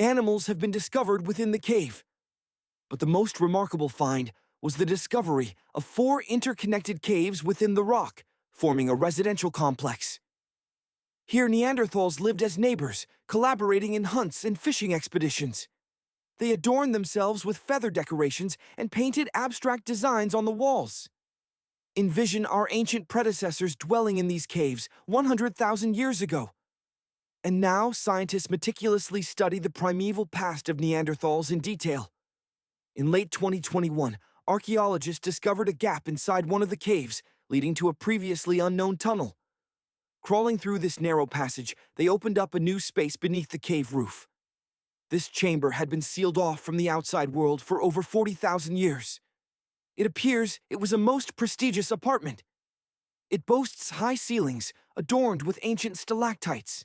Animals have been discovered within the cave. But the most remarkable find was the discovery of 4 interconnected caves within the rock, forming a residential complex. Here, Neanderthals lived as neighbors, collaborating in hunts and fishing expeditions. They adorned themselves with feather decorations and painted abstract designs on the walls. Envision our ancient predecessors dwelling in these caves 100,000 years ago. And now, scientists meticulously study the primeval past of Neanderthals in detail. In late 2021, archaeologists discovered a gap inside one of the caves, leading to a previously unknown tunnel. Crawling through this narrow passage, they opened up a new space beneath the cave roof. This chamber had been sealed off from the outside world for over 40,000 years. It appears it was a most prestigious apartment. It boasts high ceilings, adorned with ancient stalactites.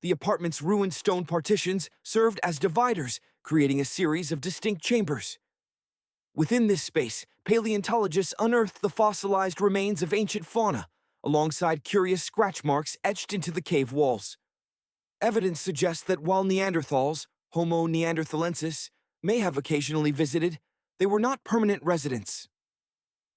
The apartment's ruined stone partitions served as dividers, creating a series of distinct chambers. Within this space, paleontologists unearthed the fossilized remains of ancient fauna, alongside curious scratch marks etched into the cave walls. Evidence suggests that while Neanderthals, Homo neanderthalensis, may have occasionally visited, they were not permanent residents.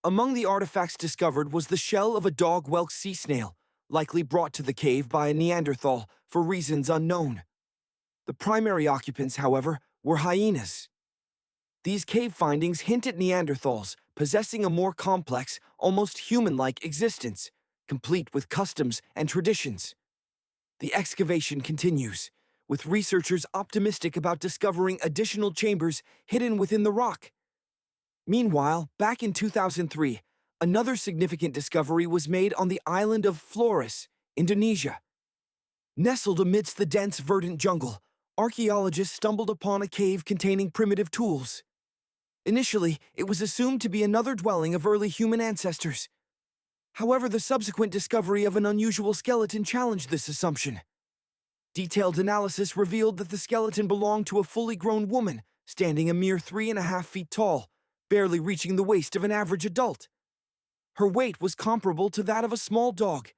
Among the artifacts discovered was the shell of a dog-whelk sea snail, likely brought to the cave by a Neanderthal for reasons unknown. The primary occupants, however, were hyenas. These cave findings hint at Neanderthals possessing a more complex, almost human-like existence, complete with customs and traditions. The excavation continues, with researchers optimistic about discovering additional chambers hidden within the rock. Meanwhile, back in 2003, another significant discovery was made on the island of Flores, Indonesia. Nestled amidst the dense verdant jungle, archaeologists stumbled upon a cave containing primitive tools. Initially, it was assumed to be another dwelling of early human ancestors. However, the subsequent discovery of an unusual skeleton challenged this assumption. Detailed analysis revealed that the skeleton belonged to a fully grown woman, standing a mere 3.5 feet tall, barely reaching the waist of an average adult. Her weight was comparable to that of a small dog.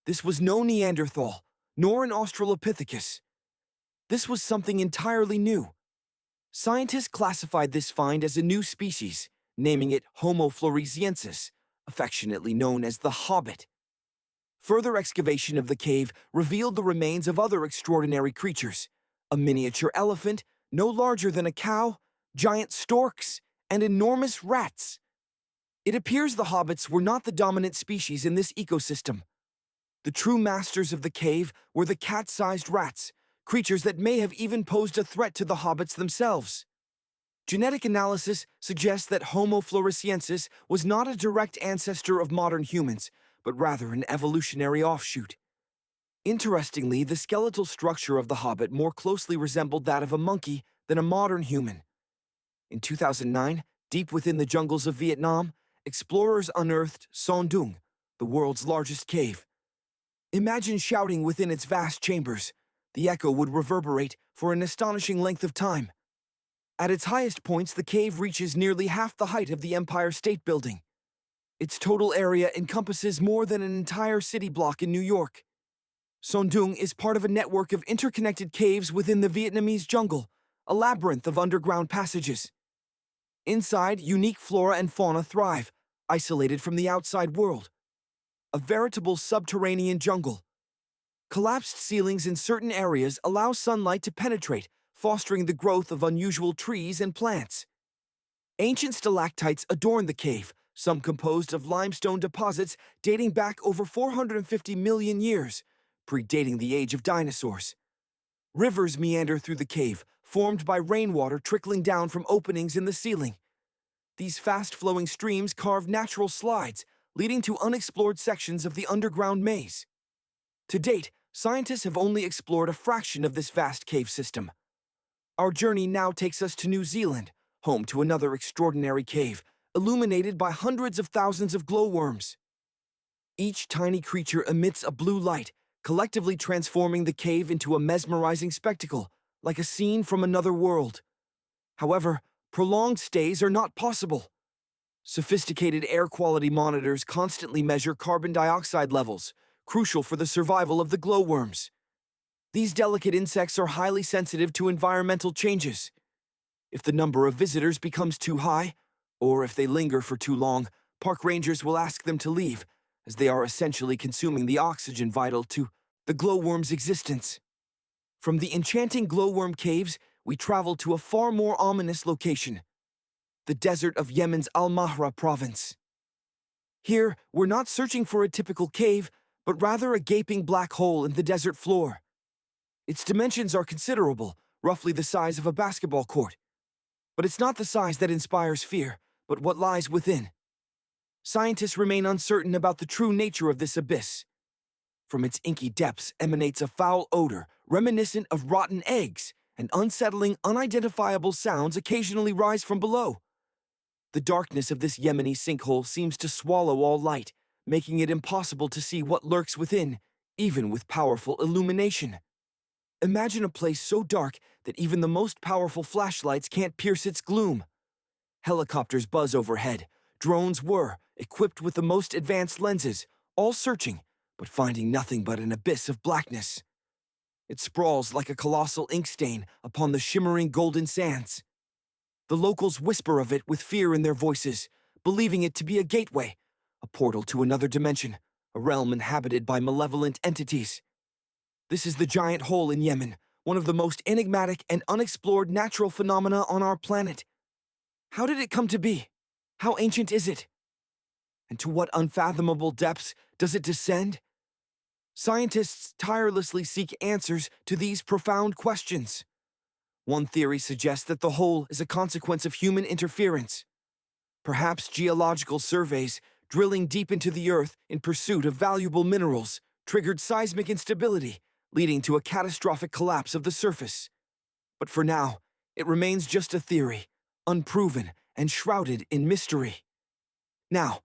This was no Neanderthal, nor an Australopithecus. This was something entirely new. Scientists classified this find as a new species, naming it Homo floresiensis, affectionately known as the Hobbit. Further excavation of the cave revealed the remains of other extraordinary creatures: a miniature elephant, no larger than a cow, giant storks, and enormous rats. It appears the hobbits were not the dominant species in this ecosystem. The true masters of the cave were the cat-sized rats, creatures that may have even posed a threat to the hobbits themselves. Genetic analysis suggests that Homo floresiensis was not a direct ancestor of modern humans, but rather an evolutionary offshoot. Interestingly, the skeletal structure of the hobbit more closely resembled that of a monkey than a modern human. In 2009, deep within the jungles of Vietnam, explorers unearthed Son Doong, the world's largest cave. Imagine shouting within its vast chambers. The echo would reverberate for an astonishing length of time. At its highest points, the cave reaches nearly half the height of the Empire State Building. Its total area encompasses more than an entire city block in New York. Son Doong is part of a network of interconnected caves within the Vietnamese jungle, a labyrinth of underground passages. Inside, unique flora and fauna thrive, isolated from the outside world. A veritable subterranean jungle. Collapsed ceilings in certain areas allow sunlight to penetrate, fostering the growth of unusual trees and plants. Ancient stalactites adorn the cave, some composed of limestone deposits dating back over 450 million years, predating the age of dinosaurs. Rivers meander through the cave, formed by rainwater trickling down from openings in the ceiling. These fast-flowing streams carve natural slides, leading to unexplored sections of the underground maze. To date, scientists have only explored a fraction of this vast cave system. Our journey now takes us to New Zealand, home to another extraordinary cave, illuminated by hundreds of thousands of glowworms. Each tiny creature emits a blue light, collectively transforming the cave into a mesmerizing spectacle, like a scene from another world. However, prolonged stays are not possible. Sophisticated air quality monitors constantly measure carbon dioxide levels, crucial for the survival of the glowworms. These delicate insects are highly sensitive to environmental changes. If the number of visitors becomes too high, or if they linger for too long, park rangers will ask them to leave, as they are essentially consuming the oxygen vital to the glowworm's existence. From the enchanting glowworm caves, we travel to a far more ominous location, the desert of Yemen's Al-Mahra province. Here, we're not searching for a typical cave, but rather a gaping black hole in the desert floor. Its dimensions are considerable, roughly the size of a basketball court. But it's not the size that inspires fear, but what lies within. Scientists remain uncertain about the true nature of this abyss. From its inky depths emanates a foul odor, reminiscent of rotten eggs, and unsettling, unidentifiable sounds occasionally rise from below. The darkness of this Yemeni sinkhole seems to swallow all light, making it impossible to see what lurks within, even with powerful illumination. Imagine a place so dark that even the most powerful flashlights can't pierce its gloom. Helicopters buzz overhead. Drones whir, equipped with the most advanced lenses, all searching, but finding nothing but an abyss of blackness. It sprawls like a colossal ink stain upon the shimmering golden sands. The locals whisper of it with fear in their voices, believing it to be a gateway, a portal to another dimension, a realm inhabited by malevolent entities. This is the giant hole in Yemen, one of the most enigmatic and unexplored natural phenomena on our planet. How did it come to be? How ancient is it? And to what unfathomable depths does it descend? Scientists tirelessly seek answers to these profound questions. One theory suggests that the hole is a consequence of human interference. Perhaps geological surveys, drilling deep into the earth in pursuit of valuable minerals, triggered seismic instability, leading to a catastrophic collapse of the surface. But for now, it remains just a theory, unproven and shrouded in mystery. Now,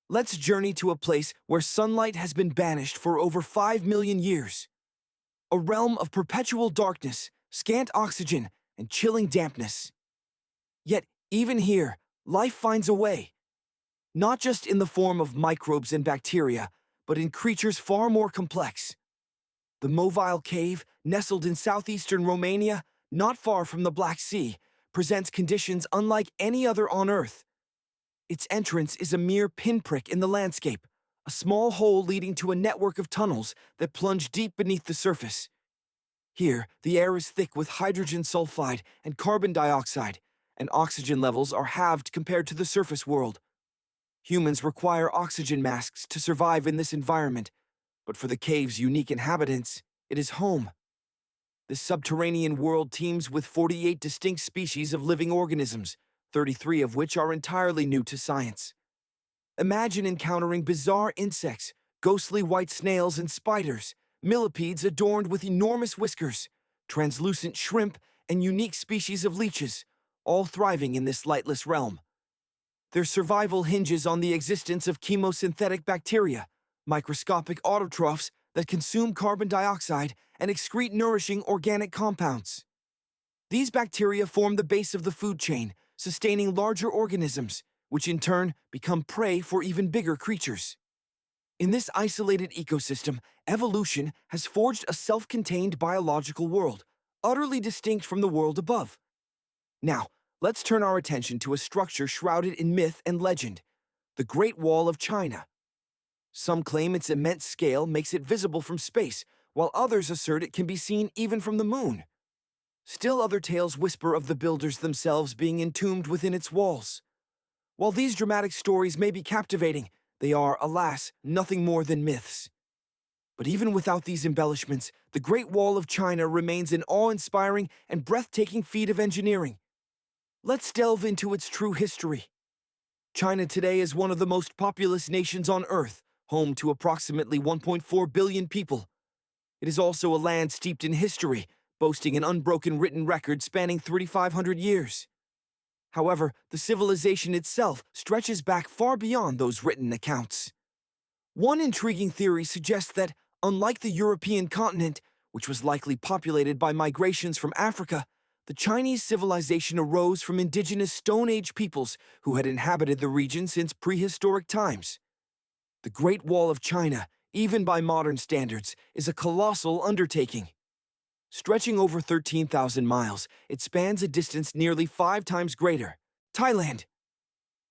let's journey to a place where sunlight has been banished for over 5 million years. A realm of perpetual darkness, scant oxygen, and chilling dampness. Yet, even here, life finds a way. Not just in the form of microbes and bacteria, but in creatures far more complex. The mobile cave, nestled in southeastern Romania, not far from the Black Sea, presents conditions unlike any other on Earth. Its entrance is a mere pinprick in the landscape, a small hole leading to a network of tunnels that plunge deep beneath the surface. Here, the air is thick with hydrogen sulfide and carbon dioxide, and oxygen levels are halved compared to the surface world. Humans require oxygen masks to survive in this environment, but for the cave's unique inhabitants, it is home. This subterranean world teems with 48 distinct species of living organisms, 33 of which are entirely new to science. Imagine encountering bizarre insects, ghostly white snails and spiders, millipedes adorned with enormous whiskers, translucent shrimp, and unique species of leeches, all thriving in this lightless realm. Their survival hinges on the existence of chemosynthetic bacteria, microscopic autotrophs that consume carbon dioxide and excrete nourishing organic compounds. These bacteria form the base of the food chain, sustaining larger organisms, which in turn become prey for even bigger creatures. In this isolated ecosystem, evolution has forged a self-contained biological world, utterly distinct from the world above. Now, let's turn our attention to a structure shrouded in myth and legend, the Great Wall of China. Some claim its immense scale makes it visible from space, while others assert it can be seen even from the moon. Still other tales whisper of the builders themselves being entombed within its walls. While these dramatic stories may be captivating, they are, alas, nothing more than myths. But even without these embellishments, the Great Wall of China remains an awe-inspiring and breathtaking feat of engineering. Let's delve into its true history. China today is one of the most populous nations on Earth, home to approximately 1.4 billion people. It is also a land steeped in history, boasting an unbroken written record spanning 3,500 years. However, the civilization itself stretches back far beyond those written accounts. One intriguing theory suggests that, unlike the European continent, which was likely populated by migrations from Africa, the Chinese civilization arose from indigenous Stone Age peoples who had inhabited the region since prehistoric times. The Great Wall of China, even by modern standards, is a colossal undertaking. Stretching over 13,000 miles, it spans a distance nearly 5 times greater. Thailand.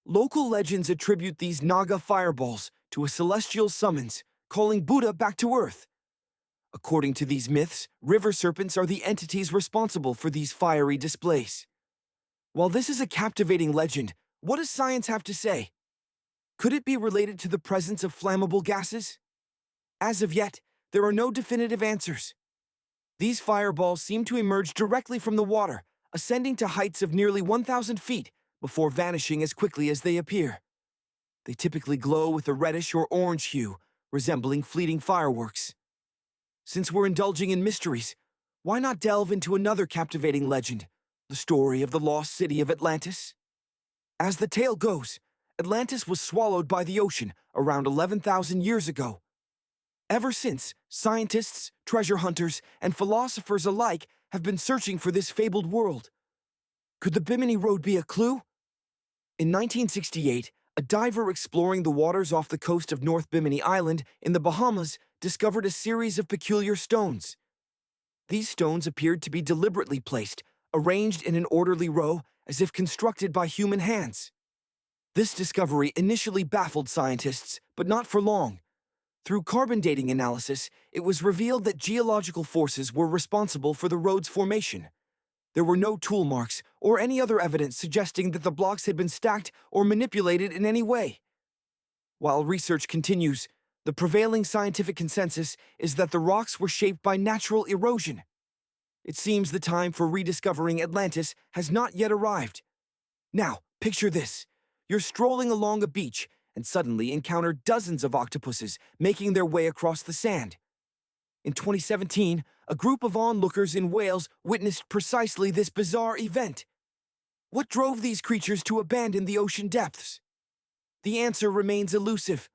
Local legends attribute these Naga fireballs to a celestial summons, calling Buddha back to Earth. According to these myths, river serpents are the entities responsible for these fiery displays. While this is a captivating legend, what does science have to say? Could it be related to the presence of flammable gases? As of yet, there are no definitive answers. These fireballs seem to emerge directly from the water, ascending to heights of nearly 1,000 feet before vanishing as quickly as they appear. They typically glow with a reddish or orange hue, resembling fleeting fireworks. Since we're indulging in mysteries, why not delve into another captivating legend, the story of the lost city of Atlantis? As the tale goes, Atlantis was swallowed by the ocean around 11,000 years ago. Ever since, scientists, treasure hunters, and philosophers alike have been searching for this fabled world. Could the Bimini Road be a clue? In 1968, a diver exploring the waters off the coast of North Bimini Island in the Bahamas discovered a series of peculiar stones. These stones appeared to be deliberately placed, arranged in an orderly row as if constructed by human hands. This discovery initially baffled scientists, but not for long. Through carbon dating analysis, it was revealed that geological forces were responsible for the road's formation. There were no tool marks or any other evidence suggesting that the blocks had been stacked or manipulated in any way. While research continues, the prevailing scientific consensus is that the rocks were shaped by natural erosion. It seems the time for rediscovering Atlantis has not yet arrived. Now, picture this. You're strolling along a beach and suddenly encounter dozens of octopuses making their way across the sand. In 2017, a group of onlookers in Wales witnessed precisely this bizarre event. What drove these creatures to abandon the ocean depths? The answer remains elusive.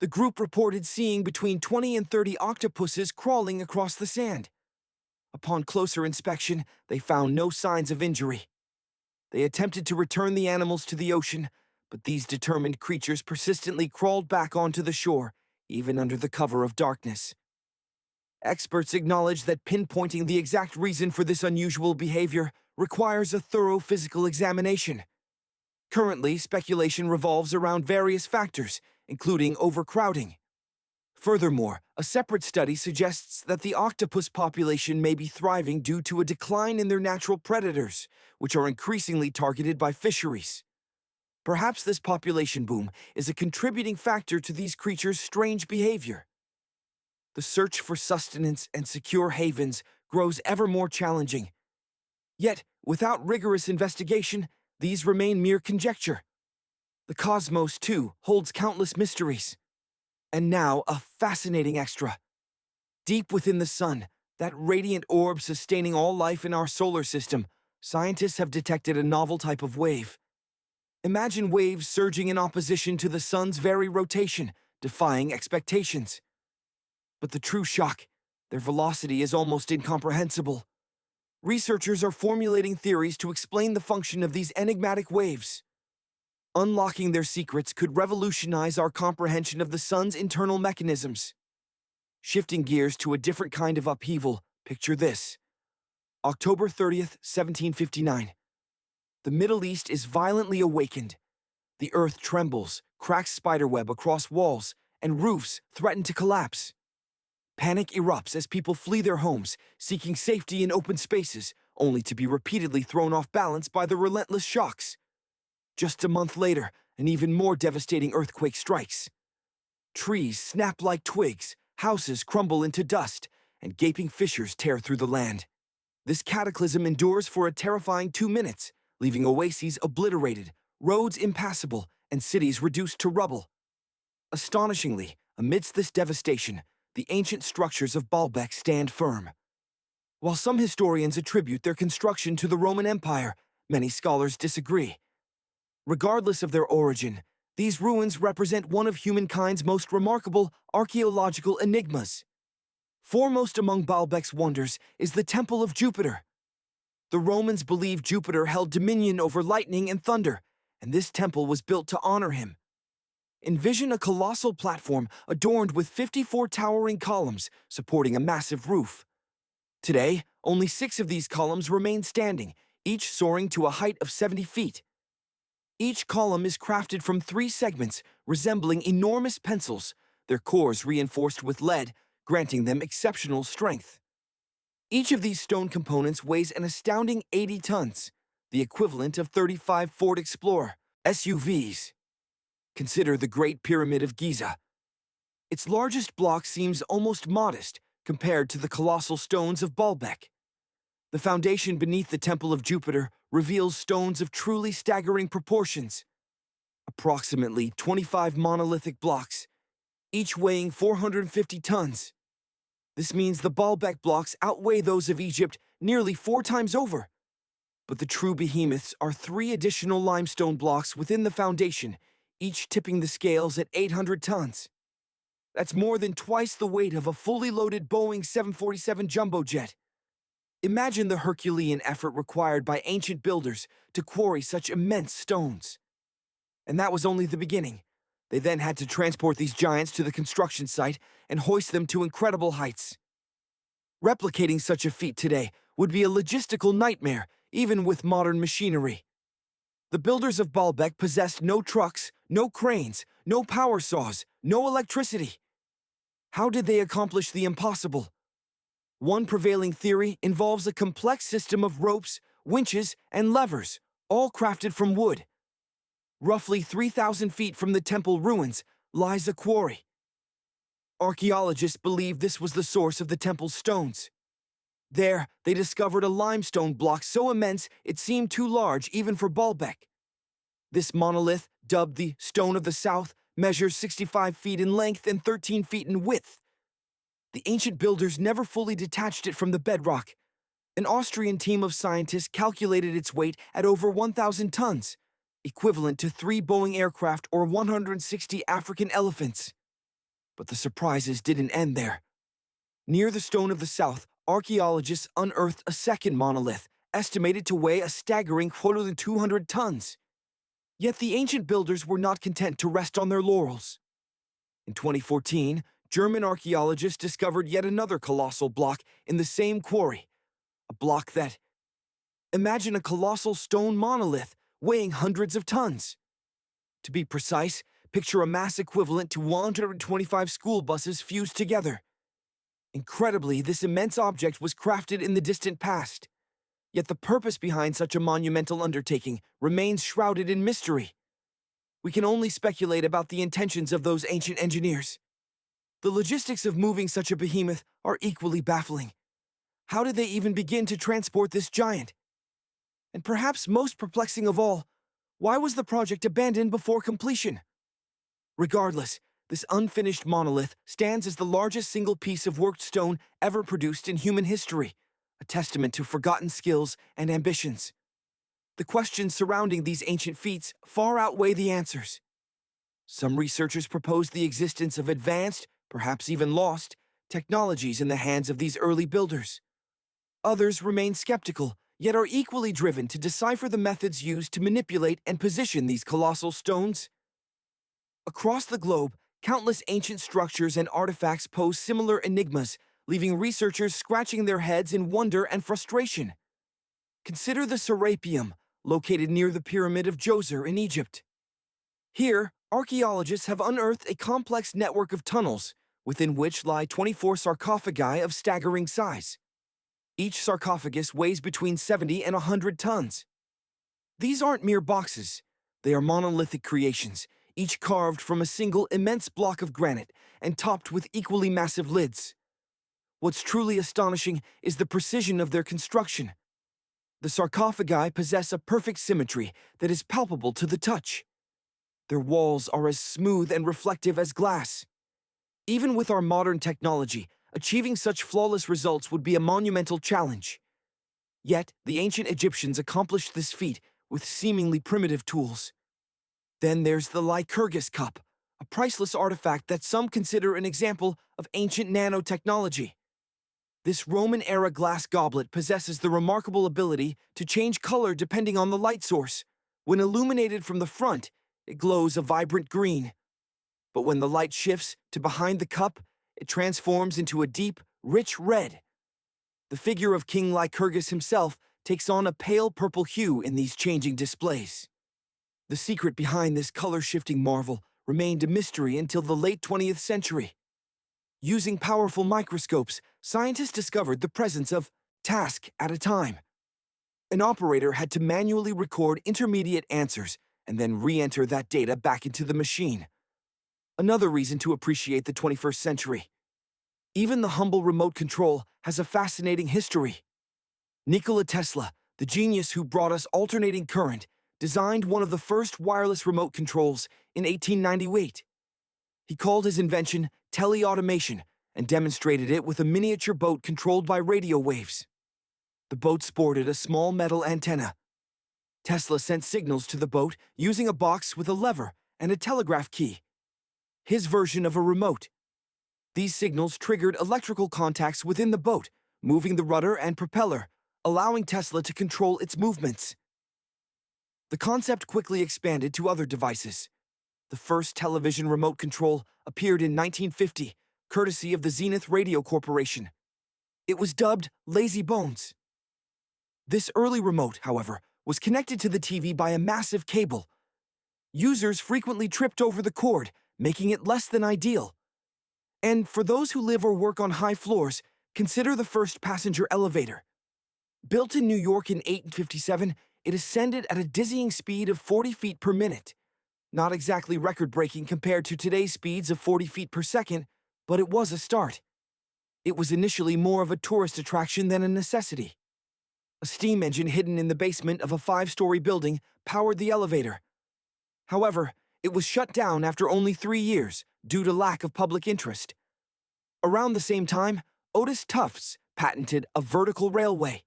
The group reported seeing between 20 and 30 octopuses crawling across the sand. Upon closer inspection, they found no signs of injury. They attempted to return the animals to the ocean, but these determined creatures persistently crawled back onto the shore, even under the cover of darkness. Experts acknowledge that pinpointing the exact reason for this unusual behavior requires a thorough physical examination. Currently, speculation revolves around various factors, including overcrowding. Furthermore, a separate study suggests that the octopus population may be thriving due to a decline in their natural predators, which are increasingly targeted by fisheries. Perhaps this population boom is a contributing factor to these creatures' strange behavior. The search for sustenance and secure havens grows ever more challenging. Yet, without rigorous investigation, these remain mere conjecture. The cosmos, too, holds countless mysteries. And now, a fascinating extra. Deep within the sun, that radiant orb sustaining all life in our solar system, scientists have detected a novel type of wave. Imagine waves surging in opposition to the sun's very rotation, defying expectations. But the true shock, their velocity is almost incomprehensible. Researchers are formulating theories to explain the function of these enigmatic waves. Unlocking their secrets could revolutionize our comprehension of the sun's internal mechanisms. Shifting gears to a different kind of upheaval, picture this. October 30th, 1759. The Middle East is violently awakened. The earth trembles, cracks spiderweb across walls, and roofs threaten to collapse. Panic erupts as people flee their homes, seeking safety in open spaces, only to be repeatedly thrown off balance by the relentless shocks. Just a month later, an even more devastating earthquake strikes. Trees snap like twigs, houses crumble into dust, and gaping fissures tear through the land. This cataclysm endures for a terrifying 2 minutes, leaving oases obliterated, roads impassable, and cities reduced to rubble. Astonishingly, amidst this devastation, the ancient structures of Baalbek stand firm. While some historians attribute their construction to the Roman Empire, many scholars disagree. Regardless of their origin, these ruins represent one of humankind's most remarkable archaeological enigmas. Foremost among Baalbek's wonders is the Temple of Jupiter. The Romans believed Jupiter held dominion over lightning and thunder, and this temple was built to honor him. Envision a colossal platform adorned with 54 towering columns supporting a massive roof. Today, Only 6 of these columns remain standing, each soaring to a height of 70 feet. Each column is crafted from 3 segments resembling enormous pencils, their cores reinforced with lead, granting them exceptional strength. Each of these stone components weighs an astounding 80 tons, the equivalent of 35 Ford Explorer SUVs. Consider the Great Pyramid of Giza. Its largest block seems almost modest compared to the colossal stones of Baalbek. The foundation beneath the Temple of Jupiter reveals stones of truly staggering proportions. Approximately 25 monolithic blocks, each weighing 450 tons. This means the Baalbek blocks outweigh those of Egypt nearly 4 times over. But the true behemoths are 3 additional limestone blocks within the foundation, each tipping the scales at 800 tons. That's more than twice the weight of a fully loaded Boeing 747 jumbo jet. Imagine the Herculean effort required by ancient builders to quarry such immense stones. And that was only the beginning. They then had to transport these giants to the construction site and hoist them to incredible heights. Replicating such a feat today would be a logistical nightmare, even with modern machinery. The builders of Baalbek possessed no trucks, no cranes, no power saws, no electricity. How did they accomplish the impossible? One prevailing theory involves a complex system of ropes, winches, and levers, all crafted from wood. Roughly 3,000 feet from the temple ruins lies a quarry. Archaeologists believe this was the source of the temple's stones. There, they discovered a limestone block so immense it seemed too large even for Baalbek. This monolith, dubbed the Stone of the South, measures 65 feet in length and 13 feet in width. The ancient builders never fully detached it from the bedrock. An Austrian team of scientists calculated its weight at over 1,000 tons, equivalent to 3 Boeing aircraft or 160 African elephants. But the surprises didn't end there. Near the Stone of the South, archaeologists unearthed a second monolith, estimated to weigh a staggering 200 tons. Yet the ancient builders were not content to rest on their laurels. In 2014, German archaeologists discovered yet another colossal block in the same quarry, a block that... Imagine a colossal stone monolith weighing hundreds of tons. To be precise, picture a mass equivalent to 125 school buses fused together. Incredibly, this immense object was crafted in the distant past. Yet the purpose behind such a monumental undertaking remains shrouded in mystery. We can only speculate about the intentions of those ancient engineers. The logistics of moving such a behemoth are equally baffling. How did they even begin to transport this giant? And perhaps most perplexing of all, why was the project abandoned before completion? Regardless, this unfinished monolith stands as the largest single piece of worked stone ever produced in human history, a testament to forgotten skills and ambitions. The questions surrounding these ancient feats far outweigh the answers. Some researchers propose the existence of advanced, perhaps even lost, technologies in the hands of these early builders. Others remain skeptical, yet are equally driven to decipher the methods used to manipulate and position these colossal stones. Across the globe, countless ancient structures and artifacts pose similar enigmas, leaving researchers scratching their heads in wonder and frustration. Consider the Serapeum, located near the Pyramid of Djoser in Egypt. Here, archaeologists have unearthed a complex network of tunnels, within which lie 24 sarcophagi of staggering size. Each sarcophagus weighs between 70 and 100 tons. These aren't mere boxes. They are monolithic creations, each carved from a single immense block of granite and topped with equally massive lids. What's truly astonishing is the precision of their construction. The sarcophagi possess a perfect symmetry that is palpable to the touch. Their walls are as smooth and reflective as glass. Even with our modern technology, achieving such flawless results would be a monumental challenge. Yet, the ancient Egyptians accomplished this feat with seemingly primitive tools. Then there's the Lycurgus cup, a priceless artifact that some consider an example of ancient nanotechnology. This Roman-era glass goblet possesses the remarkable ability to change color depending on the light source. When illuminated from the front, it glows a vibrant green. But when the light shifts to behind the cup, it transforms into a deep, rich red. The figure of King Lycurgus himself takes on a pale purple hue in these changing displays. The secret behind this color-shifting marvel remained a mystery until the late 20th century. Using powerful microscopes, scientists discovered the presence of task at a time. An operator had to manually record intermediate answers and then re-enter that data back into the machine. Another reason to appreciate the 21st century. Even the humble remote control has a fascinating history. Nikola Tesla, the genius who brought us alternating current, designed one of the first wireless remote controls in 1898. He called his invention teleautomation and demonstrated it with a miniature boat controlled by radio waves. The boat sported a small metal antenna. Tesla sent signals to the boat using a box with a lever and a telegraph key. His version of a remote. These signals triggered electrical contacts within the boat, moving the rudder and propeller, allowing Tesla to control its movements. The concept quickly expanded to other devices. The first television remote control appeared in 1950, courtesy of the Zenith Radio Corporation. It was dubbed Lazy Bones. This early remote, however, was connected to the TV by a massive cable. Users frequently tripped over the cord, making it less than ideal. And for those who live or work on high floors, consider the first passenger elevator. Built in New York in 1857, it ascended at a dizzying speed of 40 feet per minute. Not exactly record-breaking compared to today's speeds of 40 feet per second, but it was a start. It was initially more of a tourist attraction than a necessity. A steam engine hidden in the basement of a 5-story building powered the elevator. However, it was shut down after only 3 years due to lack of public interest. Around the same time, Otis Tufts patented a vertical railway.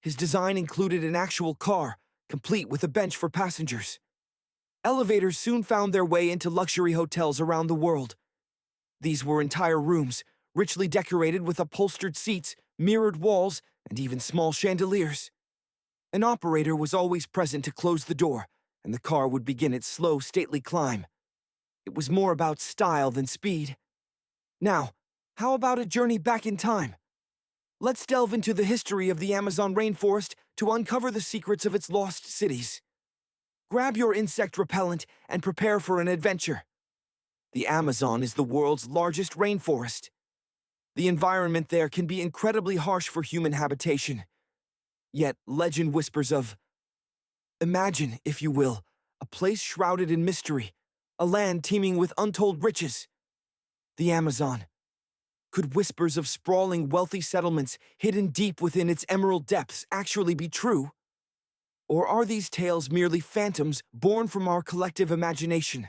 His design included an actual car, complete with a bench for passengers. Elevators soon found their way into luxury hotels around the world. These were entire rooms, richly decorated with upholstered seats, mirrored walls, and even small chandeliers. An operator was always present to close the door, and the car would begin its slow, stately climb. It was more about style than speed. Now, how about a journey back in time? Let's delve into the history of the Amazon rainforest to uncover the secrets of its lost cities. Grab your insect repellent and prepare for an adventure. The Amazon is the world's largest rainforest. The environment there can be incredibly harsh for human habitation. Yet legend whispers of, imagine, if you will, a place shrouded in mystery, a land teeming with untold riches. The Amazon. Could whispers of sprawling, wealthy settlements hidden deep within its emerald depths actually be true? Or are these tales merely phantoms born from our collective imagination?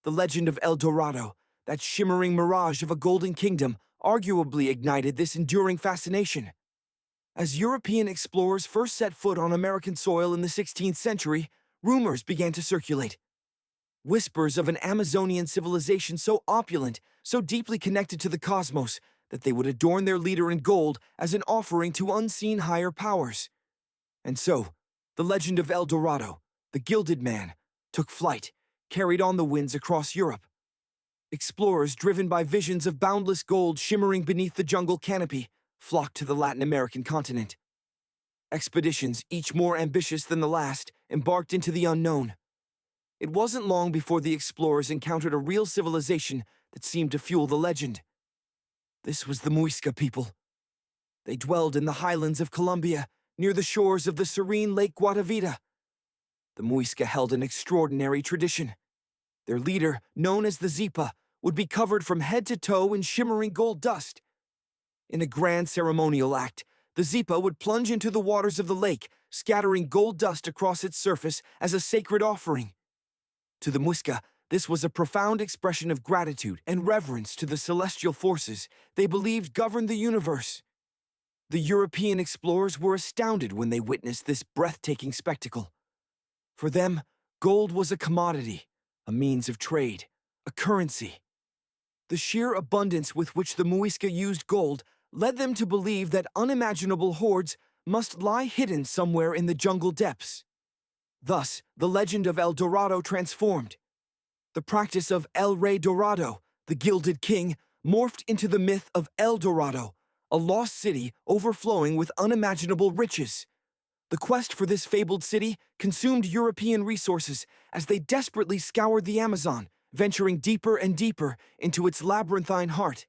The legend of El Dorado, that shimmering mirage of a golden kingdom, arguably ignited this enduring fascination. As European explorers first set foot on American soil in the 16th century, rumors began to circulate. Whispers of an Amazonian civilization so opulent, so deeply connected to the cosmos, that they would adorn their leader in gold as an offering to unseen higher powers. And so, the legend of El Dorado, the Gilded Man, took flight, carried on the winds across Europe. Explorers driven by visions of boundless gold shimmering beneath the jungle canopy flocked to the Latin American continent. Expeditions, each more ambitious than the last, embarked into the unknown. It wasn't long before the explorers encountered a real civilization that seemed to fuel the legend. This was the Muisca people. They dwelled in the highlands of Colombia, near the shores of the serene Lake Guatavita. The Muisca held an extraordinary tradition. Their leader, known as the Zipa, would be covered from head to toe in shimmering gold dust. In a grand ceremonial act, the Zipa would plunge into the waters of the lake, scattering gold dust across its surface as a sacred offering. To the Muisca, this was a profound expression of gratitude and reverence to the celestial forces they believed governed the universe. The European explorers were astounded when they witnessed this breathtaking spectacle. For them, gold was a commodity, a means of trade, a currency. The sheer abundance with which the Muisca used gold led them to believe that unimaginable hoards must lie hidden somewhere in the jungle depths. Thus, the legend of El Dorado transformed. The practice of El Rey Dorado, the Gilded King, morphed into the myth of El Dorado, a lost city overflowing with unimaginable riches. The quest for this fabled city consumed European resources as they desperately scoured the Amazon, venturing deeper and deeper into its labyrinthine heart.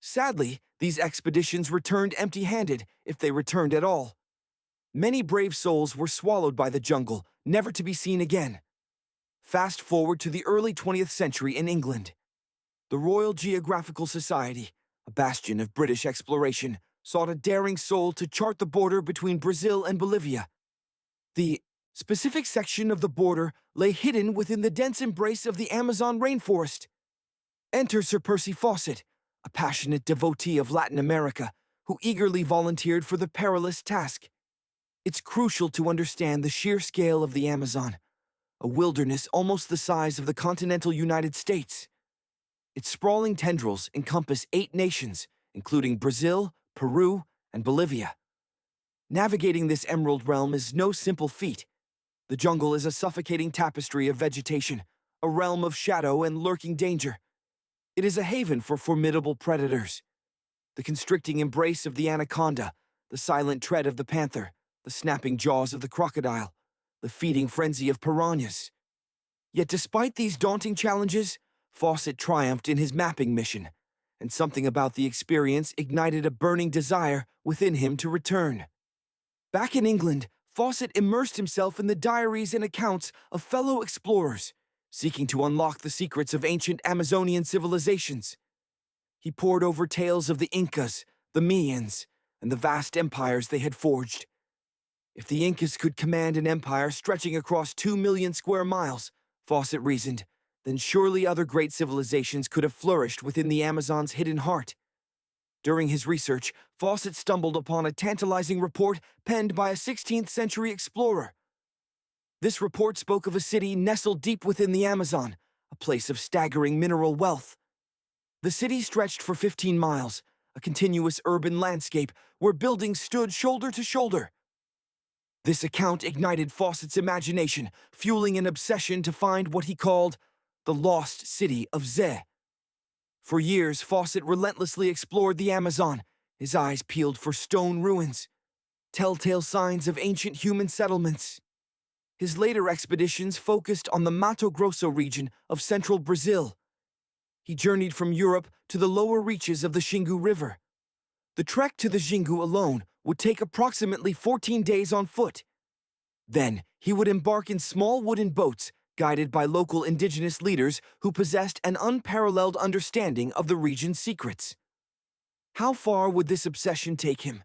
Sadly, these expeditions returned empty-handed, if they returned at all. Many brave souls were swallowed by the jungle, never to be seen again. Fast forward to the early 20th century in England. The Royal Geographical Society, a bastion of British exploration, sought a daring soul to chart the border between Brazil and Bolivia. The specific section of the border lay hidden within the dense embrace of the Amazon rainforest. Enter Sir Percy Fawcett, a passionate devotee of Latin America, who eagerly volunteered for the perilous task. It's crucial to understand the sheer scale of the Amazon, a wilderness almost the size of the continental United States. Its sprawling tendrils encompass 8 nations, including Brazil, Peru, and Bolivia. Navigating this emerald realm is no simple feat. The jungle is a suffocating tapestry of vegetation, a realm of shadow and lurking danger. It is a haven for formidable predators. The constricting embrace of the anaconda, the silent tread of the panther, the snapping jaws of the crocodile, the feeding frenzy of piranhas. Yet despite these daunting challenges, Fawcett triumphed in his mapping mission, and something about the experience ignited a burning desire within him to return. Back in England, Fawcett immersed himself in the diaries and accounts of fellow explorers, seeking to unlock the secrets of ancient Amazonian civilizations. He pored over tales of the Incas, the Mayans, and the vast empires they had forged. If the Incas could command an empire stretching across 2 million square miles, Fawcett reasoned, then surely other great civilizations could have flourished within the Amazon's hidden heart. During his research, Fawcett stumbled upon a tantalizing report penned by a 16th century explorer. This report spoke of a city nestled deep within the Amazon, a place of staggering mineral wealth. The city stretched for 15 miles, a continuous urban landscape where buildings stood shoulder to shoulder. This account ignited Fawcett's imagination, fueling an obsession to find what he called the lost city of Ze. For years, Fawcett relentlessly explored the Amazon, his eyes peeled for stone ruins, telltale signs of ancient human settlements. His later expeditions focused on the Mato Grosso region of central Brazil. He journeyed from Europe to the lower reaches of the Xingu River. The trek to the Xingu alone would take approximately 14 days on foot. Then, he would embark in small wooden boats guided by local indigenous leaders who possessed an unparalleled understanding of the region's secrets. How far would this obsession take him?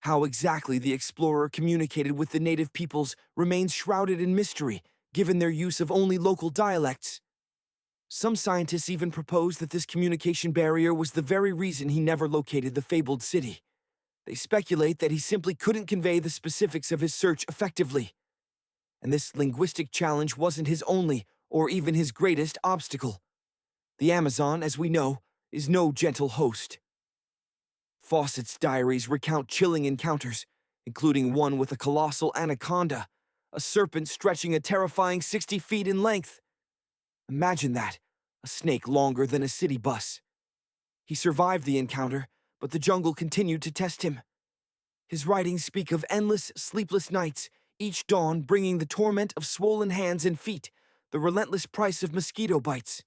How exactly the explorer communicated with the native peoples remains shrouded in mystery, given their use of only local dialects. Some scientists even propose that this communication barrier was the very reason he never located the fabled city. They speculate that he simply couldn't convey the specifics of his search effectively. And this linguistic challenge wasn't his only or even his greatest obstacle. The Amazon, as we know, is no gentle host. Fawcett's diaries recount chilling encounters, including one with a colossal anaconda, a serpent stretching a terrifying 60 feet in length. Imagine that, a snake longer than a city bus. He survived the encounter, but the jungle continued to test him. His writings speak of endless, sleepless nights, each dawn bringing the torment of swollen hands and feet, the relentless price of mosquito bites.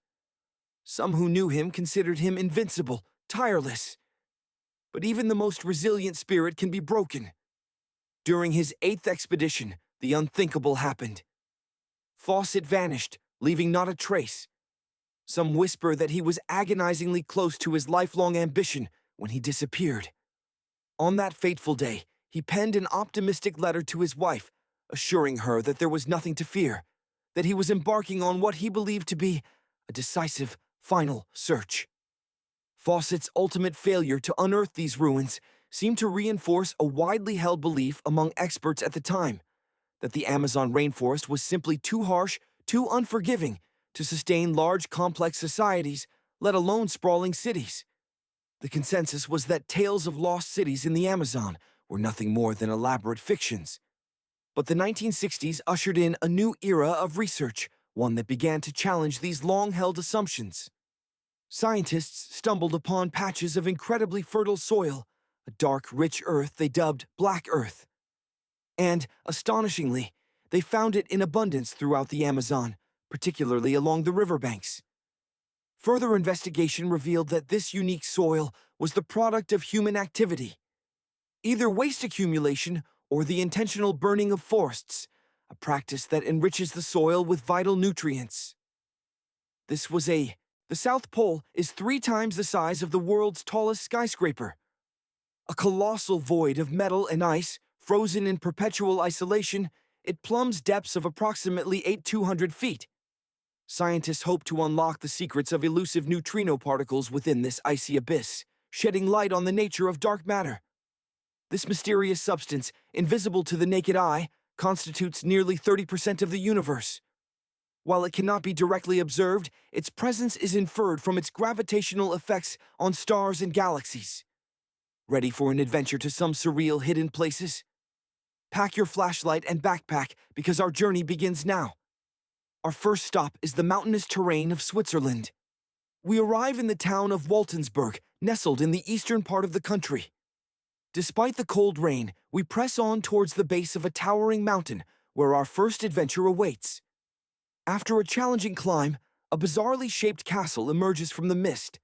Some who knew him considered him invincible, tireless. But even the most resilient spirit can be broken. During his 8th expedition, the unthinkable happened. Fawcett vanished, leaving not a trace. Some whisper that he was agonizingly close to his lifelong ambition when he disappeared. On that fateful day, he penned an optimistic letter to his wife, assuring her that there was nothing to fear, that he was embarking on what he believed to be a decisive, final search. Fawcett's ultimate failure to unearth these ruins seemed to reinforce a widely held belief among experts at the time, that the Amazon rainforest was simply too harsh, too unforgiving to sustain large, complex societies, let alone sprawling cities. The consensus was that tales of lost cities in the Amazon were nothing more than elaborate fictions. But the 1960s ushered in a new era of research, one that began to challenge these long-held assumptions. Scientists stumbled upon patches of incredibly fertile soil, a dark, rich earth they dubbed Black Earth. And, astonishingly, they found it in abundance throughout the Amazon, particularly along the riverbanks. Further investigation revealed that this unique soil was the product of human activity, either waste accumulation or the intentional burning of forests, a practice that enriches the soil with vital nutrients. The South Pole is 3 times the size of the world's tallest skyscraper. A colossal void of metal and ice, frozen in perpetual isolation, it plumbs depths of approximately 8,200 feet. Scientists hope to unlock the secrets of elusive neutrino particles within this icy abyss, shedding light on the nature of dark matter. This mysterious substance, invisible to the naked eye, constitutes nearly 30% of the universe. While it cannot be directly observed, its presence is inferred from its gravitational effects on stars and galaxies. Ready for an adventure to some surreal hidden places? Pack your flashlight and backpack because our journey begins now. Our first stop is the mountainous terrain of Switzerland. We arrive in the town of Waltensburg, nestled in the eastern part of the country. Despite the cold rain, we press on towards the base of a towering mountain where our first adventure awaits. After a challenging climb, a bizarrely shaped castle emerges from the mist.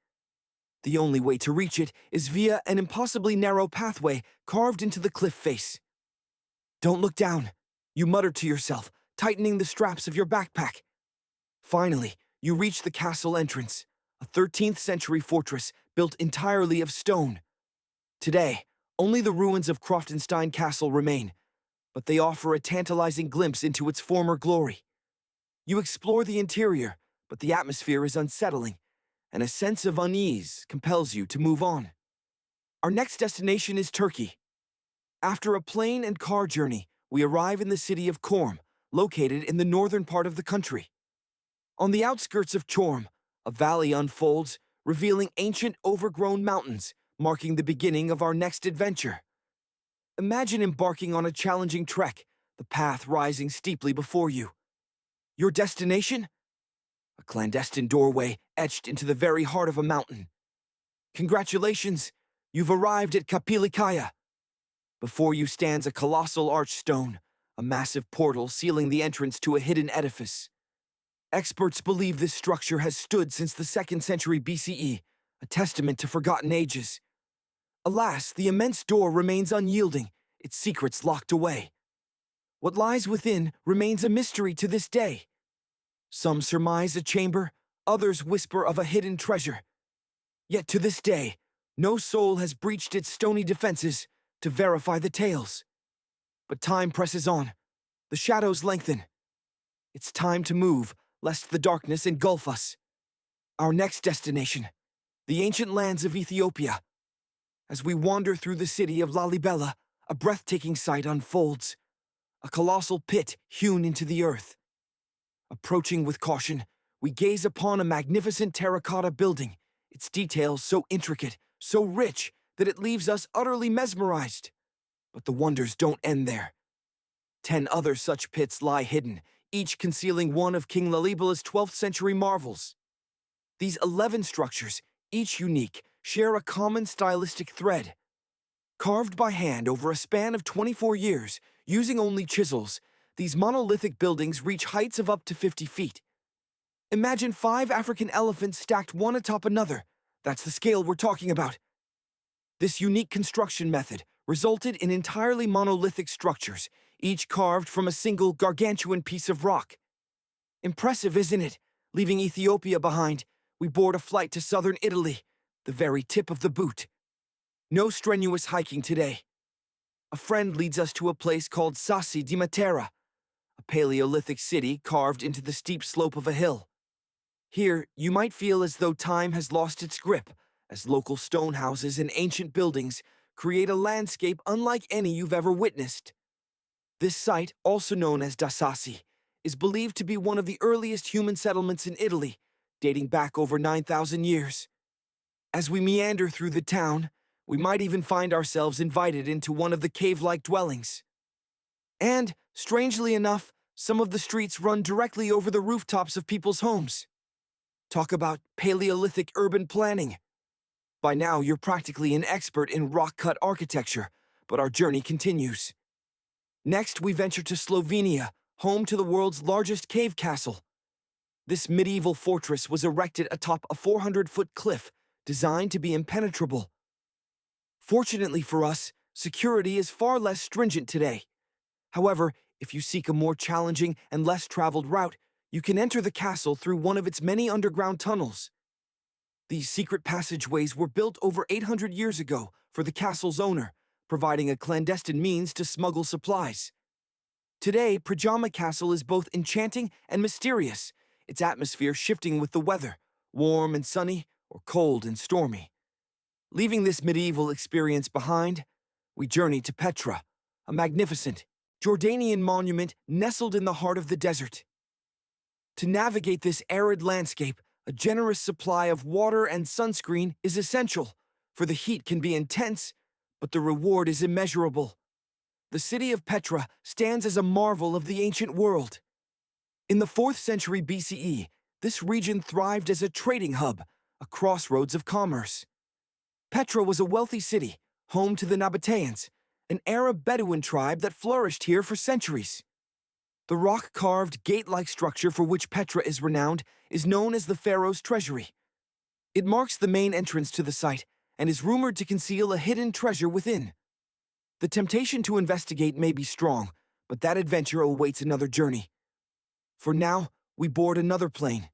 The only way to reach it is via an impossibly narrow pathway carved into the cliff face. Don't look down, you mutter to yourself, tightening the straps of your backpack. Finally, you reach the castle entrance, a 13th century fortress built entirely of stone. Today, only the ruins of Croftenstein Castle remain, but they offer a tantalizing glimpse into its former glory. You explore the interior, but the atmosphere is unsettling, and a sense of unease compels you to move on. Our next destination is Turkey. After a plane and car journey, we arrive in the city of Çorum, located in the northern part of the country. On the outskirts of Çorum, a valley unfolds, revealing ancient overgrown mountains, marking the beginning of our next adventure. Imagine embarking on a challenging trek, the path rising steeply before you. Your destination? A clandestine doorway etched into the very heart of a mountain. Congratulations, you've arrived at Caudipteryx. Before you stands a colossal arch stone, a massive portal sealing the entrance to a hidden edifice. Experts believe this structure has stood since the 2nd century BCE, a testament to forgotten ages. Alas, the immense door remains unyielding, its secrets locked away. What lies within remains a mystery to this day. Some surmise a chamber, others whisper of a hidden treasure. Yet to this day, no soul has breached its stony defenses to verify the tales. But time presses on. The shadows lengthen. It's time to move, lest the darkness engulf us. Our next destination, the ancient lands of Ethiopia. As we wander through the city of Lalibela, a breathtaking sight unfolds. A colossal pit hewn into the earth. Approaching with caution, we gaze upon a magnificent terracotta building, its details so intricate, so rich, that it leaves us utterly mesmerized. But the wonders don't end there. 10 other such pits lie hidden, each concealing one of King Lalibela's 12th century marvels. These 11 structures, each unique, share a common stylistic thread. Carved by hand over a span of 24 years, using only chisels, these monolithic buildings reach heights of up to 50 feet. Imagine 5 African elephants stacked one atop another. That's the scale we're talking about. This unique construction method resulted in entirely monolithic structures, each carved from a single gargantuan piece of rock. Impressive, isn't it? Leaving Ethiopia behind, we board a flight to southern Italy, the very tip of the boot. No strenuous hiking today. A friend leads us to a place called Sassi di Matera, a Paleolithic city carved into the steep slope of a hill. Here, you might feel as though time has lost its grip, as local stone houses and ancient buildings create a landscape unlike any you've ever witnessed. This site, also known as Da Sassi, is believed to be one of the earliest human settlements in Italy, dating back over 9,000 years. As we meander through the town, we might even find ourselves invited into one of the cave-like dwellings. And, strangely enough, some of the streets run directly over the rooftops of people's homes. Talk about Paleolithic urban planning. By now, you're practically an expert in rock-cut architecture, but our journey continues. Next, we venture to Slovenia, home to the world's largest cave castle. This medieval fortress was erected atop a 400-foot cliff, designed to be impenetrable. Fortunately for us, security is far less stringent today. However, if you seek a more challenging and less traveled route, you can enter the castle through one of its many underground tunnels. These secret passageways were built over 800 years ago for the castle's owner, providing a clandestine means to smuggle supplies. Today, Pajama Castle is both enchanting and mysterious, its atmosphere shifting with the weather, warm and sunny or cold and stormy. Leaving this medieval experience behind, we journey to Petra, a magnificent Jordanian monument nestled in the heart of the desert. To navigate this arid landscape, a generous supply of water and sunscreen is essential, for the heat can be intense, but the reward is immeasurable. The city of Petra stands as a marvel of the ancient world. In the 4th century BCE, this region thrived as a trading hub, a crossroads of commerce. Petra was a wealthy city, home to the Nabateans, an Arab Bedouin tribe that flourished here for centuries. The rock-carved, gate-like structure for which Petra is renowned is known as the Pharaoh's Treasury. It marks the main entrance to the site and is rumored to conceal a hidden treasure within. The temptation to investigate may be strong, but that adventure awaits another journey. For now, we board another plane,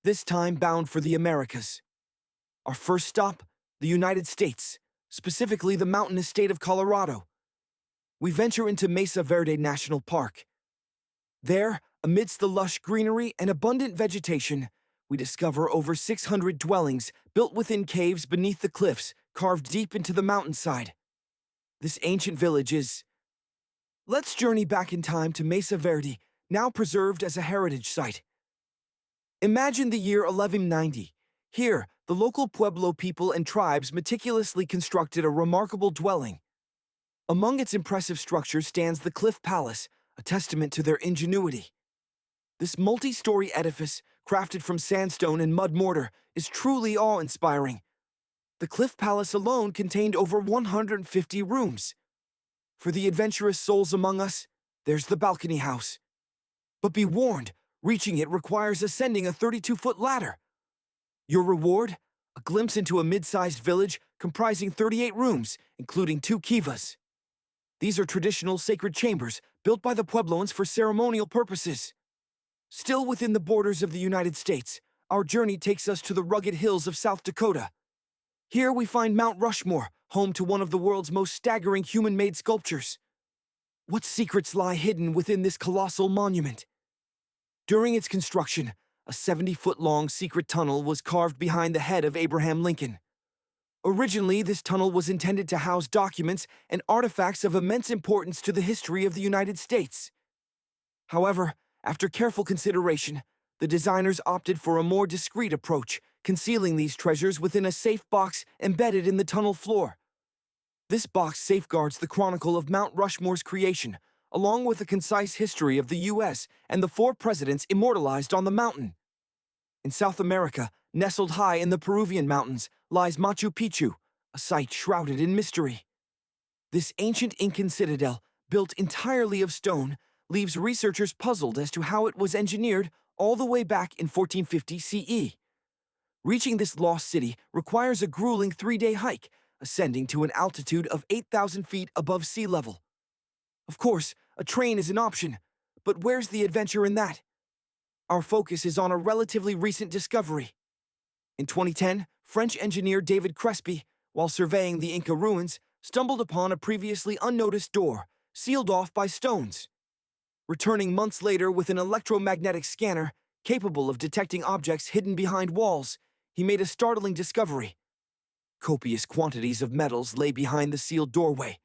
this time bound for the Americas. Our first stop, the United States, specifically the mountainous state of Colorado. We venture into Mesa Verde National Park. There, amidst the lush greenery and abundant vegetation, we discover over 600 dwellings built within caves beneath the cliffs, carved deep into the mountainside. This ancient village is... Let's journey back in time to Mesa Verde, now preserved as a heritage site. Imagine the year 1190. Here, the local Pueblo people and tribes meticulously constructed a remarkable dwelling. Among its impressive structures stands the Cliff Palace, a testament to their ingenuity. This multi-story edifice, crafted from sandstone and mud mortar, is truly awe-inspiring. The Cliff Palace alone contained over 150 rooms. For the adventurous souls among us, there's the balcony house. But be warned, reaching it requires ascending a 32-foot ladder. Your reward? A glimpse into a mid-sized village comprising 38 rooms, including 2 kivas. These are traditional sacred chambers built by the Puebloans for ceremonial purposes. Still within the borders of the United States, our journey takes us to the rugged hills of South Dakota. Here we find Mount Rushmore, home to one of the world's most staggering human-made sculptures. What secrets lie hidden within this colossal monument? During its construction, a 70-foot-long secret tunnel was carved behind the head of Abraham Lincoln. Originally, this tunnel was intended to house documents and artifacts of immense importance to the history of the United States. However, after careful consideration, the designers opted for a more discreet approach, concealing these treasures within a safe box embedded in the tunnel floor. This box safeguards the chronicle of Mount Rushmore's creation, along with a concise history of the U.S. and the 4 presidents immortalized on the mountain. In South America, nestled high in the Peruvian mountains, lies Machu Picchu, a site shrouded in mystery. This ancient Incan citadel, built entirely of stone, leaves researchers puzzled as to how it was engineered all the way back in 1450 CE. Reaching this lost city requires a grueling 3-day hike, ascending to an altitude of 8,000 feet above sea level. Of course, a train is an option, but where's the adventure in that? Our focus is on a relatively recent discovery. In 2010, French engineer David Crespi, while surveying the Inca ruins, stumbled upon a previously unnoticed door, sealed off by stones. Returning months later with an electromagnetic scanner, capable of detecting objects hidden behind walls, he made a startling discovery. Copious quantities of metals lay behind the sealed doorway.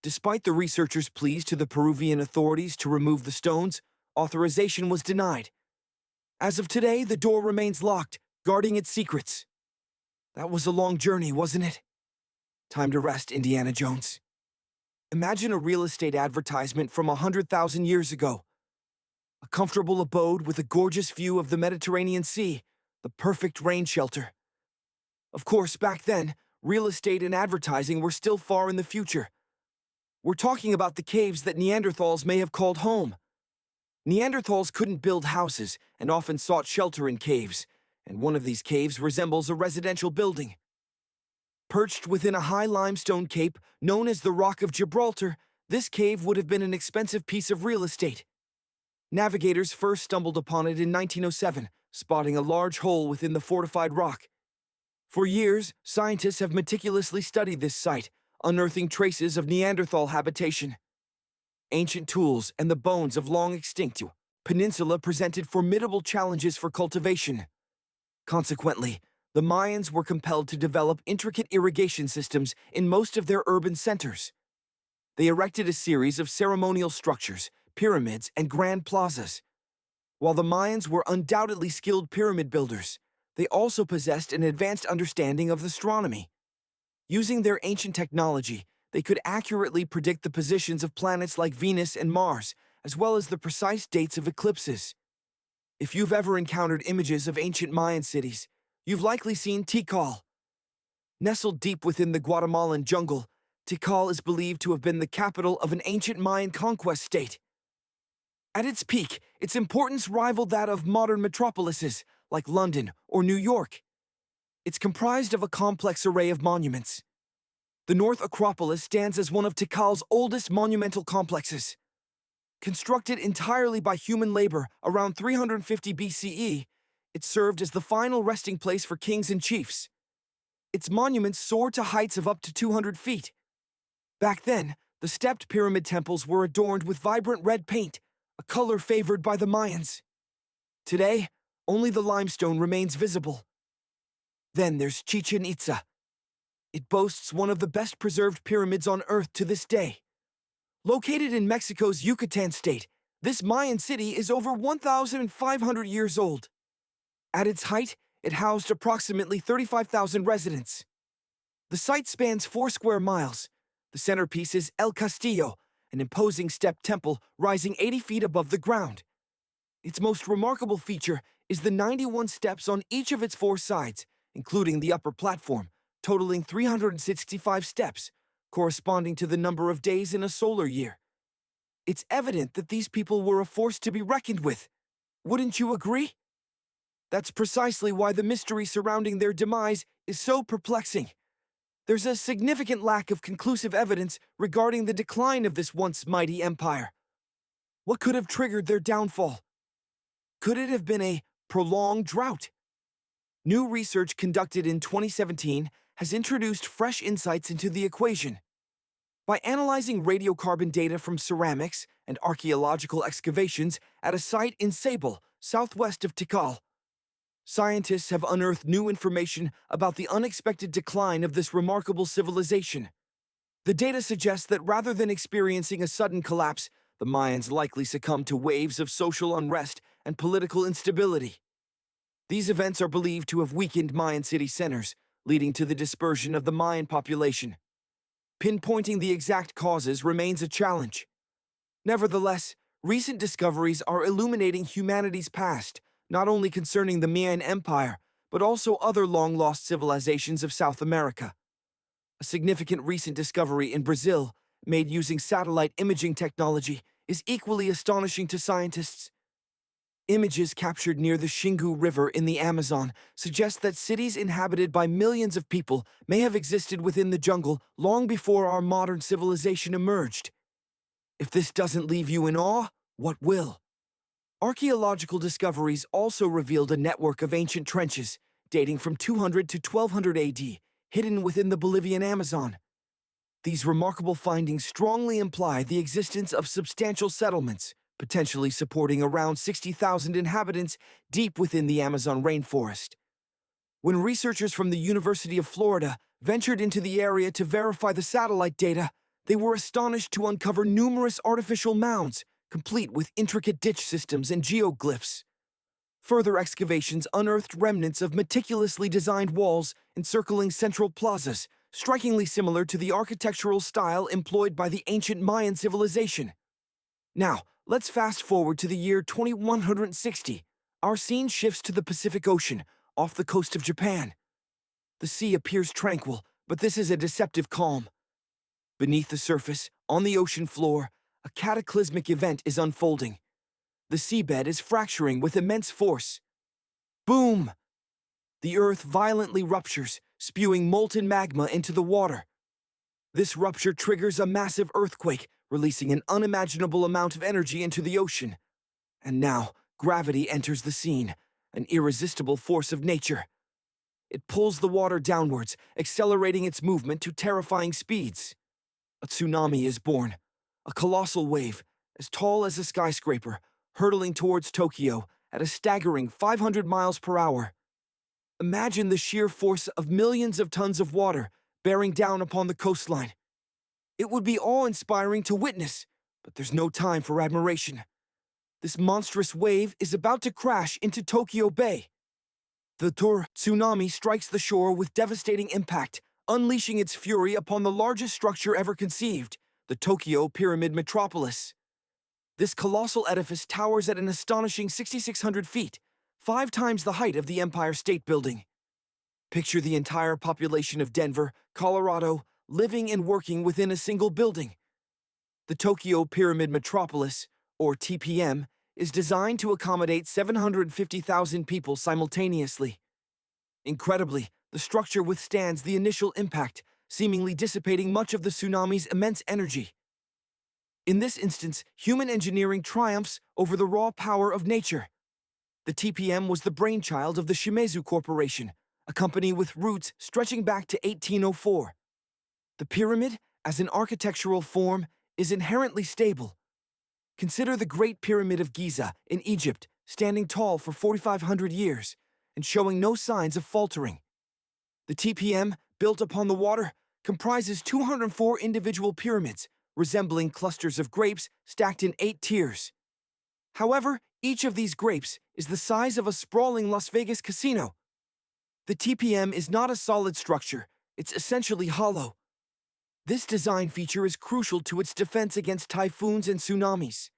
Despite the researchers' pleas to the Peruvian authorities to remove the stones, authorization was denied. As of today, the door remains locked, guarding its secrets. That was a long journey, wasn't it? Time to rest, Indiana Jones. Imagine a real estate advertisement from 100,000 years ago. A comfortable abode with a gorgeous view of the Mediterranean Sea, the perfect rain shelter. Of course, back then, real estate and advertising were still far in the future. We're talking about the caves that Neanderthals may have called home. Neanderthals couldn't build houses and often sought shelter in caves, and one of these caves resembles a residential building. Perched within a high limestone cape known as the Rock of Gibraltar, this cave would have been an expensive piece of real estate. Navigators first stumbled upon it in 1907, spotting a large hole within the fortified rock. For years, scientists have meticulously studied this site, unearthing traces of Neanderthal habitation. Ancient tools and the bones of long-extinct peninsula presented formidable challenges for cultivation. Consequently, the Mayans were compelled to develop intricate irrigation systems in most of their urban centers. They erected a series of ceremonial structures, pyramids, and grand plazas. While the Mayans were undoubtedly skilled pyramid builders, they also possessed an advanced understanding of astronomy. Using their ancient technology, they could accurately predict the positions of planets like Venus and Mars, as well as the precise dates of eclipses. If you've ever encountered images of ancient Mayan cities, you've likely seen Tikal. Nestled deep within the Guatemalan jungle, Tikal is believed to have been the capital of an ancient Mayan conquest state. At its peak, its importance rivaled that of modern metropolises like London or New York. It's comprised of a complex array of monuments. The North Acropolis stands as one of Tikal's oldest monumental complexes. Constructed entirely by human labor around 350 BCE, it served as the final resting place for kings and chiefs. Its monuments soar to heights of up to 200 feet. Back then, the stepped pyramid temples were adorned with vibrant red paint, a color favored by the Mayans. Today, only the limestone remains visible. Then there's Chichen Itza. It boasts one of the best preserved pyramids on Earth to this day. Located in Mexico's Yucatan state, this Mayan city is over 1,500 years old. At its height, it housed approximately 35,000 residents. The site spans 4 square miles. The centerpiece is El Castillo, an imposing step temple rising 80 feet above the ground. Its most remarkable feature is the 91 steps on each of its 4 sides, including the upper platform, totaling 365 steps, corresponding to the number of days in a solar year. It's evident that these people were a force to be reckoned with. Wouldn't you agree? That's precisely why the mystery surrounding their demise is so perplexing. There's a significant lack of conclusive evidence regarding the decline of this once mighty empire. What could have triggered their downfall? Could it have been a prolonged drought? New research conducted in 2017 has introduced fresh insights into the equation. By analyzing radiocarbon data from ceramics and archaeological excavations at a site in Sable, southwest of Tikal, scientists have unearthed new information about the unexpected decline of this remarkable civilization. The data suggests that rather than experiencing a sudden collapse, the Mayans likely succumbed to waves of social unrest and political instability. These events are believed to have weakened Mayan city centers, leading to the dispersion of the Mayan population. Pinpointing the exact causes remains a challenge. Nevertheless, recent discoveries are illuminating humanity's past, not only concerning the Mayan Empire, but also other long-lost civilizations of South America. A significant recent discovery in Brazil, made using satellite imaging technology, is equally astonishing to scientists. Images captured near the Xingu River in the Amazon suggest that cities inhabited by millions of people may have existed within the jungle long before our modern civilization emerged. If this doesn't leave you in awe, what will? Archaeological discoveries also revealed a network of ancient trenches, dating from 200 to 1200 AD, hidden within the Bolivian Amazon. These remarkable findings strongly imply the existence of substantial settlements, potentially supporting around 60,000 inhabitants deep within the Amazon rainforest. When researchers from the University of Florida ventured into the area to verify the satellite data, they were astonished to uncover numerous artificial mounds, complete with intricate ditch systems and geoglyphs. Further excavations unearthed remnants of meticulously designed walls encircling central plazas, strikingly similar to the architectural style employed by the ancient Mayan civilization. Now, let's fast forward to the year 2160. Our scene shifts to the Pacific Ocean, off the coast of Japan. The sea appears tranquil, but this is a deceptive calm. Beneath the surface, on the ocean floor, a cataclysmic event is unfolding. The seabed is fracturing with immense force. Boom! The earth violently ruptures, spewing molten magma into the water. This rupture triggers a massive earthquake, releasing an unimaginable amount of energy into the ocean. And now, gravity enters the scene, an irresistible force of nature. It pulls the water downwards, accelerating its movement to terrifying speeds. A tsunami is born, a colossal wave, as tall as a skyscraper, hurtling towards Tokyo at a staggering 500 miles per hour. Imagine the sheer force of millions of tons of water bearing down upon the coastline. It would be awe-inspiring to witness, but there's no time for admiration. This monstrous wave is about to crash into Tokyo Bay. The tsunami strikes the shore with devastating impact, unleashing its fury upon the largest structure ever conceived, the Tokyo Pyramid Metropolis. This colossal edifice towers at an astonishing 6,600 feet, 5 times the height of the Empire State Building. Picture the entire population of Denver, Colorado, living and working within a single building. The Tokyo Pyramid Metropolis, or TPM, is designed to accommodate 750,000 people simultaneously. Incredibly, the structure withstands the initial impact, seemingly dissipating much of the tsunami's immense energy. In this instance, human engineering triumphs over the raw power of nature. The TPM was the brainchild of the Shimezu Corporation, a company with roots stretching back to 1804. The pyramid, as an architectural form, is inherently stable. Consider the Great Pyramid of Giza in Egypt, standing tall for 4,500 years and showing no signs of faltering. The TPM, built upon the water, comprises 204 individual pyramids, resembling clusters of grapes stacked in 8 tiers. However, each of these grapes is the size of a sprawling Las Vegas casino. The TPM is not a solid structure, it's essentially hollow. This design feature is crucial to its defense against typhoons and tsunamis.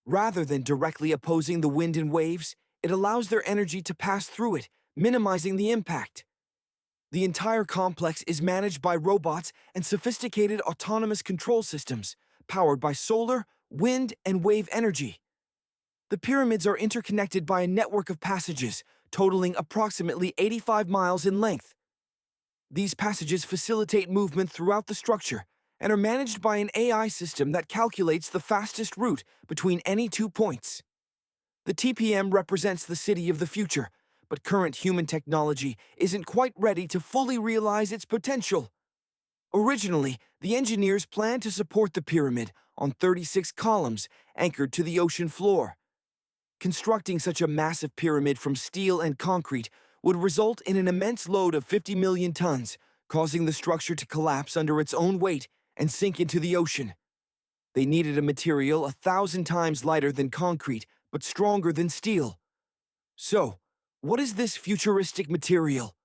Rather than directly opposing the wind and waves, it allows their energy to pass through it, minimizing the impact. The entire complex is managed by robots and sophisticated autonomous control systems, powered by solar, wind, and wave energy. The pyramids are interconnected by a network of passages, totaling approximately 85 miles in length. These passages facilitate movement throughout the structure and are managed by an AI system that calculates the fastest route between any 2 points. The TPM represents the city of the future, but current human technology isn't quite ready to fully realize its potential. Originally, the engineers planned to support the pyramid on 36 columns anchored to the ocean floor. Constructing such a massive pyramid from steel and concrete would result in an immense load of 50 million tons, causing the structure to collapse under its own weight and sink into the ocean. They needed a material 1,000 times lighter than concrete, but stronger than steel. So, what is this futuristic material?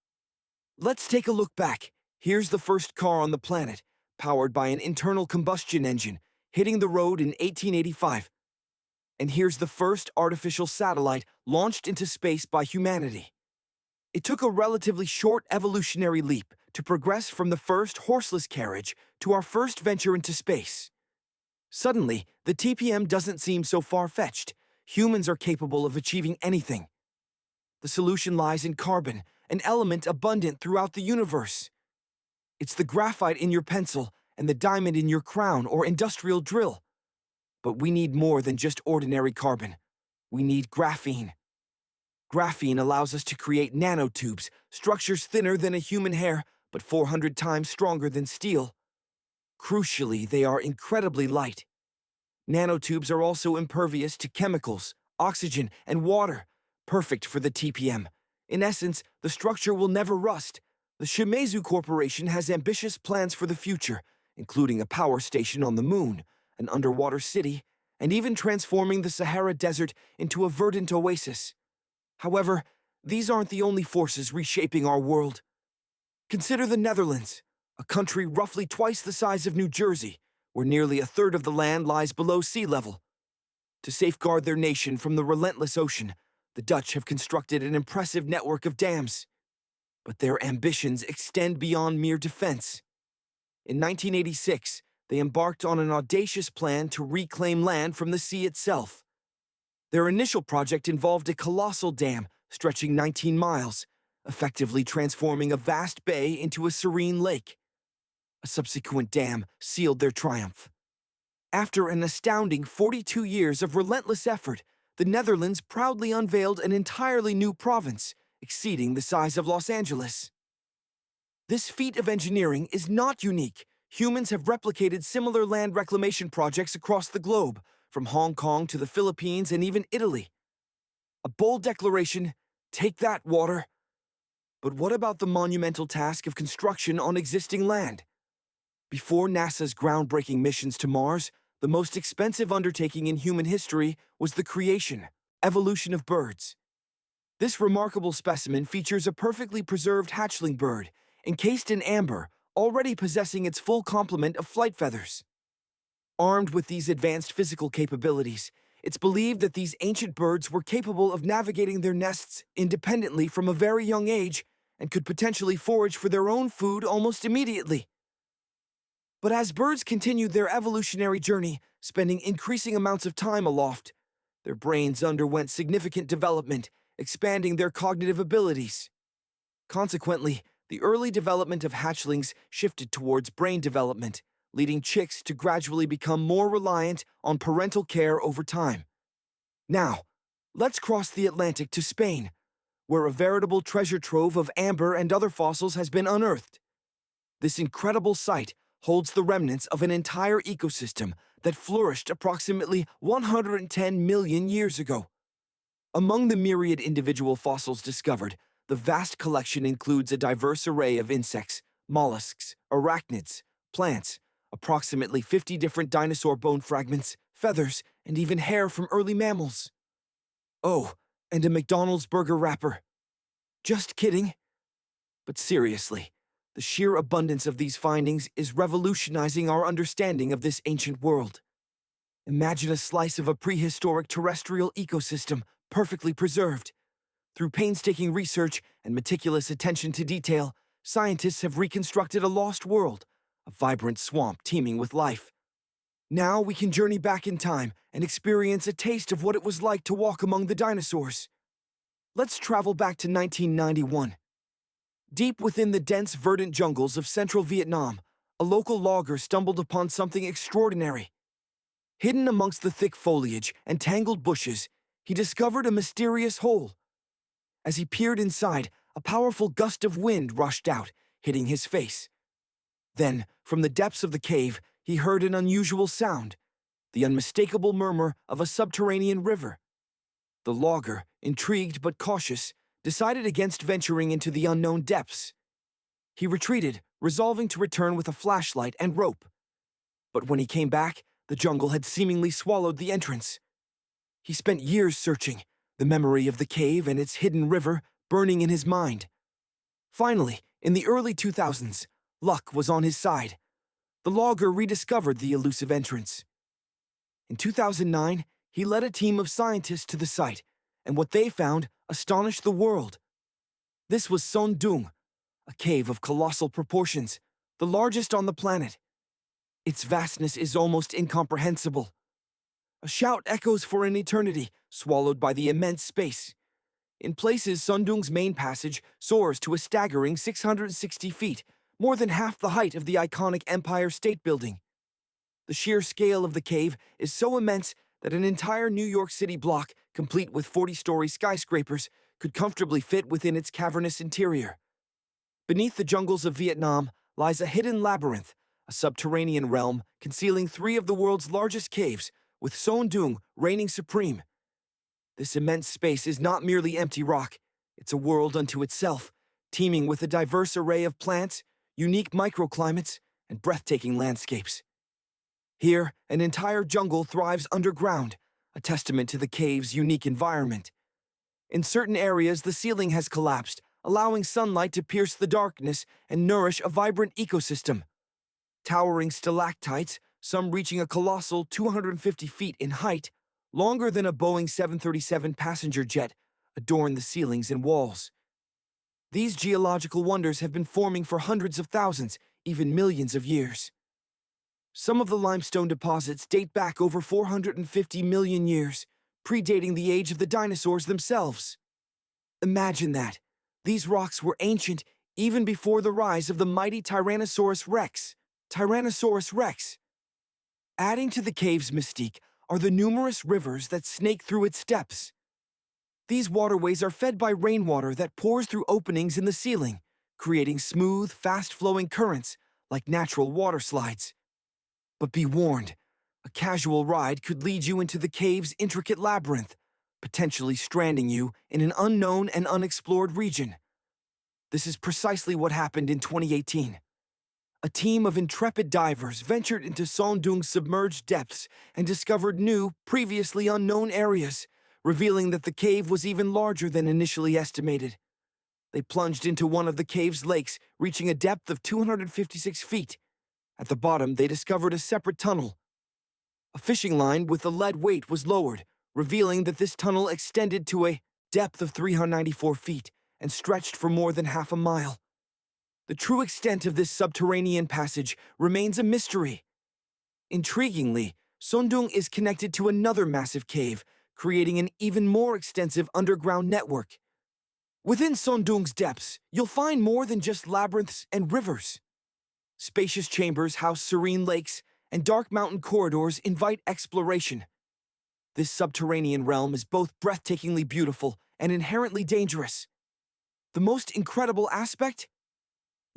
Let's take a look back. Here's the first car on the planet, powered by an internal combustion engine, hitting the road in 1885. And here's the first artificial satellite launched into space by humanity. It took a relatively short evolutionary leap to progress from the first horseless carriage to our first venture into space. Suddenly, the TPM doesn't seem so far-fetched. Humans are capable of achieving anything. The solution lies in carbon, an element abundant throughout the universe. It's the graphite in your pencil and the diamond in your crown or industrial drill. But we need more than just ordinary carbon. We need graphene. Graphene allows us to create nanotubes, structures thinner than a human hair, but 400 times stronger than steel. Crucially, they are incredibly light. Nanotubes are also impervious to chemicals, oxygen, and water, perfect for the TPM. In essence, the structure will never rust. The Shimezu Corporation has ambitious plans for the future, including a power station on the moon, an underwater city, and even transforming the Sahara Desert into a verdant oasis. However, these aren't the only forces reshaping our world. Consider the Netherlands, a country roughly twice the size of New Jersey, where nearly a third of the land lies below sea level. To safeguard their nation from the relentless ocean, The Dutch have constructed an impressive network of dams, but their ambitions extend beyond mere defense. In 1986, they embarked on an audacious plan to reclaim land from the sea itself. Their initial project involved a colossal dam stretching 19 miles, effectively transforming a vast bay into a serene lake. A subsequent dam sealed their triumph. After an astounding 42 years of relentless effort, the Netherlands proudly unveiled an entirely new province, exceeding the size of Los Angeles. This feat of engineering is not unique. Humans have replicated similar land reclamation projects across the globe, from Hong Kong to the Philippines and even Italy. A bold declaration, take that, water. But what about the monumental task of construction on existing land? Before NASA's groundbreaking missions to Mars, the most expensive undertaking in human history was the evolution of birds. This remarkable specimen features a perfectly preserved hatchling bird, encased in amber, already possessing its full complement of flight feathers. Armed with these advanced physical capabilities, it's believed that these ancient birds were capable of navigating their nests independently from a very young age and could potentially forage for their own food almost immediately. But as birds continued their evolutionary journey, spending increasing amounts of time aloft, their brains underwent significant development, expanding their cognitive abilities. Consequently, the early development of hatchlings shifted towards brain development, leading chicks to gradually become more reliant on parental care over time. Now, let's cross the Atlantic to Spain, where a veritable treasure trove of amber and other fossils has been unearthed. This incredible site holds the remnants of an entire ecosystem that flourished approximately 110 million years ago. Among the myriad individual fossils discovered, the vast collection includes a diverse array of insects, mollusks, arachnids, plants, approximately 50 different dinosaur bone fragments, feathers, and even hair from early mammals. Oh, and a McDonald's burger wrapper. Just kidding. But seriously, the sheer abundance of these findings is revolutionizing our understanding of this ancient world. Imagine a slice of a prehistoric terrestrial ecosystem, perfectly preserved. Through painstaking research and meticulous attention to detail, scientists have reconstructed a lost world, a vibrant swamp teeming with life. Now we can journey back in time and experience a taste of what it was like to walk among the dinosaurs. Let's travel back to 1991. Deep within the dense verdant jungles of central Vietnam, a local logger stumbled upon something extraordinary. Hidden amongst the thick foliage and tangled bushes, he discovered a mysterious hole. As he peered inside, a powerful gust of wind rushed out, hitting his face. Then, from the depths of the cave, he heard an unusual sound, the unmistakable murmur of a subterranean river. The logger, intrigued but cautious, decided against venturing into the unknown depths. He retreated, resolving to return with a flashlight and rope. But when he came back, the jungle had seemingly swallowed the entrance. He spent years searching, the memory of the cave and its hidden river burning in his mind. Finally, in the early 2000s, luck was on his side. The logger rediscovered the elusive entrance. In 2009, he led a team of scientists to the site, and what they found astonished the world. This was Son Doong, a cave of colossal proportions, the largest on the planet. Its vastness is almost incomprehensible. A shout echoes for an eternity, swallowed by the immense space. In places, Son Doong's main passage soars to a staggering 660 feet, more than half the height of the iconic Empire State Building. The sheer scale of the cave is so immense that an entire New York City block, complete with 40-story skyscrapers, could comfortably fit within its cavernous interior. Beneath the jungles of Vietnam lies a hidden labyrinth, a subterranean realm concealing 3 of the world's largest caves, with Son Doong reigning supreme. This immense space is not merely empty rock, it's a world unto itself, teeming with a diverse array of plants, unique microclimates, and breathtaking landscapes. Here, an entire jungle thrives underground, a testament to the cave's unique environment. In certain areas, the ceiling has collapsed, allowing sunlight to pierce the darkness and nourish a vibrant ecosystem. Towering stalactites, some reaching a colossal 250 feet in height, longer than a Boeing 737 passenger jet, adorn the ceilings and walls. These geological wonders have been forming for hundreds of thousands, even millions of years. Some of the limestone deposits date back over 450 million years, predating the age of the dinosaurs themselves. Imagine that. These rocks were ancient even before the rise of the mighty Tyrannosaurus rex. Tyrannosaurus rex. Adding to the cave's mystique are the numerous rivers that snake through its depths. These waterways are fed by rainwater that pours through openings in the ceiling, creating smooth, fast-flowing currents like natural water slides. But be warned, a casual ride could lead you into the cave's intricate labyrinth, potentially stranding you in an unknown and unexplored region. This is precisely what happened in 2018. A team of intrepid divers ventured into Sondung's submerged depths and discovered new, previously unknown areas, revealing that the cave was even larger than initially estimated. They plunged into one of the cave's lakes, reaching a depth of 256 feet. At the bottom, they discovered a separate tunnel. A fishing line with a lead weight was lowered, revealing that this tunnel extended to a depth of 394 feet and stretched for more than half a mile. The true extent of this subterranean passage remains a mystery. Intriguingly, Sondung is connected to another massive cave, creating an even more extensive underground network. Within Sondung's depths, you'll find more than just labyrinths and rivers. Spacious chambers house serene lakes, and dark mountain corridors invite exploration. This subterranean realm is both breathtakingly beautiful and inherently dangerous. The most incredible aspect?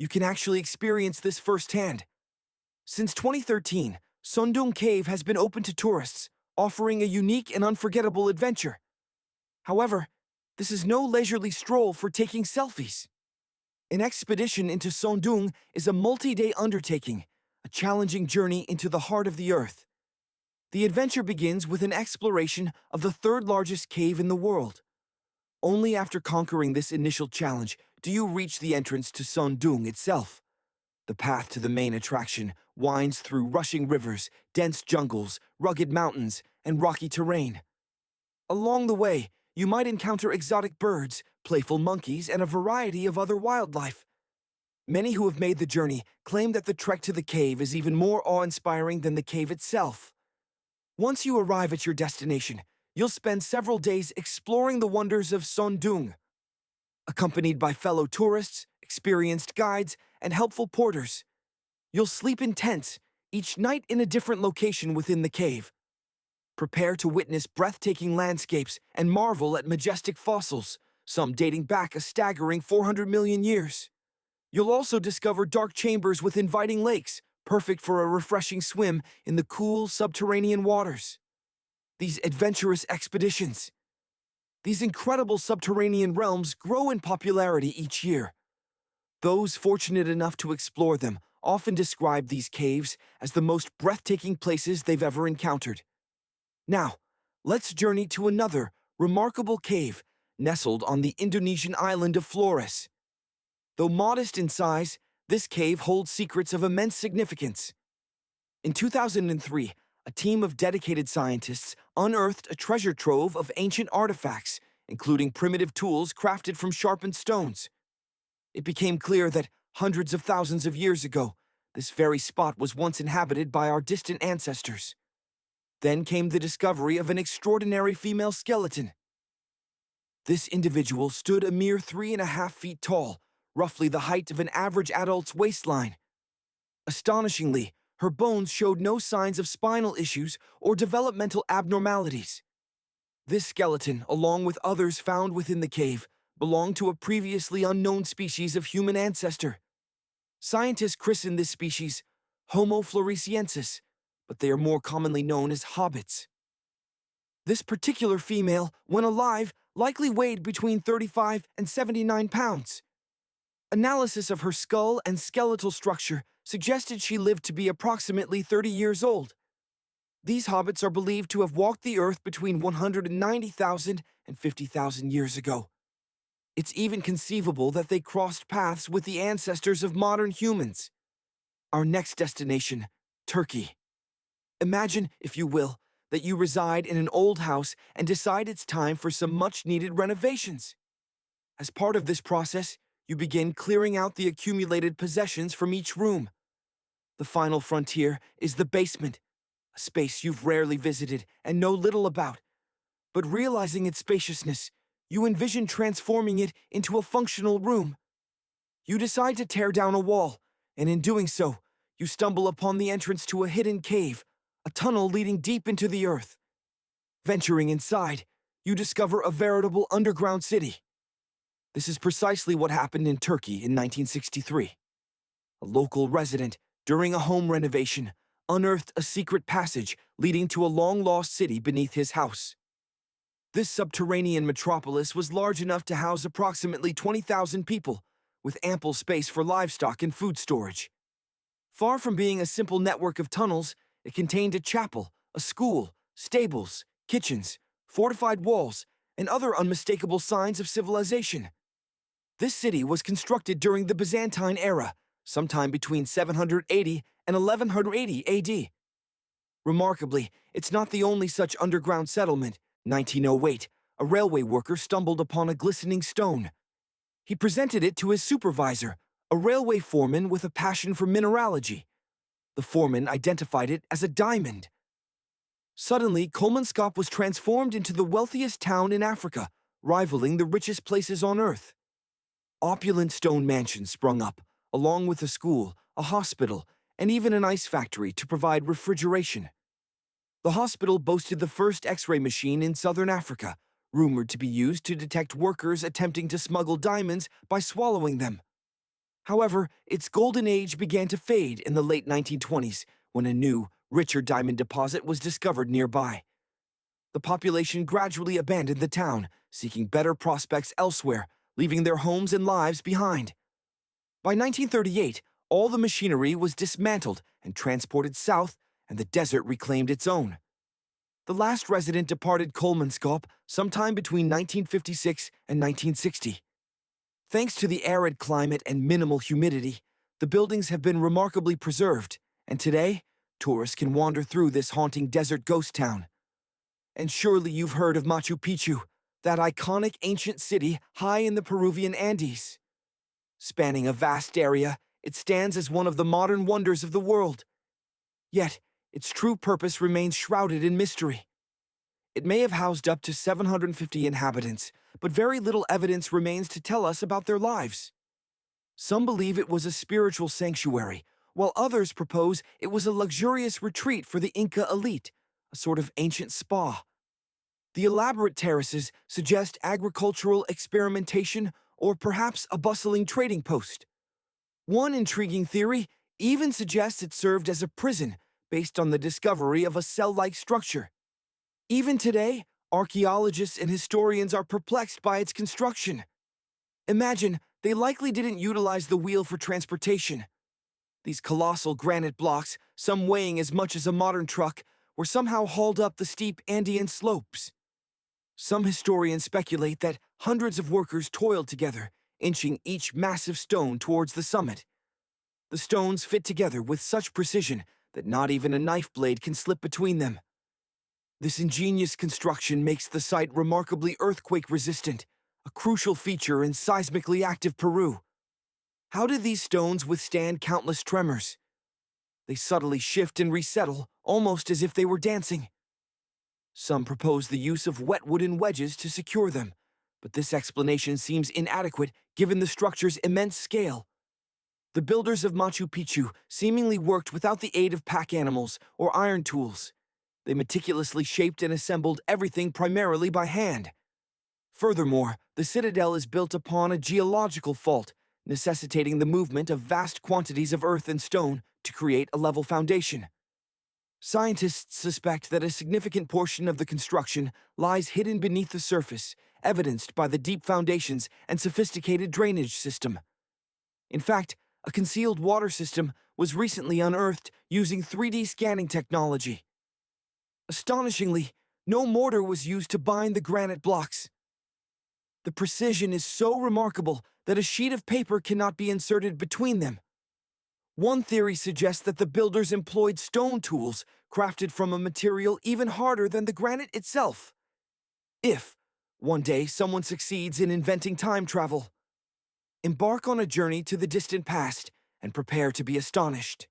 You can actually experience this firsthand. Since 2013, Sondung Cave has been open to tourists, offering a unique and unforgettable adventure. However, this is no leisurely stroll for taking selfies. An expedition into Sondung is a multi-day undertaking, a challenging journey into the heart of the earth. The adventure begins with an exploration of the third largest cave in the world. Only after conquering this initial challenge do you reach the entrance to Sondung itself. The path to the main attraction winds through rushing rivers, dense jungles, rugged mountains, and rocky terrain. Along the way, you might encounter exotic birds, playful monkeys, and a variety of other wildlife. Many who have made the journey claim that the trek to the cave is even more awe-inspiring than the cave itself. Once you arrive at your destination, you'll spend several days exploring the wonders of Sondung. Accompanied by fellow tourists, experienced guides, and helpful porters, you'll sleep in tents, each night in a different location within the cave. Prepare to witness breathtaking landscapes and marvel at majestic fossils, some dating back a staggering 400 million years. You'll also discover dark chambers with inviting lakes, perfect for a refreshing swim in the cool subterranean waters. These adventurous expeditions, these incredible subterranean realms grow in popularity each year. Those fortunate enough to explore them often describe these caves as the most breathtaking places they've ever encountered. Now, let's journey to another remarkable cave nestled on the Indonesian island of Flores. Though modest in size, this cave holds secrets of immense significance. In 2003, a team of dedicated scientists unearthed a treasure trove of ancient artifacts, including primitive tools crafted from sharpened stones. It became clear that hundreds of thousands of years ago, this very spot was once inhabited by our distant ancestors. Then came the discovery of an extraordinary female skeleton. This individual stood a mere 3.5 feet tall, roughly the height of an average adult's waistline. Astonishingly, her bones showed no signs of spinal issues or developmental abnormalities. This skeleton, along with others found within the cave, belonged to a previously unknown species of human ancestor. Scientists christen this species Homo floresiensis, but they are more commonly known as hobbits. This particular female, when alive, likely weighed between 35 and 79 pounds. Analysis of her skull and skeletal structure suggested she lived to be approximately 30 years old. These hobbits are believed to have walked the earth between 190,000 and 50,000 years ago. It's even conceivable that they crossed paths with the ancestors of modern humans. Our next destination, Turkey. Imagine, if you will, that you reside in an old house and decide it's time for some much-needed renovations. As part of this process, you begin clearing out the accumulated possessions from each room. The final frontier is the basement, a space you've rarely visited and know little about. But realizing its spaciousness, you envision transforming it into a functional room. You decide to tear down a wall, and in doing so, you stumble upon the entrance to a hidden cave, a tunnel leading deep into the earth. Venturing inside, you discover a veritable underground city. This is precisely what happened in Turkey in 1963. A local resident, during a home renovation, unearthed a secret passage leading to a long-lost city beneath his house. This subterranean metropolis was large enough to house approximately 20,000 people, with ample space for livestock and food storage. Far from being a simple network of tunnels, it contained a chapel, a school, stables, kitchens, fortified walls, and other unmistakable signs of civilization. This city was constructed during the Byzantine era, sometime between 780 and 1180 AD. Remarkably, it's not the only such underground settlement. 1908, a railway worker stumbled upon a glistening stone. He presented it to his supervisor, a railway foreman with a passion for mineralogy. The foreman identified it as a diamond. Suddenly, Kolmanskop was transformed into the wealthiest town in Africa, rivaling the richest places on Earth. Opulent stone mansions sprung up, along with a school, a hospital, and even an ice factory to provide refrigeration. The hospital boasted the first X-ray machine in southern Africa, rumored to be used to detect workers attempting to smuggle diamonds by swallowing them. However, its golden age began to fade in the late 1920s when a new, richer diamond deposit was discovered nearby. The population gradually abandoned the town, seeking better prospects elsewhere, leaving their homes and lives behind. By 1938, all the machinery was dismantled and transported south, and the desert reclaimed its own. The last resident departed Kolmanskop sometime between 1956 and 1960. Thanks to the arid climate and minimal humidity, the buildings have been remarkably preserved, and today, tourists can wander through this haunting desert ghost town. And surely you've heard of Machu Picchu, that iconic ancient city high in the Peruvian Andes. Spanning a vast area, it stands as one of the modern wonders of the world. Yet, its true purpose remains shrouded in mystery. It may have housed up to 750 inhabitants, but very little evidence remains to tell us about their lives. Some believe it was a spiritual sanctuary, while others propose it was a luxurious retreat for the Inca elite, a sort of ancient spa. The elaborate terraces suggest agricultural experimentation or perhaps a bustling trading post. One intriguing theory even suggests it served as a prison based on the discovery of a cell-like structure. Even today, archaeologists and historians are perplexed by its construction. Imagine, they likely didn't utilize the wheel for transportation. These colossal granite blocks, some weighing as much as a modern truck, were somehow hauled up the steep Andean slopes. Some historians speculate that hundreds of workers toiled together, inching each massive stone towards the summit. The stones fit together with such precision that not even a knife blade can slip between them. This ingenious construction makes the site remarkably earthquake-resistant, a crucial feature in seismically active Peru. How did these stones withstand countless tremors? They subtly shift and resettle, almost as if they were dancing. Some propose the use of wet wooden wedges to secure them, but this explanation seems inadequate given the structure's immense scale. The builders of Machu Picchu seemingly worked without the aid of pack animals or iron tools. They meticulously shaped and assembled everything primarily by hand. Furthermore, the citadel is built upon a geological fault, necessitating the movement of vast quantities of earth and stone to create a level foundation. Scientists suspect that a significant portion of the construction lies hidden beneath the surface, evidenced by the deep foundations and sophisticated drainage system. In fact, a concealed water system was recently unearthed using 3D scanning technology. Astonishingly, no mortar was used to bind the granite blocks. The precision is so remarkable that a sheet of paper cannot be inserted between them. One theory suggests that the builders employed stone tools crafted from a material even harder than the granite itself. If, one day, someone succeeds in inventing time travel, embark on a journey to the distant past and prepare to be astonished.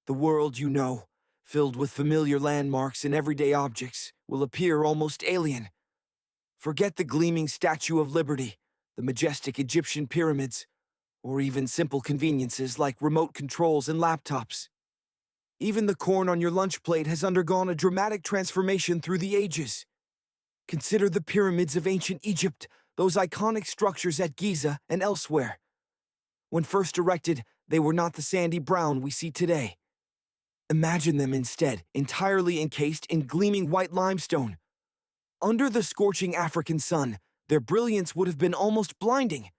The world you know, filled with familiar landmarks and everyday objects, will appear almost alien. Forget the gleaming Statue of Liberty, the majestic Egyptian pyramids, or even simple conveniences like remote controls and laptops. Even the corn on your lunch plate has undergone a dramatic transformation through the ages. Consider the pyramids of ancient Egypt, those iconic structures at Giza and elsewhere. When first erected, they were not the sandy brown we see today. Imagine them instead, entirely encased in gleaming white limestone. Under the scorching African sun, their brilliance would have been almost blinding.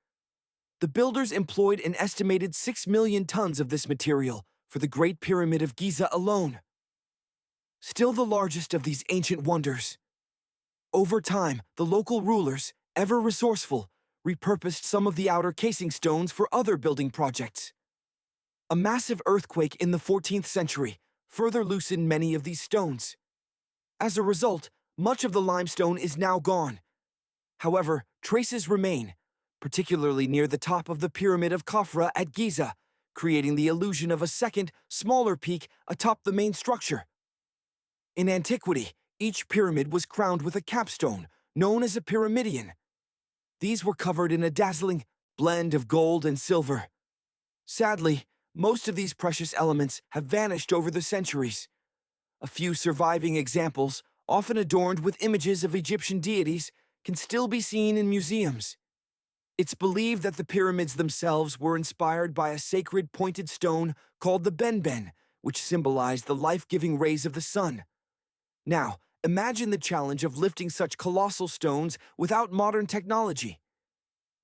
The builders employed an estimated 6 million tons of this material for the Great Pyramid of Giza alone. Still the largest of these ancient wonders. Over time, the local rulers, ever resourceful, repurposed some of the outer casing stones for other building projects. A massive earthquake in the 14th century further loosened many of these stones. As a result, much of the limestone is now gone. However, traces remain, particularly near the top of the Pyramid of Khafra at Giza, creating the illusion of a second, smaller peak atop the main structure. In antiquity, each pyramid was crowned with a capstone, known as a pyramidion. These were covered in a dazzling blend of gold and silver. Sadly, most of these precious elements have vanished over the centuries. A few surviving examples, often adorned with images of Egyptian deities, can still be seen in museums. It's believed that the pyramids themselves were inspired by a sacred pointed stone called the benben, which symbolized the life-giving rays of the sun. Now, imagine the challenge of lifting such colossal stones without modern technology.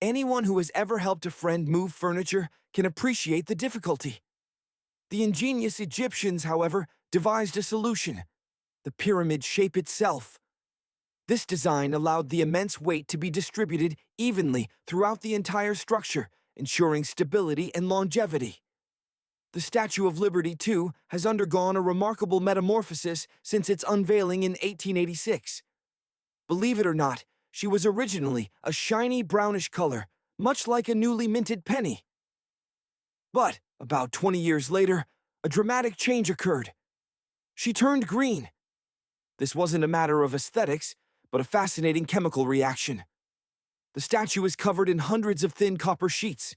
Anyone who has ever helped a friend move furniture can appreciate the difficulty. The ingenious Egyptians, however, devised a solution: the pyramid shape itself. This design allowed the immense weight to be distributed evenly throughout the entire structure, ensuring stability and longevity. The Statue of Liberty, too, has undergone a remarkable metamorphosis since its unveiling in 1886. Believe it or not, she was originally a shiny brownish color, much like a newly minted penny. But, about 20 years later, a dramatic change occurred. She turned green. This wasn't a matter of aesthetics, but a fascinating chemical reaction. The statue is covered in hundreds of thin copper sheets.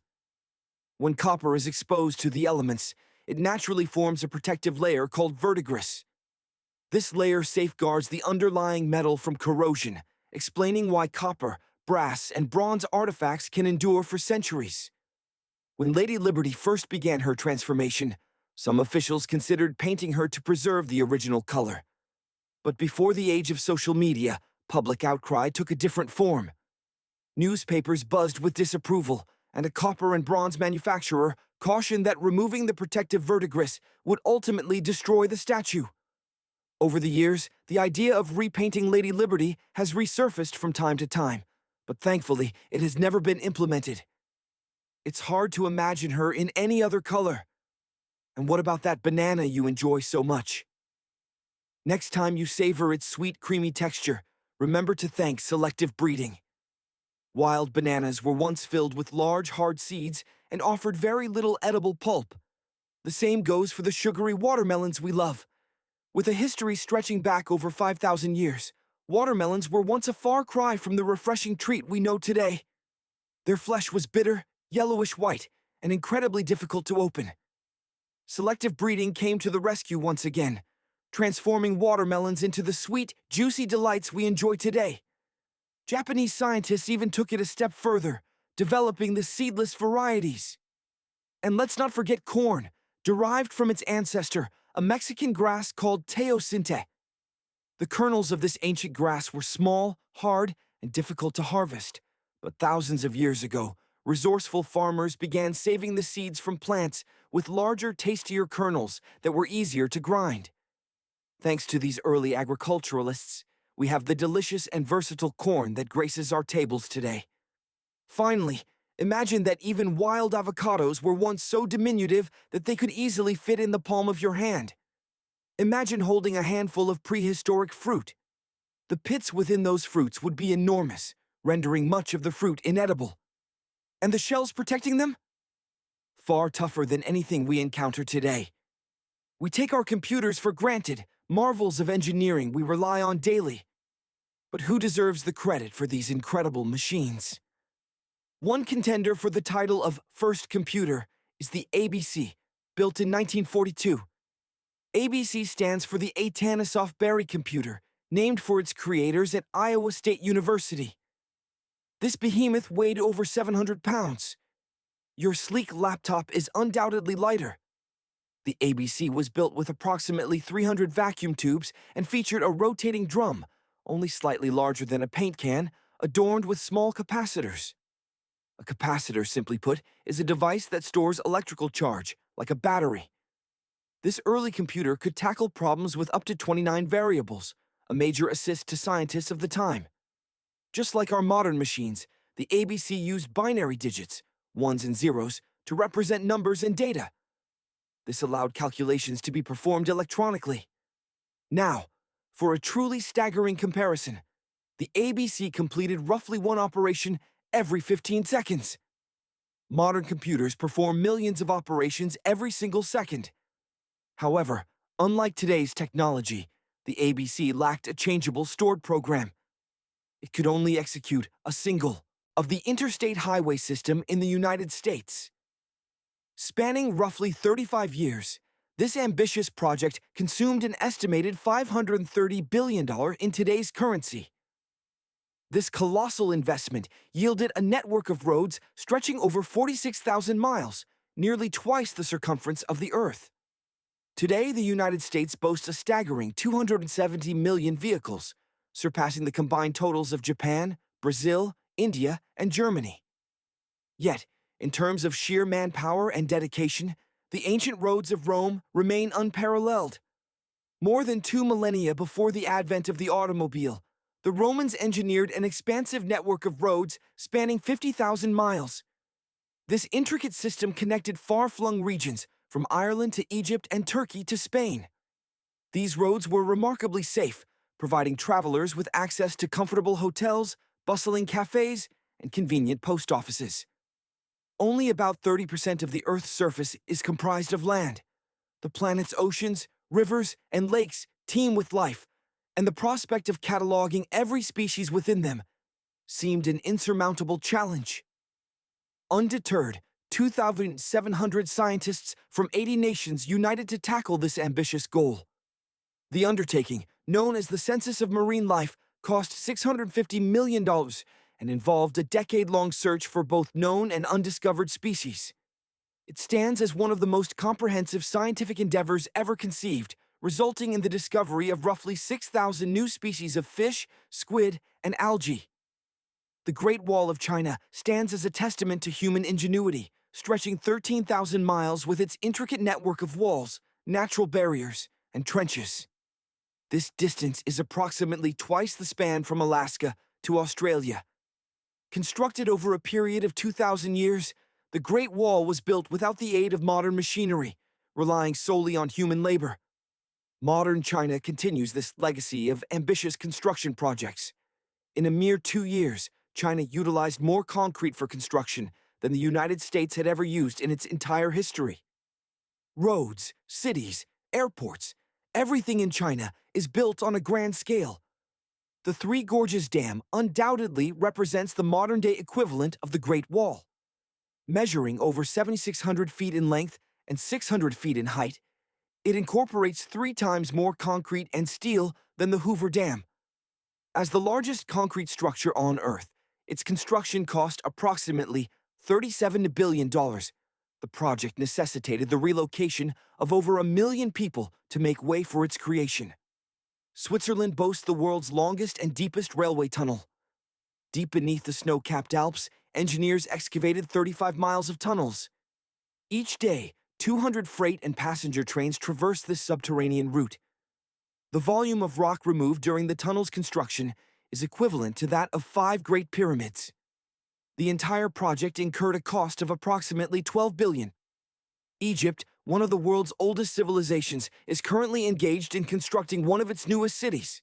When copper is exposed to the elements, it naturally forms a protective layer called verdigris. This layer safeguards the underlying metal from corrosion, explaining why copper, brass, and bronze artifacts can endure for centuries. When Lady Liberty first began her transformation, some officials considered painting her to preserve the original color. But before the age of social media, public outcry took a different form. Newspapers buzzed with disapproval, and a copper and bronze manufacturer cautioned that removing the protective verdigris would ultimately destroy the statue. Over the years, the idea of repainting Lady Liberty has resurfaced from time to time, but thankfully, it has never been implemented. It's hard to imagine her in any other color. And what about that banana you enjoy so much? Next time you savor its sweet, creamy texture, remember to thank selective breeding. Wild bananas were once filled with large, hard seeds and offered very little edible pulp. The same goes for the sugary watermelons we love. With a history stretching back over 5,000 years, watermelons were once a far cry from the refreshing treat we know today. Their flesh was bitter, yellowish white, and incredibly difficult to open. Selective breeding came to the rescue once again, transforming watermelons into the sweet, juicy delights we enjoy today. Japanese scientists even took it a step further, developing the seedless varieties. And let's not forget corn, derived from its ancestor, a Mexican grass called teosinte. The kernels of this ancient grass were small, hard, and difficult to harvest. But thousands of years ago, resourceful farmers began saving the seeds from plants with larger, tastier kernels that were easier to grind. Thanks to these early agriculturalists, we have the delicious and versatile corn that graces our tables today. Finally, Imagine that even wild avocados were once so diminutive that they could easily fit in the palm of your hand. Imagine holding a handful of prehistoric fruit. The pits within those fruits would be enormous, rendering much of the fruit inedible. And the shells protecting them? Far tougher than anything we encounter today. We take our computers for granted, marvels of engineering we rely on daily. But who deserves the credit for these incredible machines? One contender for the title of first computer is the ABC, built in 1942. ABC stands for the Atanasoff Berry computer, named for its creators at Iowa State University. This behemoth weighed over 700 pounds. Your sleek laptop is undoubtedly lighter. The ABC was built with approximately 300 vacuum tubes and featured a rotating drum, only slightly larger than a paint can, adorned with small capacitors. A capacitor, simply put, is a device that stores electrical charge, like a battery. This early computer could tackle problems with up to 29 variables, a major assist to scientists of the time. Just like our modern machines, the ABC used binary digits, ones and zeros, to represent numbers and data. This allowed calculations to be performed electronically. Now, for a truly staggering comparison, the ABC completed roughly one operation every 15 seconds. Modern computers perform millions of operations every single second. However, unlike today's technology, the ABC lacked a changeable stored program. It could only execute a single of the interstate highway system in the United States. Spanning roughly 35 years, this ambitious project consumed an estimated $530 billion in today's currency. This colossal investment yielded a network of roads stretching over 46,000 miles, nearly twice the circumference of the Earth. Today, the United States boasts a staggering 270 million vehicles, surpassing the combined totals of Japan, Brazil, India, and Germany. Yet, in terms of sheer manpower and dedication, the ancient roads of Rome remain unparalleled. More than 2 millennia before the advent of the automobile, the Romans engineered an expansive network of roads spanning 50,000 miles. This intricate system connected far-flung regions, from Ireland to Egypt and Turkey to Spain. These roads were remarkably safe, providing travelers with access to comfortable hotels, bustling cafes, and convenient post offices. Only about 30% of the Earth's surface is comprised of land. The planet's oceans, rivers, and lakes teem with life, and the prospect of cataloging every species within them seemed an insurmountable challenge. Undeterred, 2,700 scientists from 80 nations united to tackle this ambitious goal. The undertaking, known as the Census of Marine Life, cost $650 million and involved a decade-long search for both known and undiscovered species. It stands as one of the most comprehensive scientific endeavors ever conceived, resulting in the discovery of roughly 6,000 new species of fish, squid, and algae. The Great Wall of China stands as a testament to human ingenuity, stretching 13,000 miles with its intricate network of walls, natural barriers, and trenches. This distance is approximately twice the span from Alaska to Australia. Constructed over a period of 2,000 years, the Great Wall was built without the aid of modern machinery, relying solely on human labor. Modern China continues this legacy of ambitious construction projects. In a mere 2 years, China utilized more concrete for construction than the United States had ever used in its entire history. Roads, cities, airports, everything in China is built on a grand scale. The Three Gorges Dam undoubtedly represents the modern-day equivalent of the Great Wall. Measuring over 7,600 feet in length and 600 feet in height, it incorporates 3 times more concrete and steel than the Hoover Dam. As the largest concrete structure on Earth, its construction cost approximately $37 billion. The project necessitated the relocation of over 1 million people to make way for its creation. Switzerland boasts the world's longest and deepest railway tunnel. Deep beneath the snow-capped Alps, engineers excavated 35 miles of tunnels. Each day, 200 freight and passenger trains traverse this subterranean route. The volume of rock removed during the tunnel's construction is equivalent to that of 5 Great Pyramids. The entire project incurred a cost of approximately 12 billion. Egypt, one of the world's oldest civilizations, is currently engaged in constructing one of its newest cities.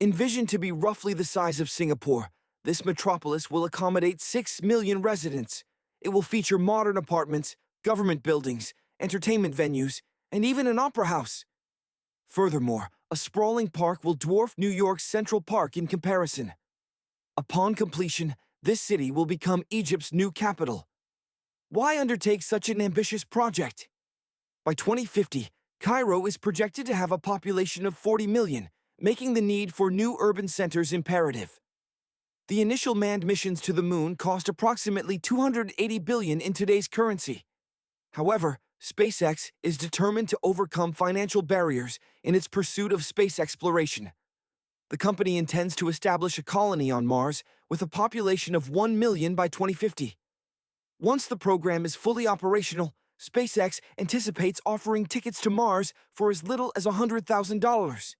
Envisioned to be roughly the size of Singapore, this metropolis will accommodate 6 million residents. It will feature modern apartments, government buildings, entertainment venues, and even an opera house. Furthermore, a sprawling park will dwarf New York's Central Park in comparison. Upon completion, this city will become Egypt's new capital. Why undertake such an ambitious project? By 2050, Cairo is projected to have a population of 40 million, making the need for new urban centers imperative. The initial manned missions to the moon cost approximately 280 billion in today's currency. However, SpaceX is determined to overcome financial barriers in its pursuit of space exploration. The company intends to establish a colony on Mars with a population of 1 million by 2050. Once the program is fully operational, SpaceX anticipates offering tickets to Mars for as little as $100,000.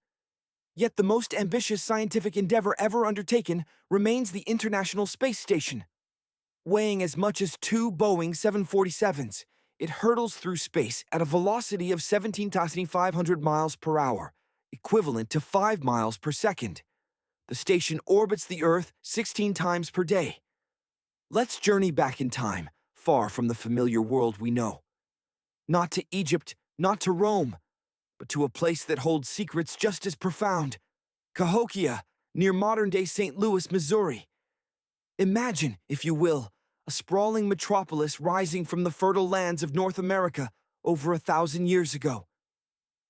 Yet the most ambitious scientific endeavor ever undertaken remains the International Space Station. Weighing as much as 2 Boeing 747s, it hurtles through space at a velocity of 17,500 miles per hour, equivalent to 5 miles per second. The station orbits the Earth 16 times per day. Let's journey back in time, far from the familiar world we know. Not to Egypt, not to Rome, but to a place that holds secrets just as profound. Cahokia, near modern-day St. Louis, Missouri. Imagine, if you will, a sprawling metropolis rising from the fertile lands of North America over 1,000 years ago.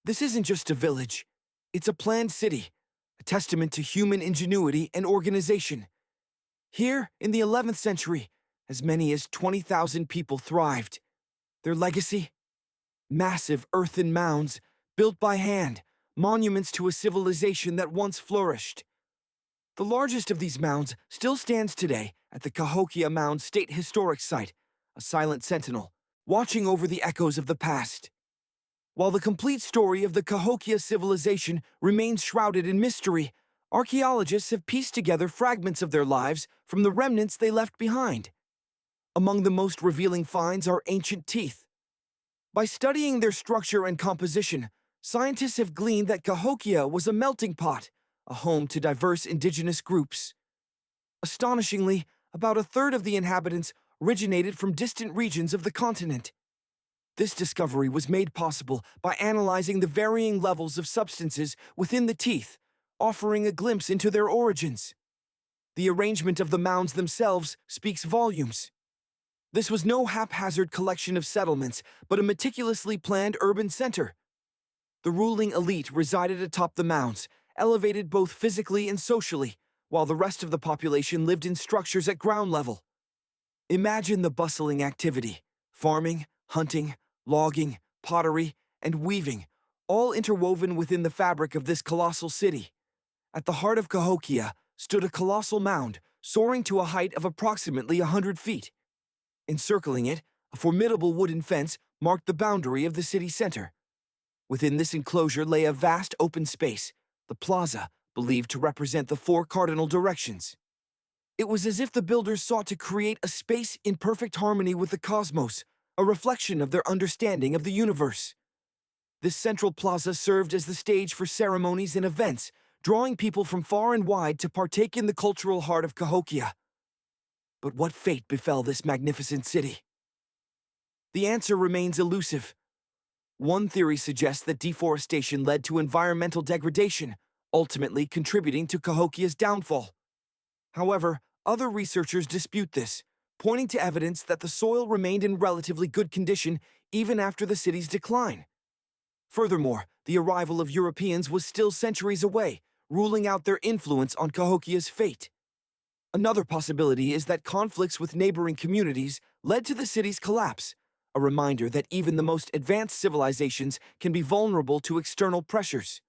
This isn't just a village. It's a planned city, a testament to human ingenuity and organization. Here, in the 11th century, as many as 20,000 people thrived. Their legacy? Massive earthen mounds, built by hand, monuments to a civilization that once flourished. The largest of these mounds still stands today at the Cahokia Mound State Historic Site, a silent sentinel, watching over the echoes of the past. While the complete story of the Cahokia civilization remains shrouded in mystery, archaeologists have pieced together fragments of their lives from the remnants they left behind. Among the most revealing finds are ancient teeth. By studying their structure and composition, scientists have gleaned that Cahokia was a melting pot, a home to diverse indigenous groups. Astonishingly, about a third of the inhabitants originated from distant regions of the continent. This discovery was made possible by analyzing the varying levels of substances within the teeth, offering a glimpse into their origins. The arrangement of the mounds themselves speaks volumes. This was no haphazard collection of settlements, but a meticulously planned urban center. The ruling elite resided atop the mounds, elevated both physically and socially, while the rest of the population lived in structures at ground level. Imagine the bustling activity: farming, hunting, logging, pottery, and weaving, all interwoven within the fabric of this colossal city. At the heart of Cahokia stood a colossal mound, soaring to a height of approximately 100 feet. Encircling it, a formidable wooden fence marked the boundary of the city center. Within this enclosure lay a vast open space, the plaza, believed to represent the 4 cardinal directions. It was as if the builders sought to create a space in perfect harmony with the cosmos, a reflection of their understanding of the universe. This central plaza served as the stage for ceremonies and events, drawing people from far and wide to partake in the cultural heart of Cahokia. But what fate befell this magnificent city? The answer remains elusive. One theory suggests that deforestation led to environmental degradation, ultimately contributing to Cahokia's downfall. However, other researchers dispute this, pointing to evidence that the soil remained in relatively good condition even after the city's decline. Furthermore, the arrival of Europeans was still centuries away, ruling out their influence on Cahokia's fate. Another possibility is that conflicts with neighboring communities led to the city's collapse, a reminder that even the most advanced civilizations can be vulnerable to external pressures.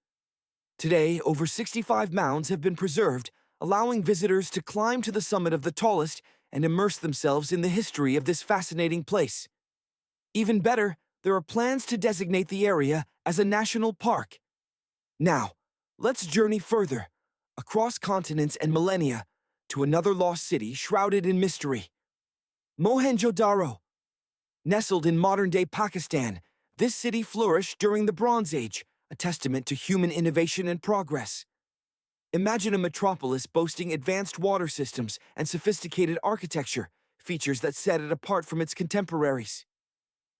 Today, over 65 mounds have been preserved, allowing visitors to climb to the summit of the tallest and immerse themselves in the history of this fascinating place. Even better, there are plans to designate the area as a national park. Now, let's journey further. Across continents and millennia, to another lost city shrouded in mystery. Mohenjo-Daro. Nestled in modern-day Pakistan, this city flourished during the Bronze Age, a testament to human innovation and progress. Imagine a metropolis boasting advanced water systems and sophisticated architecture, features that set it apart from its contemporaries.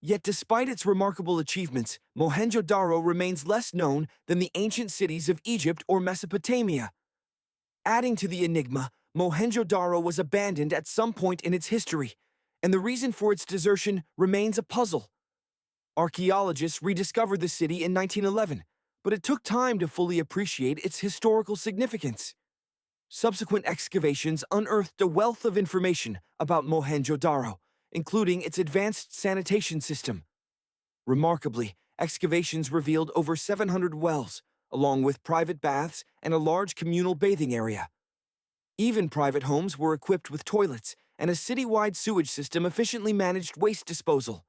Yet despite its remarkable achievements, Mohenjo-Daro remains less known than the ancient cities of Egypt or Mesopotamia. Adding to the enigma, Mohenjo-Daro was abandoned at some point in its history, and the reason for its desertion remains a puzzle. Archaeologists rediscovered the city in 1911, but it took time to fully appreciate its historical significance. Subsequent excavations unearthed a wealth of information about Mohenjo-Daro, including its advanced sanitation system. Remarkably, excavations revealed over 700 wells, along with private baths and a large communal bathing area. Even private homes were equipped with toilets, and a citywide sewage system efficiently managed waste disposal.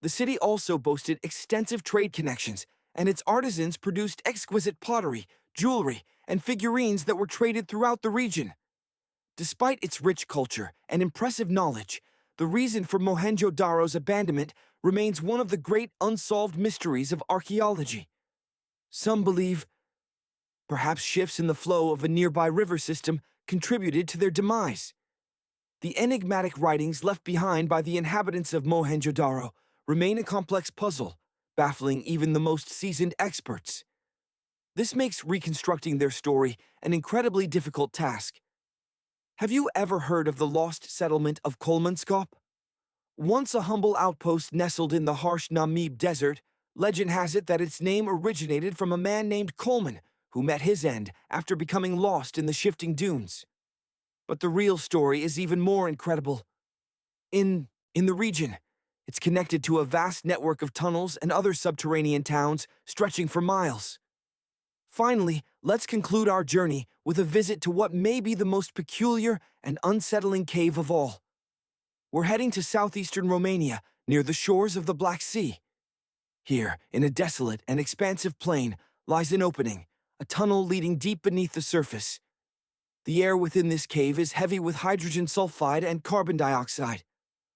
The city also boasted extensive trade connections, and its artisans produced exquisite pottery, jewelry, and figurines that were traded throughout the region. Despite its rich culture and impressive knowledge, the reason for Mohenjo-Daro's abandonment remains one of the great unsolved mysteries of archaeology. Some believe perhaps shifts in the flow of a nearby river system contributed to their demise. The enigmatic writings left behind by the inhabitants of Mohenjo-Daro remain a complex puzzle, baffling even the most seasoned experts. This makes reconstructing their story an incredibly difficult task. Have you ever heard of the lost settlement of Kolmanskop? Once a humble outpost nestled in the harsh Namib Desert, legend has it that its name originated from a man named Coleman, who met his end after becoming lost in the shifting dunes. But the real story is even more incredible. In the region, it's connected to a vast network of tunnels and other subterranean towns stretching for miles. Finally, let's conclude our journey with a visit to what may be the most peculiar and unsettling cave of all. We're heading to southeastern Romania, near the shores of the Black Sea. Here, in a desolate and expansive plain, lies an opening, a tunnel leading deep beneath the surface. The air within this cave is heavy with hydrogen sulfide and carbon dioxide.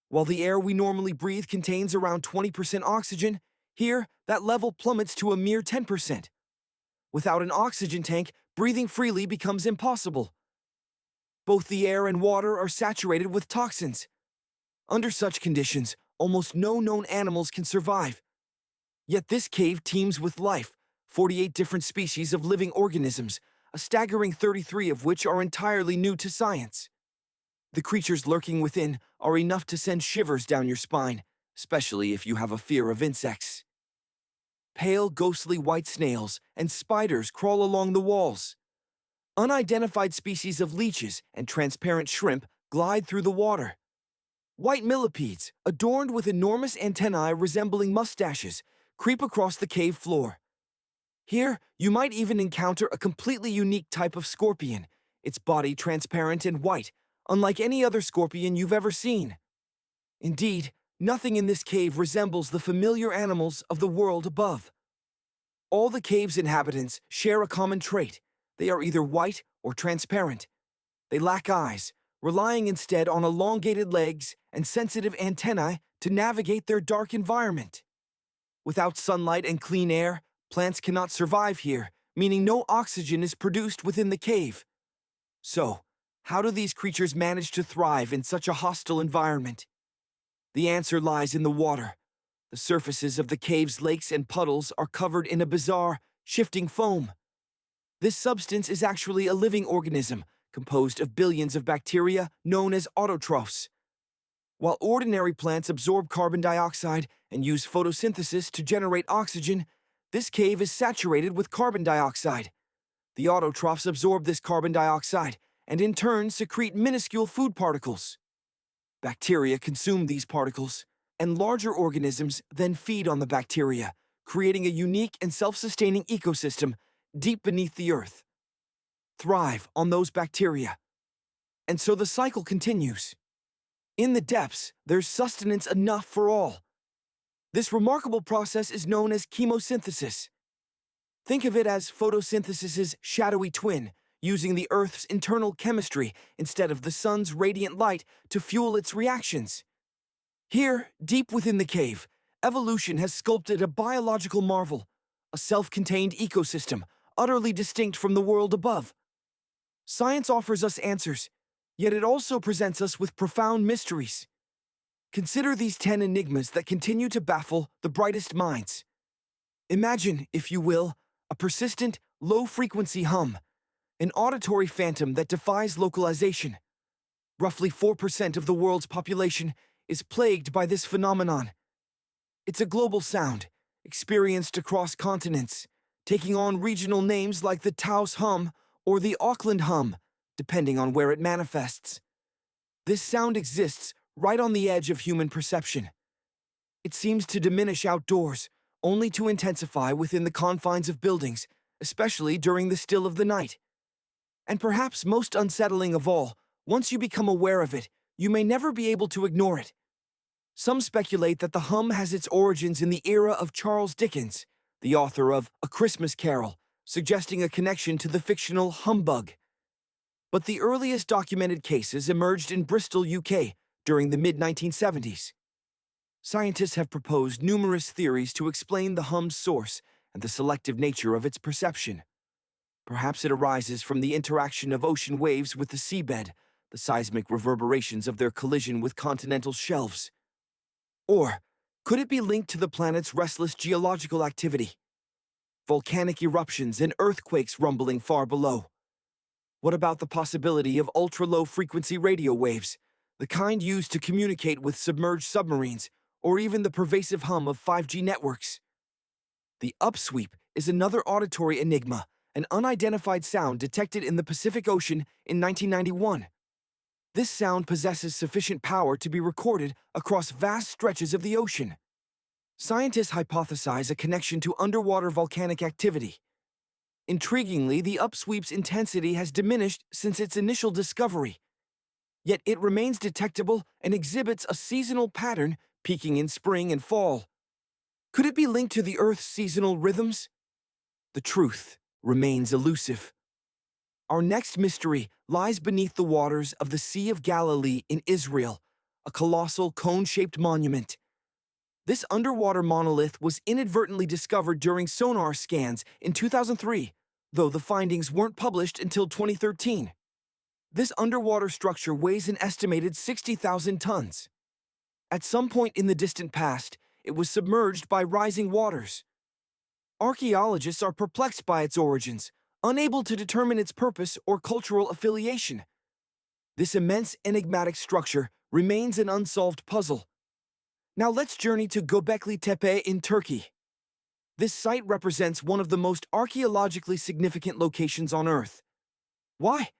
While the air we normally breathe contains around 20% oxygen, here that level plummets to a mere 10%. Without an oxygen tank, breathing freely becomes impossible. Both the air and water are saturated with toxins. Under such conditions, almost no known animals can survive. Yet this cave teems with life, 48 different species of living organisms, a staggering 33 of which are entirely new to science. The creatures lurking within are enough to send shivers down your spine, especially if you have a fear of insects. Pale, ghostly white snails and spiders crawl along the walls. Unidentified species of leeches and transparent shrimp glide through the water. White millipedes, adorned with enormous antennae resembling mustaches, creep across the cave floor. Here, you might even encounter a completely unique type of scorpion, its body transparent and white, unlike any other scorpion you've ever seen. Indeed, nothing in this cave resembles the familiar animals of the world above. All the cave's inhabitants share a common trait. They are either white or transparent. They lack eyes, relying instead on elongated legs and sensitive antennae to navigate their dark environment. Without sunlight and clean air, plants cannot survive here, meaning no oxygen is produced within the cave. So, how do these creatures manage to thrive in such a hostile environment? The answer lies in the water. The surfaces of the cave's lakes and puddles are covered in a bizarre, shifting foam. This substance is actually a living organism, composed of billions of bacteria known as autotrophs. While ordinary plants absorb carbon dioxide and use photosynthesis to generate oxygen, this cave is saturated with carbon dioxide. The autotrophs absorb this carbon dioxide and in turn secrete minuscule food particles. Bacteria consume these particles, and larger organisms then feed on the bacteria, creating a unique and self-sustaining ecosystem deep beneath the earth. Thrive on those bacteria. And so the cycle continues. In the depths, there's sustenance enough for all. This remarkable process is known as chemosynthesis. Think of it as photosynthesis's shadowy twin, using the Earth's internal chemistry instead of the sun's radiant light to fuel its reactions. Here, deep within the cave, evolution has sculpted a biological marvel, a self-contained ecosystem, utterly distinct from the world above. Science offers us answers, yet it also presents us with profound mysteries. Consider these 10 enigmas that continue to baffle the brightest minds. Imagine, if you will, a persistent, low-frequency hum, an auditory phantom that defies localization. Roughly 4% of the world's population is plagued by this phenomenon. It's a global sound, experienced across continents, taking on regional names like the Taos hum or the Auckland hum, depending on where it manifests. This sound exists right on the edge of human perception. It seems to diminish outdoors, only to intensify within the confines of buildings, especially during the still of the night. And perhaps most unsettling of all, once you become aware of it, you may never be able to ignore it. Some speculate that the hum has its origins in the era of Charles Dickens, the author of A Christmas Carol, suggesting a connection to the fictional humbug. But the earliest documented cases emerged in Bristol, UK, during the mid-1970s. Scientists have proposed numerous theories to explain the hum's source and the selective nature of its perception. Perhaps it arises from the interaction of ocean waves with the seabed, the seismic reverberations of their collision with continental shelves. Or could it be linked to the planet's restless geological activity? Volcanic eruptions and earthquakes rumbling far below. What about the possibility of ultra-low-frequency radio waves, the kind used to communicate with submerged submarines, or even the pervasive hum of 5G networks? The upsweep is another auditory enigma, an unidentified sound detected in the Pacific Ocean in 1991. This sound possesses sufficient power to be recorded across vast stretches of the ocean. Scientists hypothesize a connection to underwater volcanic activity. Intriguingly, the upsweep's intensity has diminished since its initial discovery. Yet it remains detectable and exhibits a seasonal pattern, peaking in spring and fall. Could it be linked to the Earth's seasonal rhythms? The truth remains elusive. Our next mystery lies beneath the waters of the Sea of Galilee in Israel, a colossal cone-shaped monument. This underwater monolith was inadvertently discovered during sonar scans in 2003, though the findings weren't published until 2013. This underwater structure weighs an estimated 60,000 tons. At some point in the distant past, it was submerged by rising waters. Archaeologists are perplexed by its origins, unable to determine its purpose or cultural affiliation. This immense enigmatic structure remains an unsolved puzzle. Now let's journey to Göbekli Tepe in Turkey. This site represents one of the most archaeologically significant locations on Earth. Why?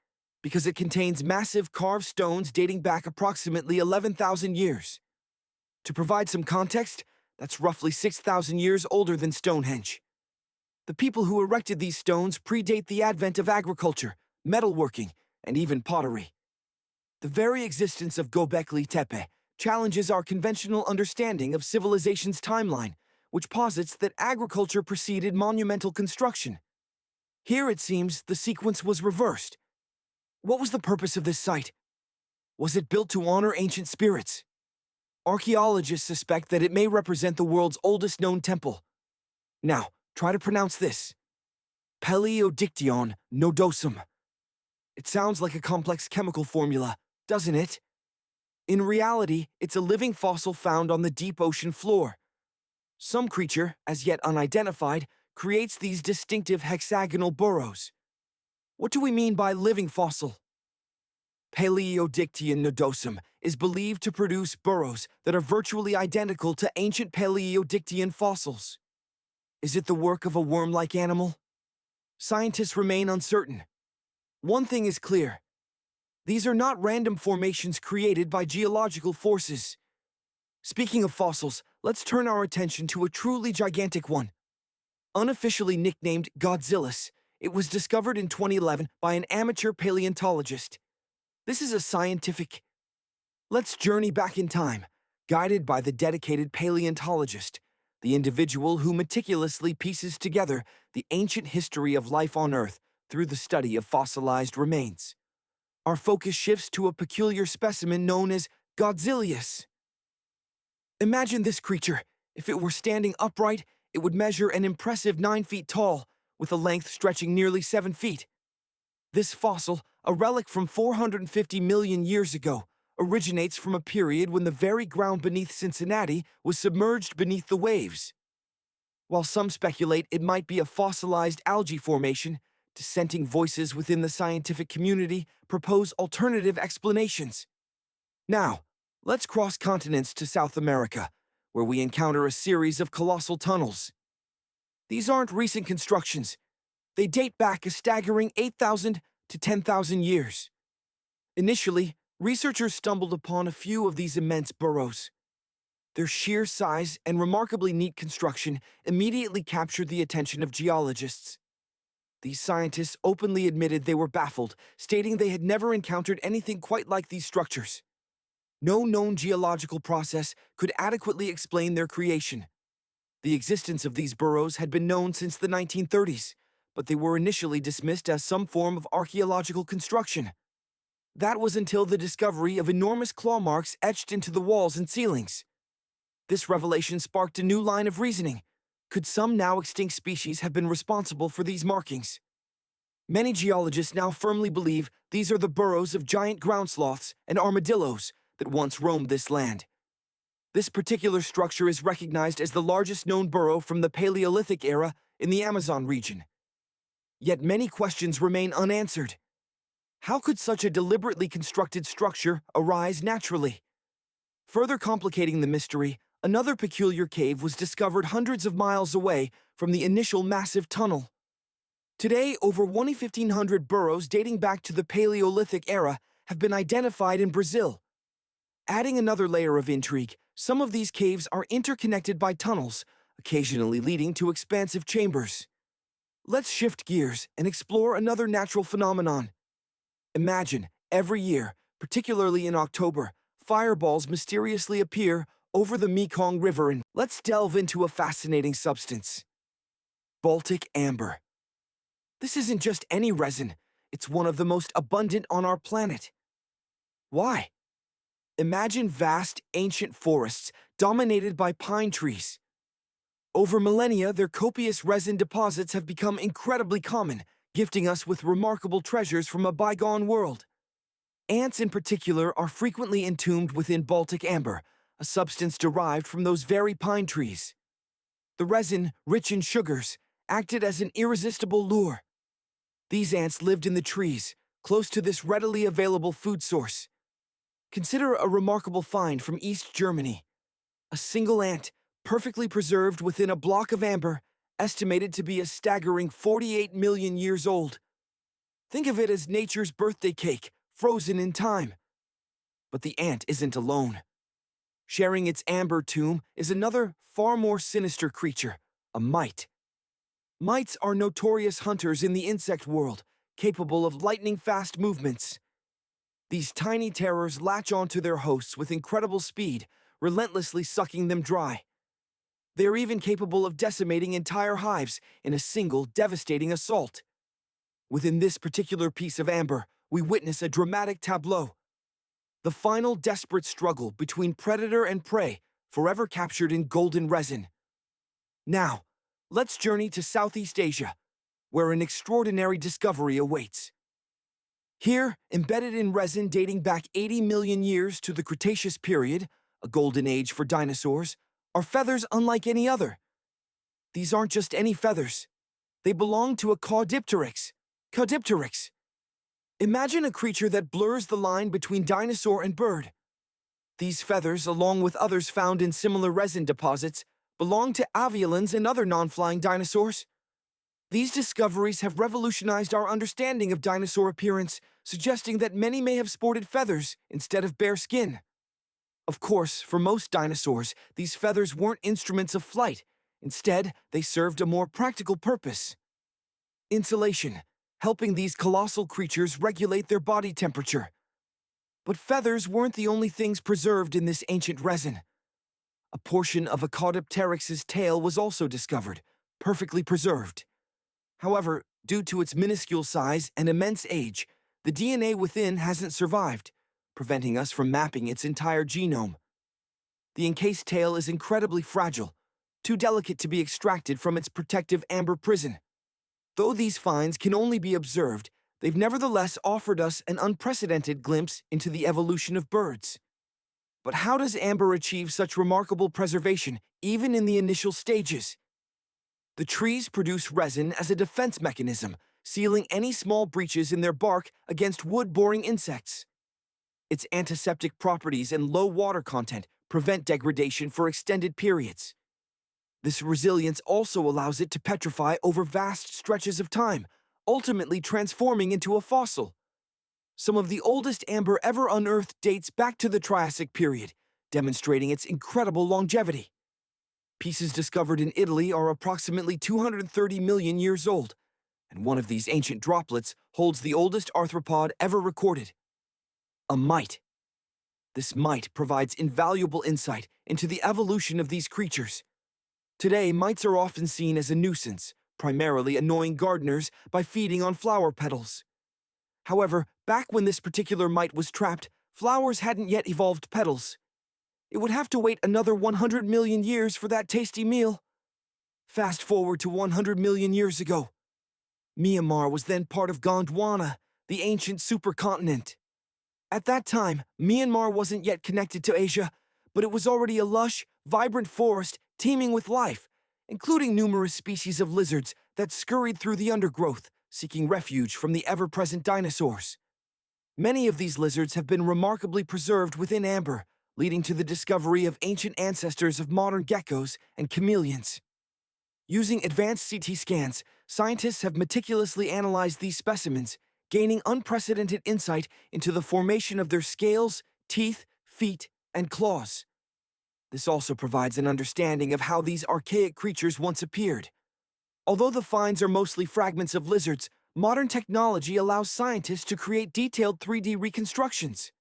Because it contains massive carved stones dating back approximately 11,000 years. To provide some context, that's roughly 6,000 years older than Stonehenge. The people who erected these stones predate the advent of agriculture, metalworking, and even pottery. The very existence of Göbekli Tepe challenges our conventional understanding of civilization's timeline, which posits that agriculture preceded monumental construction. Here, it seems, the sequence was reversed. What was the purpose of this site? Was it built to honor ancient spirits? Archaeologists suspect that it may represent the world's oldest known temple. Now, try to pronounce this. Paleodictyon nodosum. It sounds like a complex chemical formula, doesn't it? In reality, it's a living fossil found on the deep ocean floor. Some creature, as yet unidentified, creates these distinctive hexagonal burrows. What do we mean by living fossil? Paleodictyon nodosum is believed to produce burrows that are virtually identical to ancient Paleodictyon fossils. Is it the work of a worm-like animal? Scientists remain uncertain. One thing is clear. These are not random formations created by geological forces. Speaking of fossils, let's turn our attention to a truly gigantic one. Unofficially nicknamed Godzillus, it was discovered in 2011 by an amateur paleontologist. This is a scientific... Let's journey back in time, guided by the dedicated paleontologist, the individual who meticulously pieces together the ancient history of life on Earth through the study of fossilized remains. Our focus shifts to a peculiar specimen known as Godzillius. Imagine this creature. If it were standing upright, it would measure an impressive 9 feet tall, with a length stretching nearly 7 feet. This fossil, a relic from 450 million years ago, originates from a period when the very ground beneath Cincinnati was submerged beneath the waves. While some speculate it might be a fossilized algae formation, dissenting voices within the scientific community propose alternative explanations. Now, let's cross continents to South America, where we encounter a series of colossal tunnels. These aren't recent constructions. They date back a staggering 8,000 to 10,000 years. Initially, researchers stumbled upon a few of these immense burrows. Their sheer size and remarkably neat construction immediately captured the attention of geologists. These scientists openly admitted they were baffled, stating they had never encountered anything quite like these structures. No known geological process could adequately explain their creation. The existence of these burrows had been known since the 1930s, but they were initially dismissed as some form of archaeological construction. That was until the discovery of enormous claw marks etched into the walls and ceilings. This revelation sparked a new line of reasoning. Could some now extinct species have been responsible for these markings? Many geologists now firmly believe these are the burrows of giant ground sloths and armadillos that once roamed this land. This particular structure is recognized as the largest known burrow from the Paleolithic era in the Amazon region. Yet many questions remain unanswered. How could such a deliberately constructed structure arise naturally? Further complicating the mystery, another peculiar cave was discovered hundreds of miles away from the initial massive tunnel. Today, over 1,500 burrows dating back to the Paleolithic era have been identified in Brazil. Adding another layer of intrigue, some of these caves are interconnected by tunnels, occasionally leading to expansive chambers. Let's shift gears and explore another natural phenomenon. Imagine, every year, particularly in October, fireballs mysteriously appear over the Mekong River, and let's delve into a fascinating substance. Baltic Amber. This isn't just any resin, it's one of the most abundant on our planet. Why? Imagine vast, ancient forests dominated by pine trees. Over millennia, their copious resin deposits have become incredibly common, gifting us with remarkable treasures from a bygone world. Ants in particular are frequently entombed within Baltic Amber, a substance derived from those very pine trees. The resin, rich in sugars, acted as an irresistible lure. These ants lived in the trees, close to this readily available food source. Consider a remarkable find from East Germany. A single ant, perfectly preserved within a block of amber, estimated to be a staggering 48 million years old. Think of it as nature's birthday cake, frozen in time. But the ant isn't alone. Sharing its amber tomb is another, far more sinister creature, a mite. Mites are notorious hunters in the insect world, capable of lightning-fast movements. These tiny terrors latch onto their hosts with incredible speed, relentlessly sucking them dry. They are even capable of decimating entire hives in a single devastating assault. Within this particular piece of amber, we witness a dramatic tableau. The final desperate struggle between predator and prey, forever captured in golden resin. Now, let's journey to Southeast Asia, where an extraordinary discovery awaits. Here, embedded in resin dating back 80 million years to the Cretaceous period, a golden age for dinosaurs, are feathers unlike any other. These aren't just any feathers. They belong to a Caudipteryx. Caudipteryx. Imagine a creature that blurs the line between dinosaur and bird. These feathers, along with others found in similar resin deposits, belong to aviolans and other non-flying dinosaurs. These discoveries have revolutionized our understanding of dinosaur appearance, suggesting that many may have sported feathers instead of bare skin. Of course, for most dinosaurs, these feathers weren't instruments of flight. Instead, they served a more practical purpose. Insulation, helping these colossal creatures regulate their body temperature. But feathers weren't the only things preserved in this ancient resin. A portion of a Caudipteryx's tail was also discovered, perfectly preserved. However, Due to its minuscule size and immense age, the DNA within hasn't survived, preventing us from mapping its entire genome. The encased tail is incredibly fragile, too delicate to be extracted from its protective amber prison. Though these finds can only be observed, they've nevertheless offered us an unprecedented glimpse into the evolution of birds. But how does amber achieve such remarkable preservation, even in the initial stages? The trees produce resin as a defense mechanism, sealing any small breaches in their bark against wood-boring insects. Its antiseptic properties and low water content prevent degradation for extended periods. This resilience also allows it to petrify over vast stretches of time, ultimately transforming into a fossil. Some of the oldest amber ever unearthed dates back to the Triassic period, demonstrating its incredible longevity. Pieces discovered in Italy are approximately 230 million years old, and one of these ancient droplets holds the oldest arthropod ever recorded. A mite. This mite provides invaluable insight into the evolution of these creatures. Today, mites are often seen as a nuisance, primarily annoying gardeners by feeding on flower petals. However, back when this particular mite was trapped, flowers hadn't yet evolved petals. It would have to wait another 100 million years for that tasty meal. Fast forward to 100 million years ago. Myanmar was then part of Gondwana, the ancient supercontinent. At that time, Myanmar wasn't yet connected to Asia, but it was already a lush, vibrant forest teeming with life, including numerous species of lizards that scurried through the undergrowth, seeking refuge from the ever-present dinosaurs. Many of these lizards have been remarkably preserved within amber, leading to the discovery of ancient ancestors of modern geckos and chameleons. Using advanced CT scans, scientists have meticulously analyzed these specimens, gaining unprecedented insight into the formation of their scales, teeth, feet, and claws. This also provides an understanding of how these archaic creatures once appeared. Although the finds are mostly fragments of lizards, modern technology allows scientists to create detailed 3D reconstructions.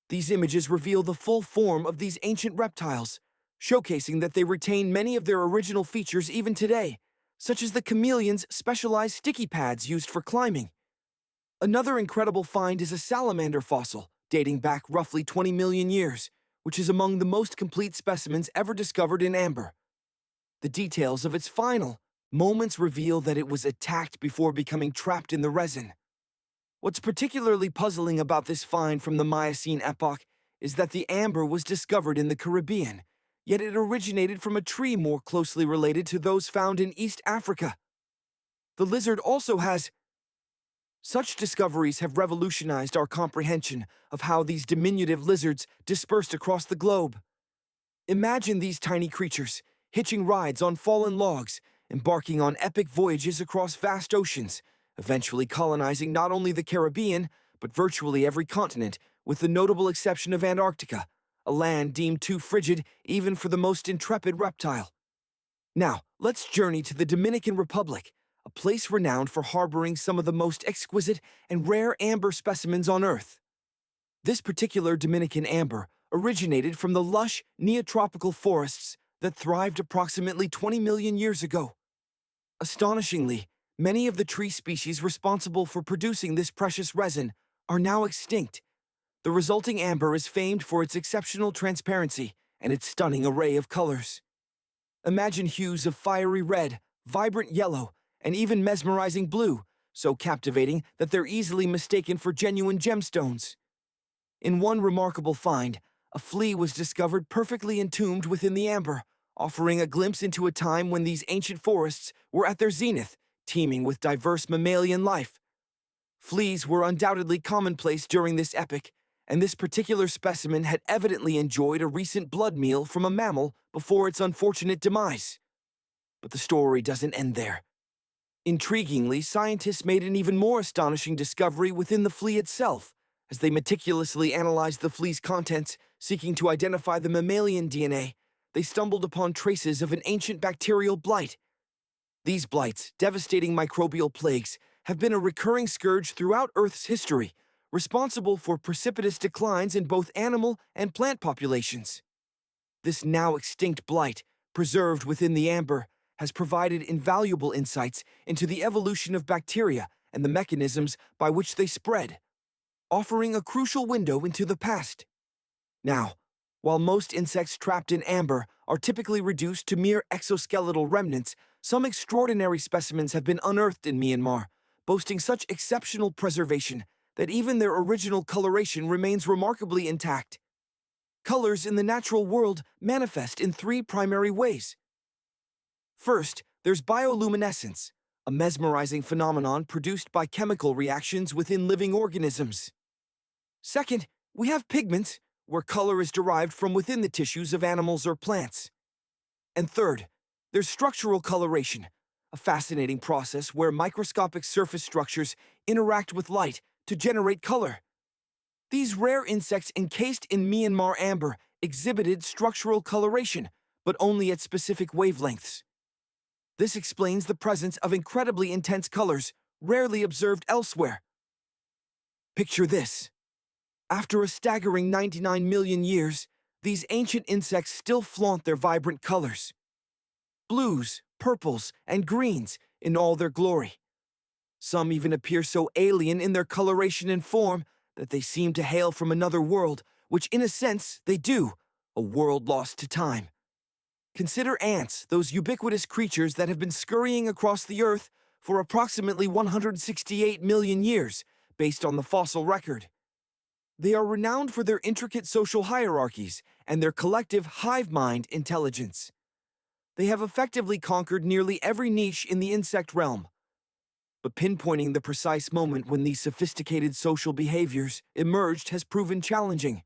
These images reveal the full form of these ancient reptiles, showcasing that they retain many of their original features even today, such as the chameleon's specialized sticky pads used for climbing. Another incredible find is a salamander fossil, dating back roughly 20 million years, which is among the most complete specimens ever discovered in amber. The details of its final moments reveal that it was attacked before becoming trapped in the resin. What's particularly puzzling about this find from the Miocene epoch is that the amber was discovered in the Caribbean, yet it originated from a tree more closely related to those found in East Africa. The lizard also has. Such discoveries have revolutionized our comprehension of how these diminutive lizards dispersed across the globe. Imagine these tiny creatures, hitching rides on fallen logs, embarking on epic voyages across vast oceans, eventually colonizing not only the Caribbean, but virtually every continent, with the notable exception of Antarctica, a land deemed too frigid even for the most intrepid reptile. Now, let's journey to the Dominican Republic, a place renowned for harboring some of the most exquisite and rare amber specimens on Earth. This particular Dominican amber originated from the lush, neotropical forests that thrived approximately 20 million years ago. Astonishingly, many of the tree species responsible for producing this precious resin are now extinct. The resulting amber is famed for its exceptional transparency and its stunning array of colors. Imagine hues of fiery red, vibrant yellow, and even mesmerizing blue, so captivating that they're easily mistaken for genuine gemstones. In one remarkable find, a flea was discovered perfectly entombed within the amber, offering a glimpse into a time when these ancient forests were at their zenith, teeming with diverse mammalian life. Fleas were undoubtedly commonplace during this epoch, and this particular specimen had evidently enjoyed a recent blood meal from a mammal before its unfortunate demise. But the story doesn't end there. Intriguingly, scientists made an even more astonishing discovery within the flea itself, as they meticulously analyzed the flea's contents, seeking to identify the mammalian DNA. They stumbled upon traces of an ancient bacterial blight. These blights, devastating microbial plagues, have been a recurring scourge throughout Earth's history, responsible for precipitous declines in both animal and plant populations. This now extinct blight, preserved within the amber, has provided invaluable insights into the evolution of bacteria and the mechanisms by which they spread, offering a crucial window into the past. Now, while most insects trapped in amber are typically reduced to mere exoskeletal remnants, some extraordinary specimens have been unearthed in Myanmar, boasting such exceptional preservation that even their original coloration remains remarkably intact. Colors in the natural world manifest in three primary ways. First, there's bioluminescence, a mesmerizing phenomenon produced by chemical reactions within living organisms. Second, we have pigments, where color is derived from within the tissues of animals or plants. And third, there's structural coloration, a fascinating process where microscopic surface structures interact with light to generate color. These rare insects encased in Myanmar amber exhibited structural coloration, but only at specific wavelengths. This explains the presence of incredibly intense colors, rarely observed elsewhere. Picture this. After a staggering 99 million years, these ancient insects still flaunt their vibrant colors. Blues, purples, and greens in all their glory. Some even appear so alien in their coloration and form that they seem to hail from another world, which in a sense they do, a world lost to time. Consider ants, those ubiquitous creatures that have been scurrying across the Earth for approximately 168 million years, based on the fossil record. They are renowned for their intricate social hierarchies and their collective hive mind intelligence. They have effectively conquered nearly every niche in the insect realm. But pinpointing the precise moment when these sophisticated social behaviors emerged has proven challenging.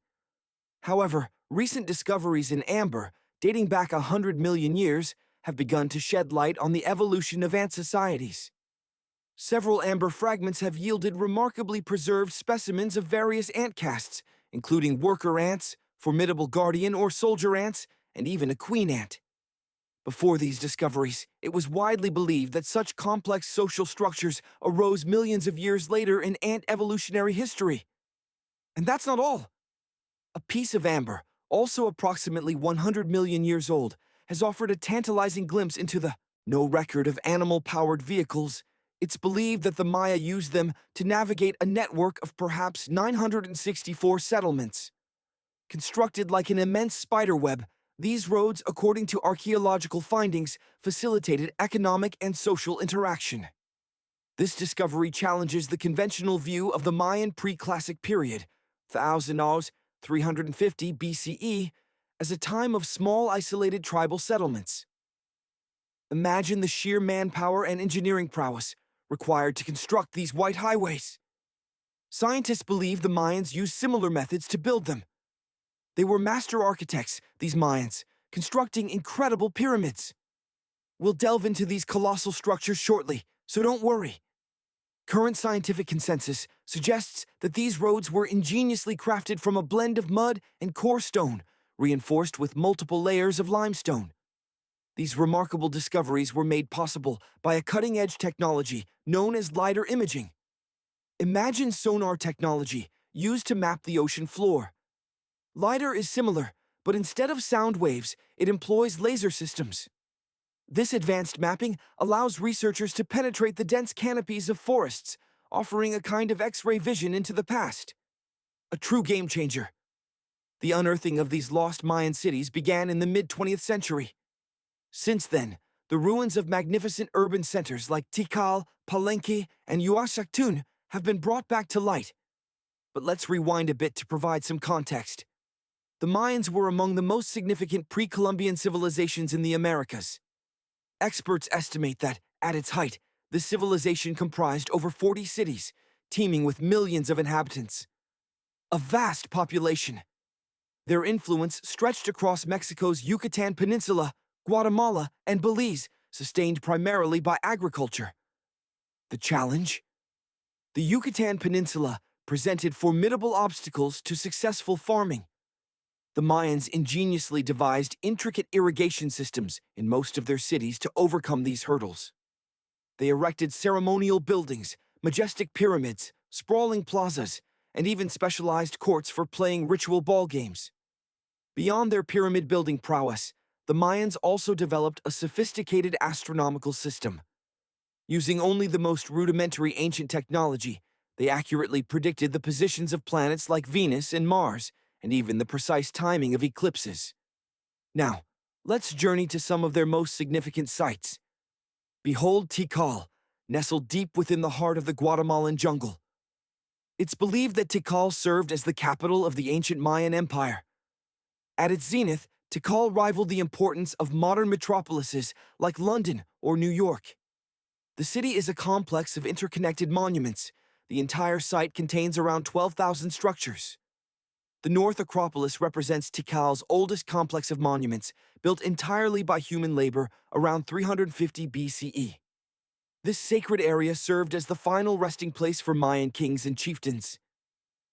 However, recent discoveries in amber, dating back 100 million years, have begun to shed light on the evolution of ant societies. Several amber fragments have yielded remarkably preserved specimens of various ant castes, including worker ants, formidable guardian or soldier ants, and even a queen ant. Before these discoveries, it was widely believed that such complex social structures arose millions of years later in ant evolutionary history. And that's not all. A piece of amber, also approximately 100 million years old, has offered a tantalizing glimpse into the no record of animal-powered vehicles. It's believed that the Maya used them to navigate a network of perhaps 964 settlements. Constructed like an immense spiderweb, these roads, according to archaeological findings, facilitated economic and social interaction. This discovery challenges the conventional view of the Mayan pre-classic period, 350 BCE, as a time of small isolated tribal settlements. Imagine the sheer manpower and engineering prowess required to construct these white highways. Scientists believe the Mayans used similar methods to build them. They were master architects, these Mayans, constructing incredible pyramids. We'll delve into these colossal structures shortly, so don't worry. Current scientific consensus suggests that these roads were ingeniously crafted from a blend of mud and core stone, reinforced with multiple layers of limestone. These remarkable discoveries were made possible by a cutting-edge technology known as LiDAR imaging. Imagine sonar technology used to map the ocean floor. LiDAR is similar, but instead of sound waves, it employs laser systems. This advanced mapping allows researchers to penetrate the dense canopies of forests, offering a kind of X-ray vision into the past. A true game-changer. The unearthing of these lost Mayan cities began in the mid-20th century. Since then, the ruins of magnificent urban centers like Tikal, Palenque, and Uasaktun have been brought back to light. But let's rewind a bit to provide some context. The Mayans were among the most significant pre-Columbian civilizations in the Americas. Experts estimate that, at its height, this civilization comprised over 40 cities, teeming with millions of inhabitants. A vast population. Their influence stretched across Mexico's Yucatan Peninsula, Guatemala, and Belize, sustained primarily by agriculture. The challenge? The Yucatan Peninsula presented formidable obstacles to successful farming. The Mayans ingeniously devised intricate irrigation systems in most of their cities to overcome these hurdles. They erected ceremonial buildings, majestic pyramids, sprawling plazas, and even specialized courts for playing ritual ball games. Beyond their pyramid-building prowess, the Mayans also developed a sophisticated astronomical system. Using only the most rudimentary ancient technology, they accurately predicted the positions of planets like Venus and Mars, and even the precise timing of eclipses. Now, let's journey to some of their most significant sites. Behold Tikal, nestled deep within the heart of the Guatemalan jungle. It's believed that Tikal served as the capital of the ancient Mayan Empire. At its zenith, Tikal rivaled the importance of modern metropolises like London or New York. The city is a complex of interconnected monuments. The entire site contains around 12,000 structures. The North Acropolis represents Tikal's oldest complex of monuments, built entirely by human labor around 350 BCE. This sacred area served as the final resting place for Mayan kings and chieftains.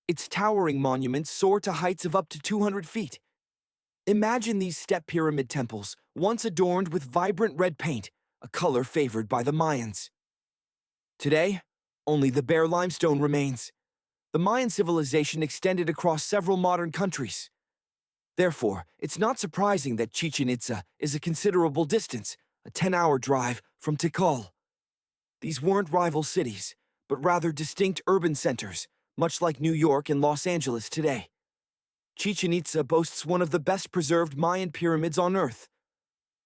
Its towering monuments soar to heights of up to 200 feet. Imagine these step pyramid temples, once adorned with vibrant red paint, a color favored by the Mayans. Today, only the bare limestone remains. The Mayan civilization extended across several modern countries. Therefore, it's not surprising that Chichen Itza is a considerable distance, a 10-hour drive, from Tikal. These weren't rival cities, but rather distinct urban centers, much like New York and Los Angeles today. Chichen Itza boasts one of the best-preserved Mayan pyramids on Earth.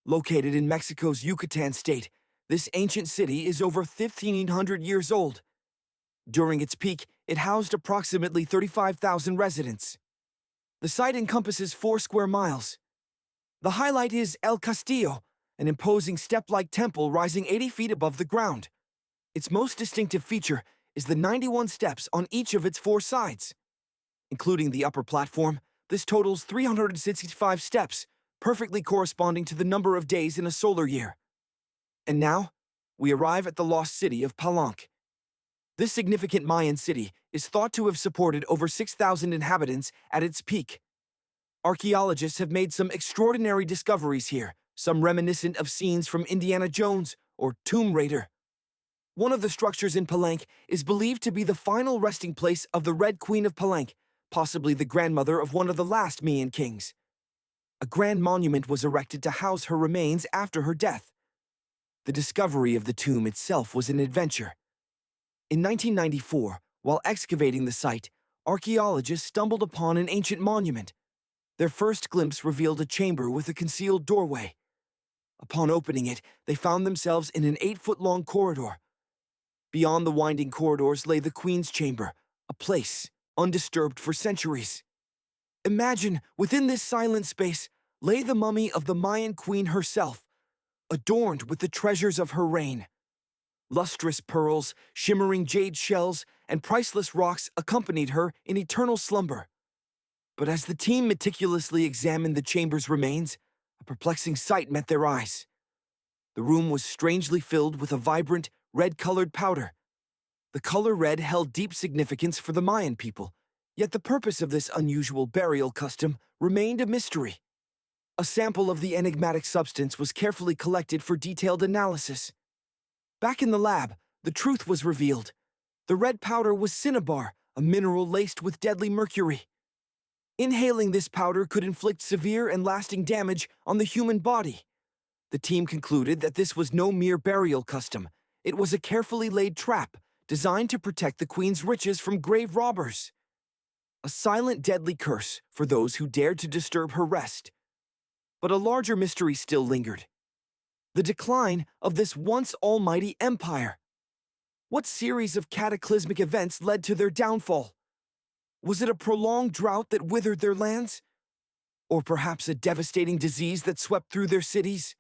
Located in Mexico's Yucatan state, this ancient city is over 1,500 years old. During its peak, it housed approximately 35,000 residents. The site encompasses 4 square miles. The highlight is El Castillo, an imposing step-like temple rising 80 feet above the ground. Its most distinctive feature is the 91 steps on each of its 4 sides. Including the upper platform, this totals 365 steps, perfectly corresponding to the number of days in a solar year. And now, we arrive at the lost city of Palenque. This significant Mayan city is thought to have supported over 6,000 inhabitants at its peak. Archaeologists have made some extraordinary discoveries here, some reminiscent of scenes from Indiana Jones or Tomb Raider. One of the structures in Palenque is believed to be the final resting place of the Red Queen of Palenque, possibly the grandmother of one of the last Mayan kings. A grand monument was erected to house her remains after her death. The discovery of the tomb itself was an adventure. In 1994, while excavating the site, archaeologists stumbled upon an ancient monument. Their first glimpse revealed a chamber with a concealed doorway. Upon opening it, they found themselves in an 8-foot-long corridor. Beyond the winding corridors lay the Queen's chamber, a place undisturbed for centuries. Imagine, within this silent space, lay the mummy of the Mayan queen herself, adorned with the treasures of her reign. Lustrous pearls, shimmering jade shells, and priceless rocks accompanied her in eternal slumber. But as the team meticulously examined the chamber's remains, a perplexing sight met their eyes. The room was strangely filled with a vibrant, red-colored powder. The color red held deep significance for the Mayan people, yet the purpose of this unusual burial custom remained a mystery. A sample of the enigmatic substance was carefully collected for detailed analysis. Back in the lab, the truth was revealed. The red powder was cinnabar, a mineral laced with deadly mercury. Inhaling this powder could inflict severe and lasting damage on the human body. The team concluded that this was no mere burial custom. It was a carefully laid trap designed to protect the queen's riches from grave robbers. A silent, deadly curse for those who dared to disturb her rest. But a larger mystery still lingered. The decline of this once almighty empire. What series of cataclysmic events led to their downfall? Was it a prolonged drought that withered their lands? Or perhaps a devastating disease that swept through their cities?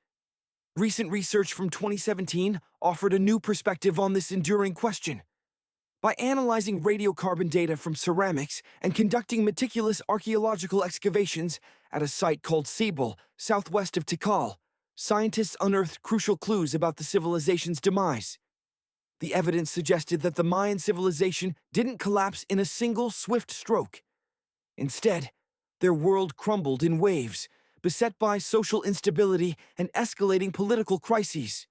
Recent research from 2017 offered a new perspective on this enduring question. By analyzing radiocarbon data from ceramics and conducting meticulous archaeological excavations at a site called Cebol, southwest of Tikal, scientists unearthed crucial clues about the civilization's demise. The evidence suggested that the Mayan civilization didn't collapse in a single swift stroke. Instead, their world crumbled in waves, beset by social instability and escalating political crises.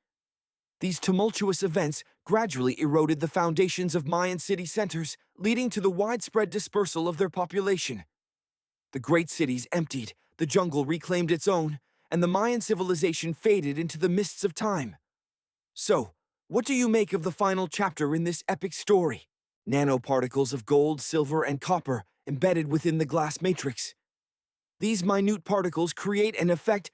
These tumultuous events gradually eroded the foundations of Mayan city centers, leading to the widespread dispersal of their population. The great cities emptied, the jungle reclaimed its own, and the Mayan civilization faded into the mists of time. So, what do you make of the final chapter in this epic story? Nanoparticles of gold, silver, and copper embedded within the glass matrix. These minute particles create an effect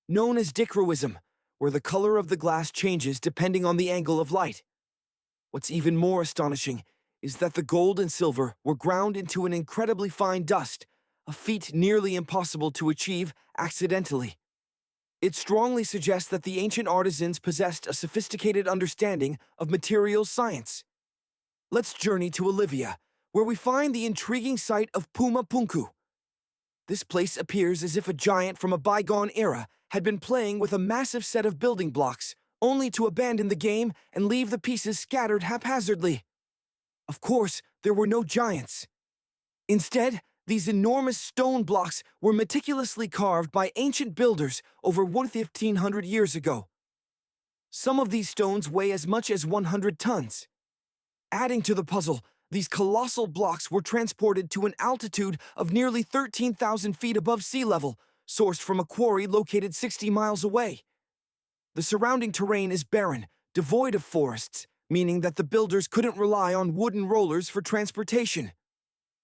known as dichroism, where the color of the glass changes depending on the angle of light. What's even more astonishing is that the gold and silver were ground into an incredibly fine dust, a feat nearly impossible to achieve accidentally. It strongly suggests that the ancient artisans possessed a sophisticated understanding of materials science. Let's journey to Olivia, where we find the intriguing site of Puma Punku. This place appears as if a giant from a bygone era had been playing with a massive set of building blocks, only to abandon the game and leave the pieces scattered haphazardly. Of course, there were no giants. Instead, these enormous stone blocks were meticulously carved by ancient builders over 1,500 years ago. Some of these stones weigh as much as 100 tons. Adding to the puzzle, these colossal blocks were transported to an altitude of nearly 13,000 feet above sea level, sourced from a quarry located 60 miles away. The surrounding terrain is barren, devoid of forests, meaning that the builders couldn't rely on wooden rollers for transportation.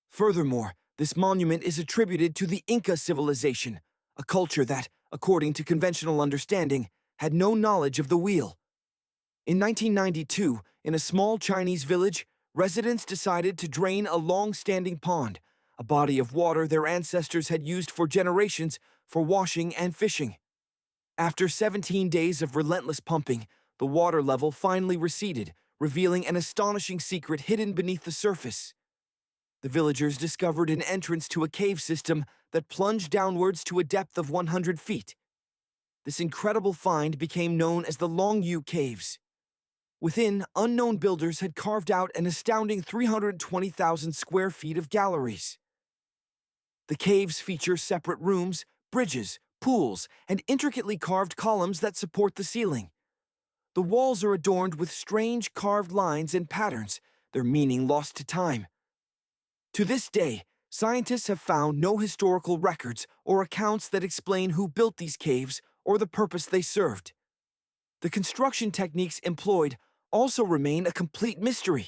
Furthermore, this monument is attributed to the Inca civilization, a culture that, according to conventional understanding, had no knowledge of the wheel. In 1992, in a small Chinese village, residents decided to drain a long-standing pond, a body of water their ancestors had used for generations for washing and fishing. After 17 days of relentless pumping, the water level finally receded, revealing an astonishing secret hidden beneath the surface. The villagers discovered an entrance to a cave system that plunged downwards to a depth of 100 feet. This incredible find became known as the Longyu Caves. Within, unknown builders had carved out an astounding 320,000 square feet of galleries. The caves feature separate rooms, bridges, pools, and intricately carved columns that support the ceiling. The walls are adorned with strange carved lines and patterns, their meaning lost to time. To this day, scientists have found no historical records or accounts that explain who built these caves or the purpose they served. The construction techniques employed also remain a complete mystery.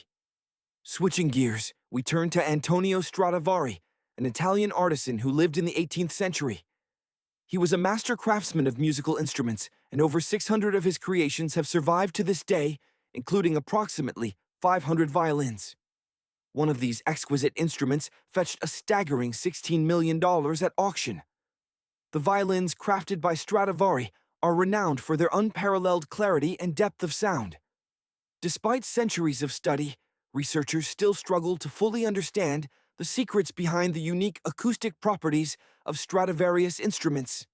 Switching gears, we turn to Antonio Stradivari, an Italian artisan who lived in the 18th century. He was a master craftsman of musical instruments, and over 600 of his creations have survived to this day, including approximately 500 violins. One of these exquisite instruments fetched a staggering $16 million at auction. The violins crafted by Stradivari are renowned for their unparalleled clarity and depth of sound. Despite centuries of study, researchers still struggle to fully understand the secrets behind the unique acoustic properties of Stradivarius instruments.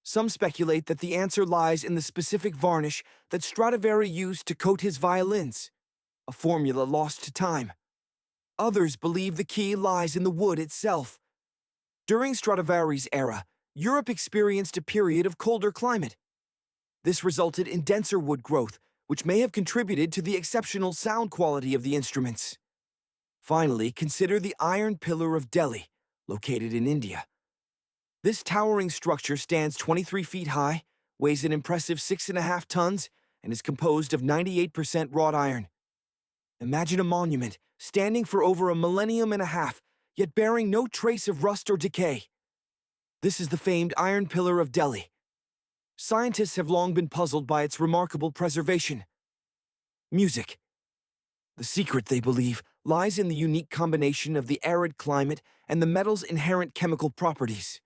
Some speculate that the answer lies in the specific varnish that Stradivari used to coat his violins, a formula lost to time. Others believe the key lies in the wood itself. During Stradivari's era, Europe experienced a period of colder climate. This resulted in denser wood growth, which may have contributed to the exceptional sound quality of the instruments. Finally, consider the Iron Pillar of Delhi, located in India. This towering structure stands 23 feet high, weighs an impressive 6.5 tons, and is composed of 98% wrought iron. Imagine a monument standing for over a millennium and a half, yet bearing no trace of rust or decay. This is the famed Iron Pillar of Delhi. Scientists have long been puzzled by its remarkable preservation. Music. The secret, they believe, lies in the unique combination of the arid climate and the metal's inherent chemical properties.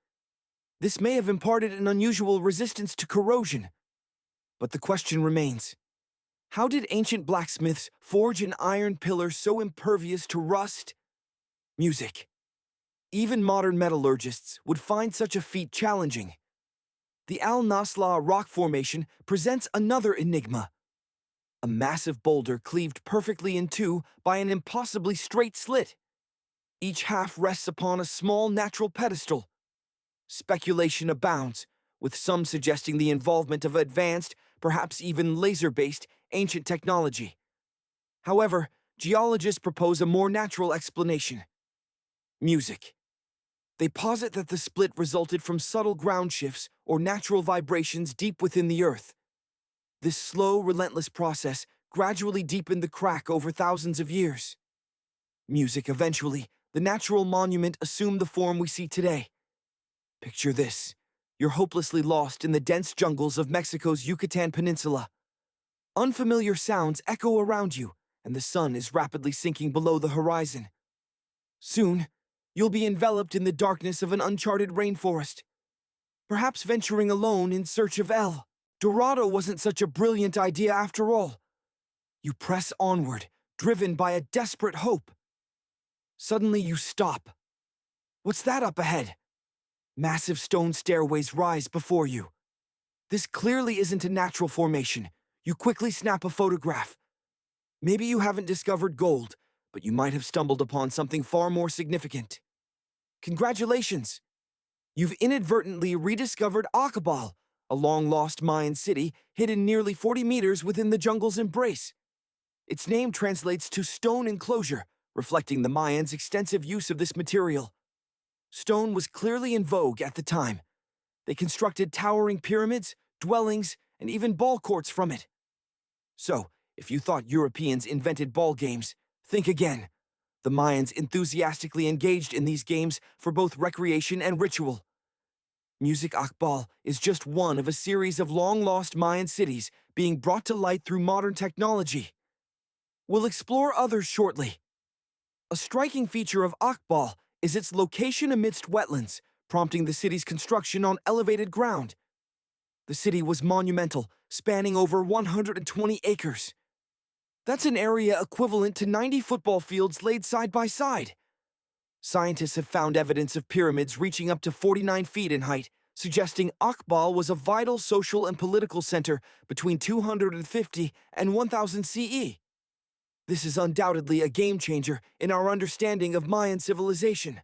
This may have imparted an unusual resistance to corrosion. But the question remains: how did ancient blacksmiths forge an iron pillar so impervious to rust? Music. Even modern metallurgists would find such a feat challenging. The Al Nasla rock formation presents another enigma. A massive boulder cleaved perfectly in two by an impossibly straight slit. Each half rests upon a small natural pedestal. Speculation abounds, with some suggesting the involvement of advanced, perhaps even laser-based, ancient technology. However, geologists propose a more natural explanation: music. They posit that the split resulted from subtle ground shifts or natural vibrations deep within the Earth. This slow, relentless process gradually deepened the crack over thousands of years. Music, eventually, the natural monument assumed the form we see today. Picture this. You're hopelessly lost in the dense jungles of Mexico's Yucatan Peninsula. Unfamiliar sounds echo around you, and the sun is rapidly sinking below the horizon. Soon, you'll be enveloped in the darkness of an uncharted rainforest, perhaps venturing alone in search of El Dorado wasn't such a brilliant idea after all. You press onward, driven by a desperate hope. Suddenly you stop. What's that up ahead? Massive stone stairways rise before you. This clearly isn't a natural formation. You quickly snap a photograph. Maybe you haven't discovered gold, but you might have stumbled upon something far more significant. Congratulations! You've inadvertently rediscovered Acabal, a long-lost Mayan city hidden nearly 40 meters within the jungle's embrace. Its name translates to stone enclosure, reflecting the Mayans' extensive use of this material. Stone was clearly in vogue at the time. They constructed towering pyramids, dwellings, and even ball courts from it. So, if you thought Europeans invented ball games, think again. The Mayans enthusiastically engaged in these games for both recreation and ritual. Music Akbal is just one of a series of long-lost Mayan cities being brought to light through modern technology. We'll explore others shortly. A striking feature of Akbal is its location amidst wetlands, prompting the city's construction on elevated ground. The city was monumental, spanning over 120 acres. That's an area equivalent to 90 football fields laid side by side. Scientists have found evidence of pyramids reaching up to 49 feet in height, suggesting Akbal was a vital social and political center between 250 and 1000 CE. This is undoubtedly a game-changer in our understanding of Mayan civilization.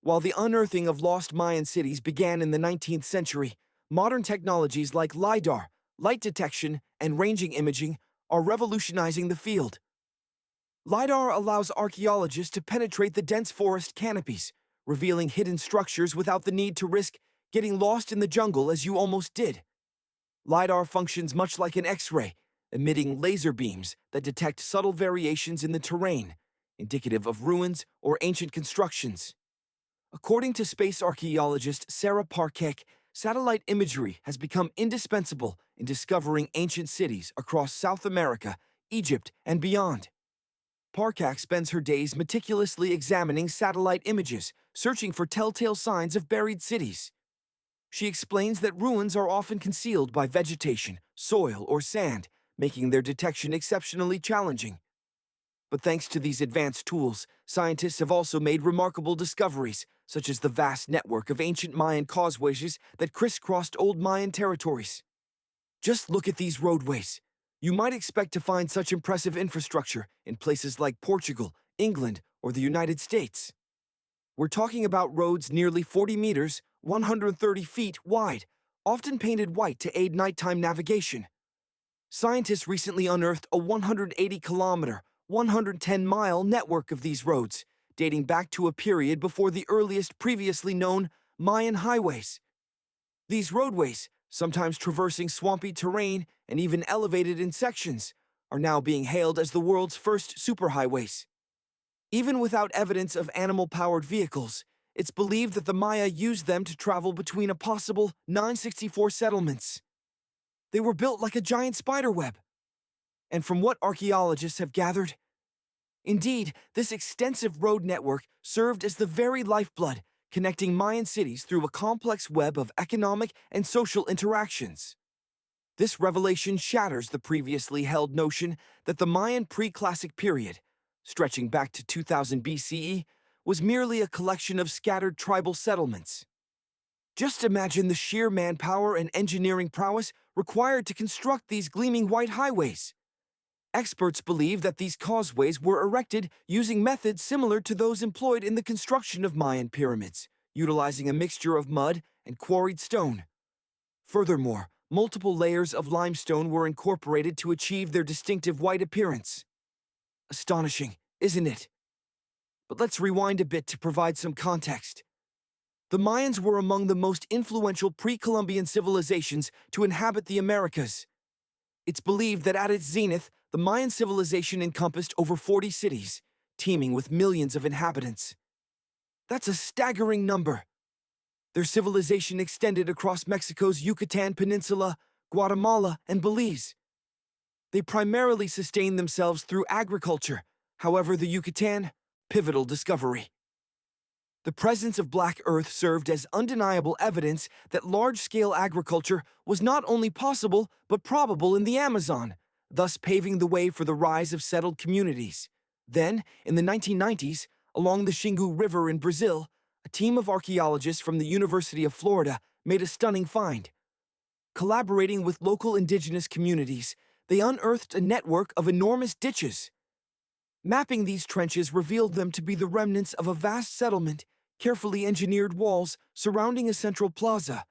While the unearthing of lost Mayan cities began in the 19th century, modern technologies like LiDAR, light detection, and ranging imaging are revolutionizing the field. LiDAR allows archaeologists to penetrate the dense forest canopies, revealing hidden structures without the need to risk getting lost in the jungle as you almost did. LiDAR functions much like an X-ray, emitting laser beams that detect subtle variations in the terrain, indicative of ruins or ancient constructions. According to space archaeologist Sarah Parkek, satellite imagery has become indispensable in discovering ancient cities across South America, Egypt, and beyond. Parkak spends her days meticulously examining satellite images, searching for telltale signs of buried cities. She explains that ruins are often concealed by vegetation, soil, or sand, making their detection exceptionally challenging. But thanks to these advanced tools, scientists have also made remarkable discoveries, such as the vast network of ancient Mayan causeways that crisscrossed old Mayan territories. Just look at these roadways. You might expect to find such impressive infrastructure in places like Portugal, England, or the United States. We're talking about roads nearly 40 meters, 130 feet wide, often painted white to aid nighttime navigation. Scientists recently unearthed a 180-kilometer, 110-mile network of these roads, dating back to a period before the earliest previously known Mayan highways. These roadways, sometimes traversing swampy terrain and even elevated in sections, are now being hailed as the world's first superhighways. Even without evidence of animal-powered vehicles, it's believed that the Maya used them to travel between a possible 964 settlements. They were built like a giant spiderweb. And from what archaeologists have gathered, indeed, this extensive road network served as the very lifeblood, connecting Mayan cities through a complex web of economic and social interactions. This revelation shatters the previously held notion that the Mayan pre-classic period, stretching back to 2000 BCE, was merely a collection of scattered tribal settlements. Just imagine the sheer manpower and engineering prowess required to construct these gleaming white highways. Experts believe that these causeways were erected using methods similar to those employed in the construction of Mayan pyramids, utilizing a mixture of mud and quarried stone. Furthermore, multiple layers of limestone were incorporated to achieve their distinctive white appearance. Astonishing, isn't it? But let's rewind a bit to provide some context. The Mayans were among the most influential pre-Columbian civilizations to inhabit the Americas. It's believed that at its zenith, the Mayan civilization encompassed over 40 cities, teeming with millions of inhabitants. That's a staggering number. Their civilization extended across Mexico's Yucatan Peninsula, Guatemala, and Belize. They primarily sustained themselves through agriculture. However, the Yucatan, pivotal discovery. The presence of black earth served as undeniable evidence that large-scale agriculture was not only possible but probable in the Amazon, thus paving the way for the rise of settled communities. Then, in the 1990s, along the Xingu River in Brazil, a team of archaeologists from the University of Florida made a stunning find. Collaborating with local indigenous communities, they unearthed a network of enormous ditches. Mapping these trenches revealed them to be the remnants of a vast settlement, carefully engineered walls surrounding a central plaza.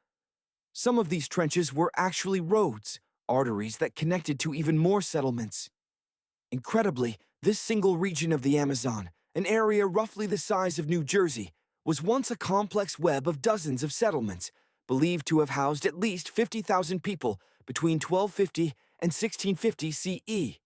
Some of these trenches were actually roads, arteries that connected to even more settlements. Incredibly, this single region of the Amazon, an area roughly the size of New Jersey, was once a complex web of dozens of settlements, believed to have housed at least 50,000 people between 1250 and 1650 CE.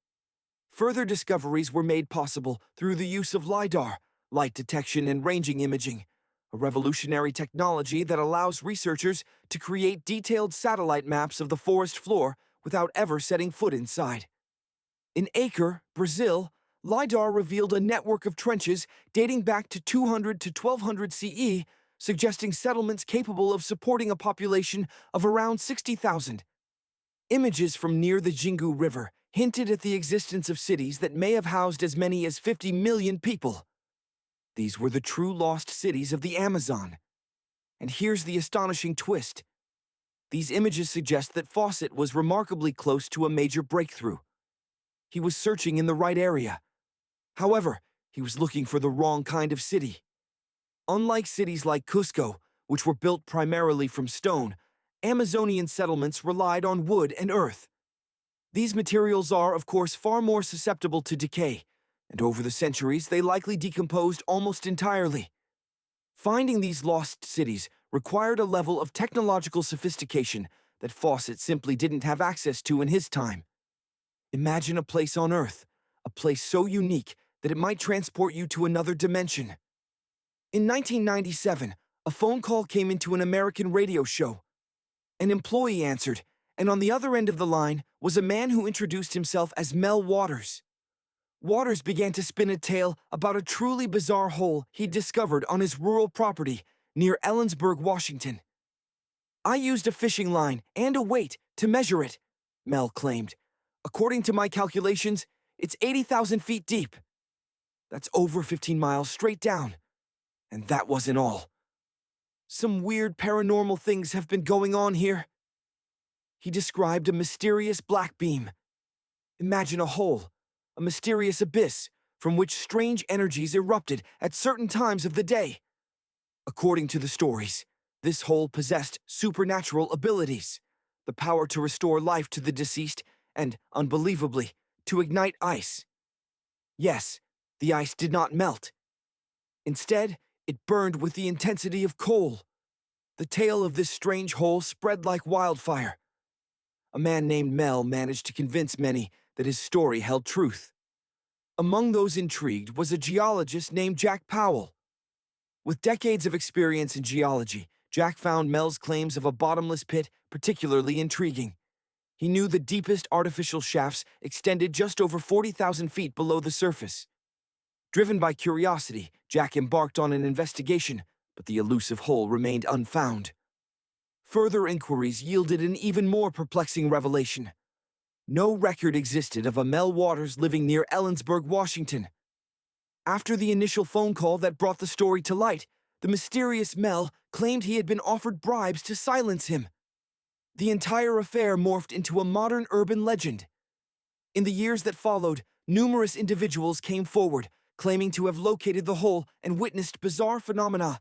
Further discoveries were made possible through the use of LiDAR, light detection and ranging imaging, a revolutionary technology that allows researchers to create detailed satellite maps of the forest floor without ever setting foot inside. In Acre, Brazil, LiDAR revealed a network of trenches dating back to 200 to 1200 CE, suggesting settlements capable of supporting a population of around 60,000. Images from near the Xingu River hinted at the existence of cities that may have housed as many as 50 million people. These were the true lost cities of the Amazon. And here's the astonishing twist. These images suggest that Fawcett was remarkably close to a major breakthrough. He was searching in the right area. However, he was looking for the wrong kind of city. Unlike cities like Cusco, which were built primarily from stone, Amazonian settlements relied on wood and earth. These materials are, of course, far more susceptible to decay, and over the centuries they likely decomposed almost entirely. Finding these lost cities required a level of technological sophistication that Fawcett simply didn't have access to in his time. Imagine a place on Earth, a place so unique that it might transport you to another dimension. In 1997, a phone call came into an American radio show. An employee answered, and on the other end of the line was a man who introduced himself as Mel Waters. Waters began to spin a tale about a truly bizarre hole he'd discovered on his rural property near Ellensburg, Washington. "I used a fishing line and a weight to measure it," Mel claimed. "According to my calculations, it's 80,000 feet deep. That's over 15 miles straight down. And that wasn't all. Some weird paranormal things have been going on here." He described a mysterious black beam. Imagine a hole, a mysterious abyss from which strange energies erupted at certain times of the day. According to the stories, this hole possessed supernatural abilities, the power to restore life to the deceased and, unbelievably, to ignite ice. Yes, the ice did not melt. Instead, it burned with the intensity of coal. The tale of this strange hole spread like wildfire. A man named Mel managed to convince many that his story held truth. Among those intrigued was a geologist named Jack Powell. With decades of experience in geology, Jack found Mel's claims of a bottomless pit particularly intriguing. He knew the deepest artificial shafts extended just over 40,000 feet below the surface. Driven by curiosity, Jack embarked on an investigation, but the elusive hole remained unfound. Further inquiries yielded an even more perplexing revelation. No record existed of a Mel Waters living near Ellensburg, Washington. After the initial phone call that brought the story to light, the mysterious Mel claimed he had been offered bribes to silence him. The entire affair morphed into a modern urban legend. In the years that followed, numerous individuals came forward, claiming to have located the hole and witnessed bizarre phenomena.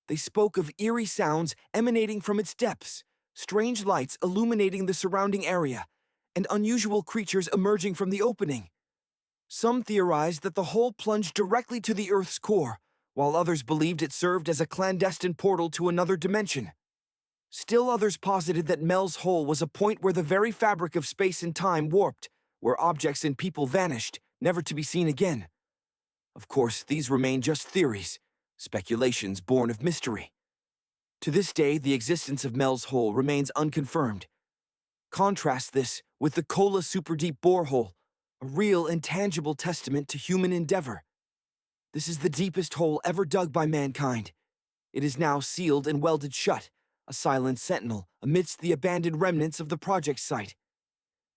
They spoke of eerie sounds emanating from its depths, strange lights illuminating the surrounding area, and unusual creatures emerging from the opening. Some theorized that the hole plunged directly to the Earth's core, while others believed it served as a clandestine portal to another dimension. Still others posited that Mel's Hole was a point where the very fabric of space and time warped, where objects and people vanished, never to be seen again. Of course, these remain just theories, speculations born of mystery. To this day, the existence of Mel's Hole remains unconfirmed. Contrast this with the Kola Superdeep Borehole, a real and tangible testament to human endeavor. This is the deepest hole ever dug by mankind. It is now sealed and welded shut, a silent sentinel amidst the abandoned remnants of the project site.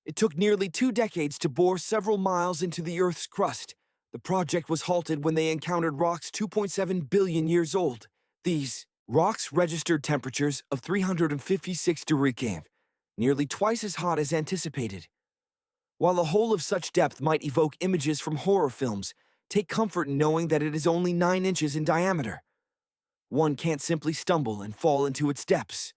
It took nearly 2 decades to bore several miles into the Earth's crust. The project was halted when they encountered rocks 2.7 billion years old. These rocks registered temperatures of 356 degrees Kelvin, nearly twice as hot as anticipated. While a hole of such depth might evoke images from horror films, take comfort in knowing that it is only 9 inches in diameter. One can't simply stumble and fall into its depths.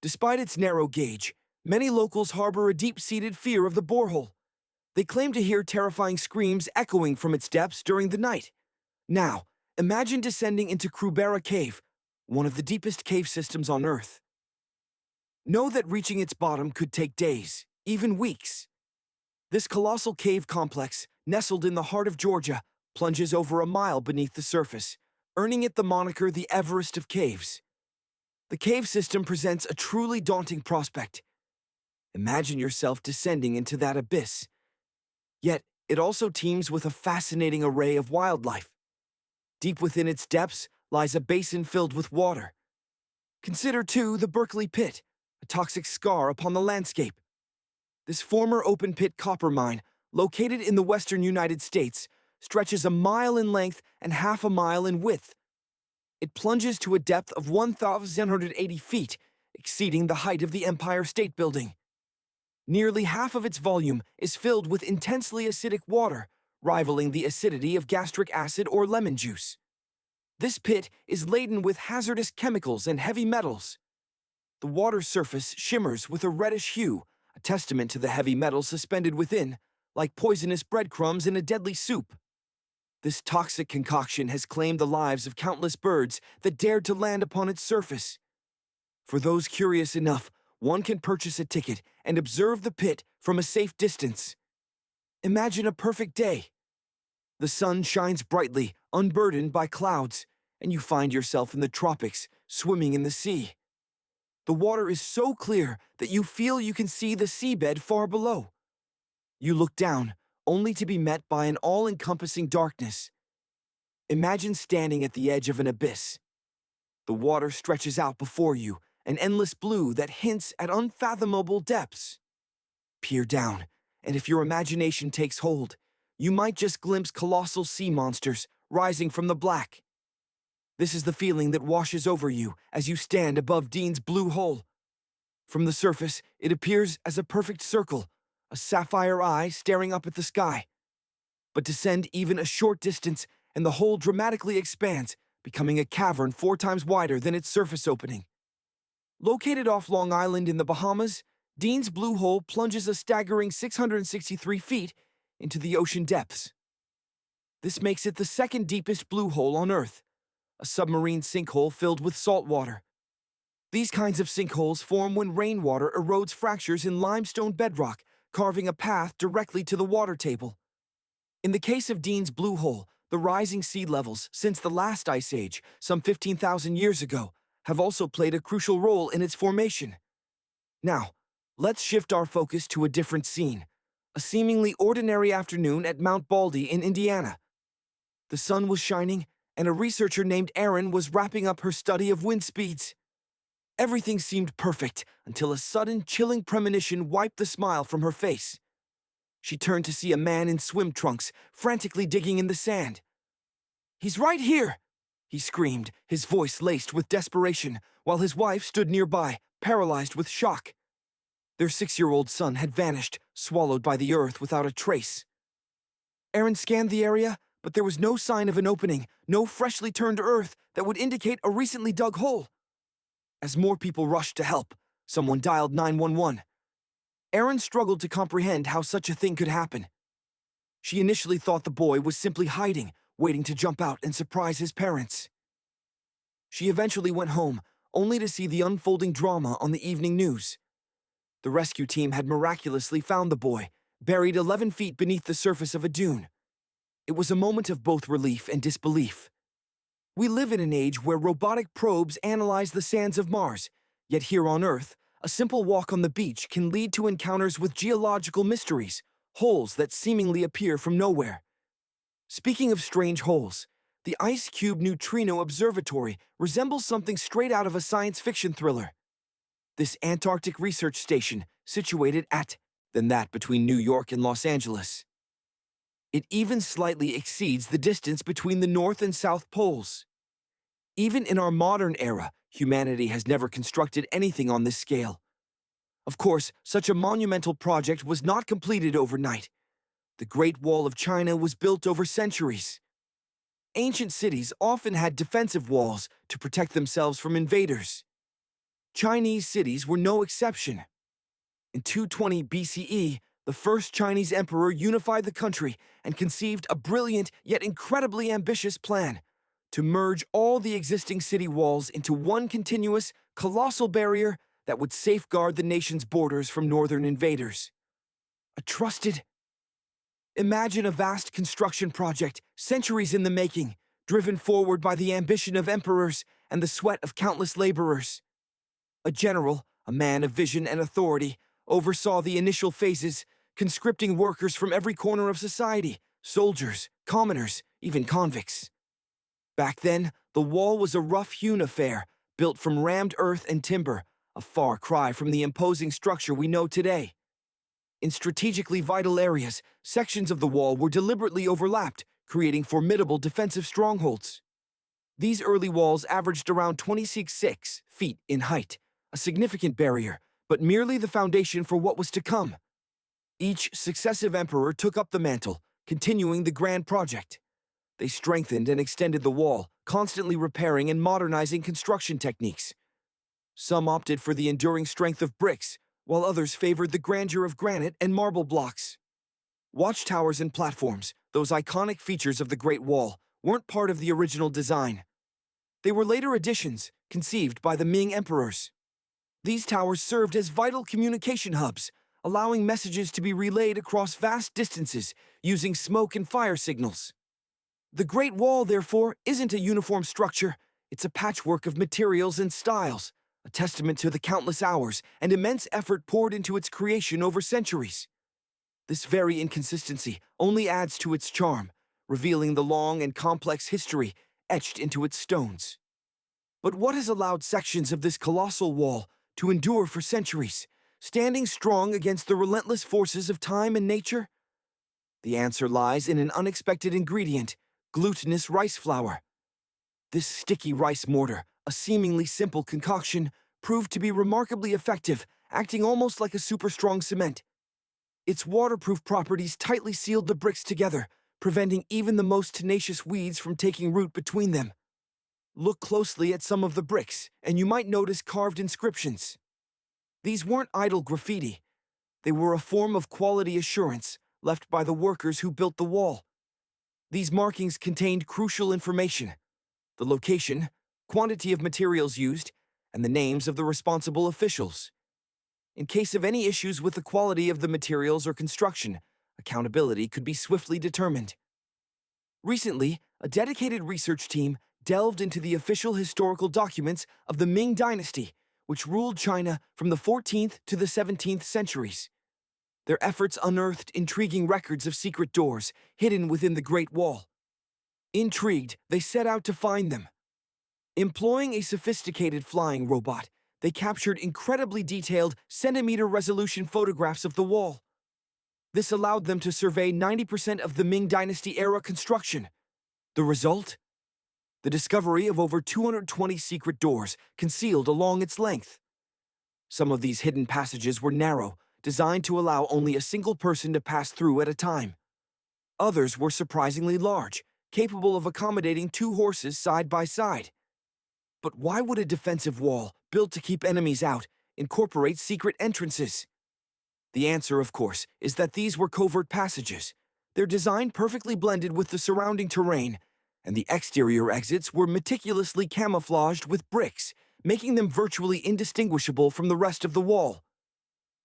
Despite its narrow gauge, many locals harbor a deep-seated fear of the borehole. They claim to hear terrifying screams echoing from its depths during the night. Now, imagine descending into Krubera Cave, one of the deepest cave systems on Earth. Know that reaching its bottom could take days, even weeks. This colossal cave complex, nestled in the heart of Georgia, plunges over a mile beneath the surface, earning it the moniker the Everest of Caves. The cave system presents a truly daunting prospect. Imagine yourself descending into that abyss. Yet, it also teems with a fascinating array of wildlife. Deep within its depths lies a basin filled with water. Consider, too, the Berkeley Pit, a toxic scar upon the landscape. This former open-pit copper mine, located in the western United States, stretches a mile in length and half a mile in width. It plunges to a depth of 1,180 feet, exceeding the height of the Empire State Building. Nearly half of its volume is filled with intensely acidic water, rivaling the acidity of gastric acid or lemon juice. This pit is laden with hazardous chemicals and heavy metals. The water's surface shimmers with a reddish hue, a testament to the heavy metals suspended within, like poisonous breadcrumbs in a deadly soup. This toxic concoction has claimed the lives of countless birds that dared to land upon its surface. For those curious enough, one can purchase a ticket and observe the pit from a safe distance. Imagine a perfect day. The sun shines brightly, unburdened by clouds, and you find yourself in the tropics, swimming in the sea. The water is so clear that you feel you can see the seabed far below. You look down, only to be met by an all-encompassing darkness. Imagine standing at the edge of an abyss. The water stretches out before you, an endless blue that hints at unfathomable depths. Peer down, and if your imagination takes hold, you might just glimpse colossal sea monsters rising from the black. This is the feeling that washes over you as you stand above Dean's blue hole. From the surface, it appears as a perfect circle, a sapphire eye staring up at the sky. But descend even a short distance, and the hole dramatically expands, becoming a cavern 4 times wider than its surface opening. Located off Long Island in the Bahamas, Dean's blue hole plunges a staggering 663 feet into the ocean depths. This makes it the second deepest blue hole on Earth, a submarine sinkhole filled with salt water. These kinds of sinkholes form when rainwater erodes fractures in limestone bedrock, carving a path directly to the water table. In the case of Dean's blue hole, the rising sea levels since the last ice age, some 15,000 years ago, have also played a crucial role in its formation. Now, let's shift our focus to a different scene, a seemingly ordinary afternoon at Mount Baldy in Indiana. The sun was shining, and a researcher named Erin was wrapping up her study of wind speeds. Everything seemed perfect until a sudden, chilling premonition wiped the smile from her face. She turned to see a man in swim trunks, frantically digging in the sand. "He's right here!" he screamed, his voice laced with desperation, while his wife stood nearby, paralyzed with shock. Their 6-year-old son had vanished, swallowed by the earth without a trace. Erin scanned the area, but there was no sign of an opening, no freshly turned earth that would indicate a recently dug hole. As more people rushed to help, someone dialed 911. Erin struggled to comprehend how such a thing could happen. She initially thought the boy was simply hiding, waiting to jump out and surprise his parents. She eventually went home, only to see the unfolding drama on the evening news. The rescue team had miraculously found the boy, buried 11 feet beneath the surface of a dune. It was a moment of both relief and disbelief. We live in an age where robotic probes analyze the sands of Mars, yet here on Earth, a simple walk on the beach can lead to encounters with geological mysteries, holes that seemingly appear from nowhere. Speaking of strange holes, the Ice Cube Neutrino Observatory resembles something straight out of a science fiction thriller. This Antarctic research station, situated than that between New York and Los Angeles. It even slightly exceeds the distance between the North and South poles. Even in our modern era, humanity has never constructed anything on this scale. Of course, such a monumental project was not completed overnight. The Great Wall of China was built over centuries. Ancient cities often had defensive walls to protect themselves from invaders. Chinese cities were no exception. In 220 BCE, the first Chinese emperor unified the country and conceived a brilliant yet incredibly ambitious plan to merge all the existing city walls into one continuous, colossal barrier that would safeguard the nation's borders from northern invaders. Imagine a vast construction project, centuries in the making, driven forward by the ambition of emperors and the sweat of countless laborers. A general, a man of vision and authority, oversaw the initial phases, conscripting workers from every corner of society, soldiers, commoners, even convicts. Back then, the wall was a rough-hewn affair, built from rammed earth and timber, a far cry from the imposing structure we know today. In strategically vital areas, sections of the wall were deliberately overlapped, creating formidable defensive strongholds. These early walls averaged around 26 feet in height, a significant barrier, but merely the foundation for what was to come. Each successive emperor took up the mantle, continuing the grand project. They strengthened and extended the wall, constantly repairing and modernizing construction techniques. Some opted for the enduring strength of bricks, while others favored the grandeur of granite and marble blocks. Watchtowers and platforms, those iconic features of the Great Wall, weren't part of the original design. They were later additions, conceived by the Ming emperors. These towers served as vital communication hubs, allowing messages to be relayed across vast distances using smoke and fire signals. The Great Wall, therefore, isn't a uniform structure. It's a patchwork of materials and styles, a testament to the countless hours and immense effort poured into its creation over centuries. This very inconsistency only adds to its charm, revealing the long and complex history etched into its stones. But what has allowed sections of this colossal wall to endure for centuries, standing strong against the relentless forces of time and nature? The answer lies in an unexpected ingredient: glutinous rice flour. This sticky rice mortar, a seemingly simple concoction, proved to be remarkably effective, acting almost like a super-strong cement. Its waterproof properties tightly sealed the bricks together, preventing even the most tenacious weeds from taking root between them. Look closely at some of the bricks, and you might notice carved inscriptions. These weren't idle graffiti. They were a form of quality assurance left by the workers who built the wall. These markings contained crucial information: the location, quantity of materials used, and the names of the responsible officials. In case of any issues with the quality of the materials or construction, accountability could be swiftly determined. Recently, a dedicated research team delved into the official historical documents of the Ming Dynasty, which ruled China from the 14th to the 17th centuries. Their efforts unearthed intriguing records of secret doors hidden within the Great Wall. Intrigued, they set out to find them. Employing a sophisticated flying robot, they captured incredibly detailed centimeter-resolution photographs of the wall. This allowed them to survey 90% of the Ming Dynasty-era construction. The result? The discovery of over 220 secret doors concealed along its length. Some of these hidden passages were narrow, designed to allow only a single person to pass through at a time. Others were surprisingly large, capable of accommodating 2 horses side by side. But why would a defensive wall, built to keep enemies out, incorporate secret entrances? The answer, of course, is that these were covert passages. Their design perfectly blended with the surrounding terrain, and the exterior exits were meticulously camouflaged with bricks, making them virtually indistinguishable from the rest of the wall.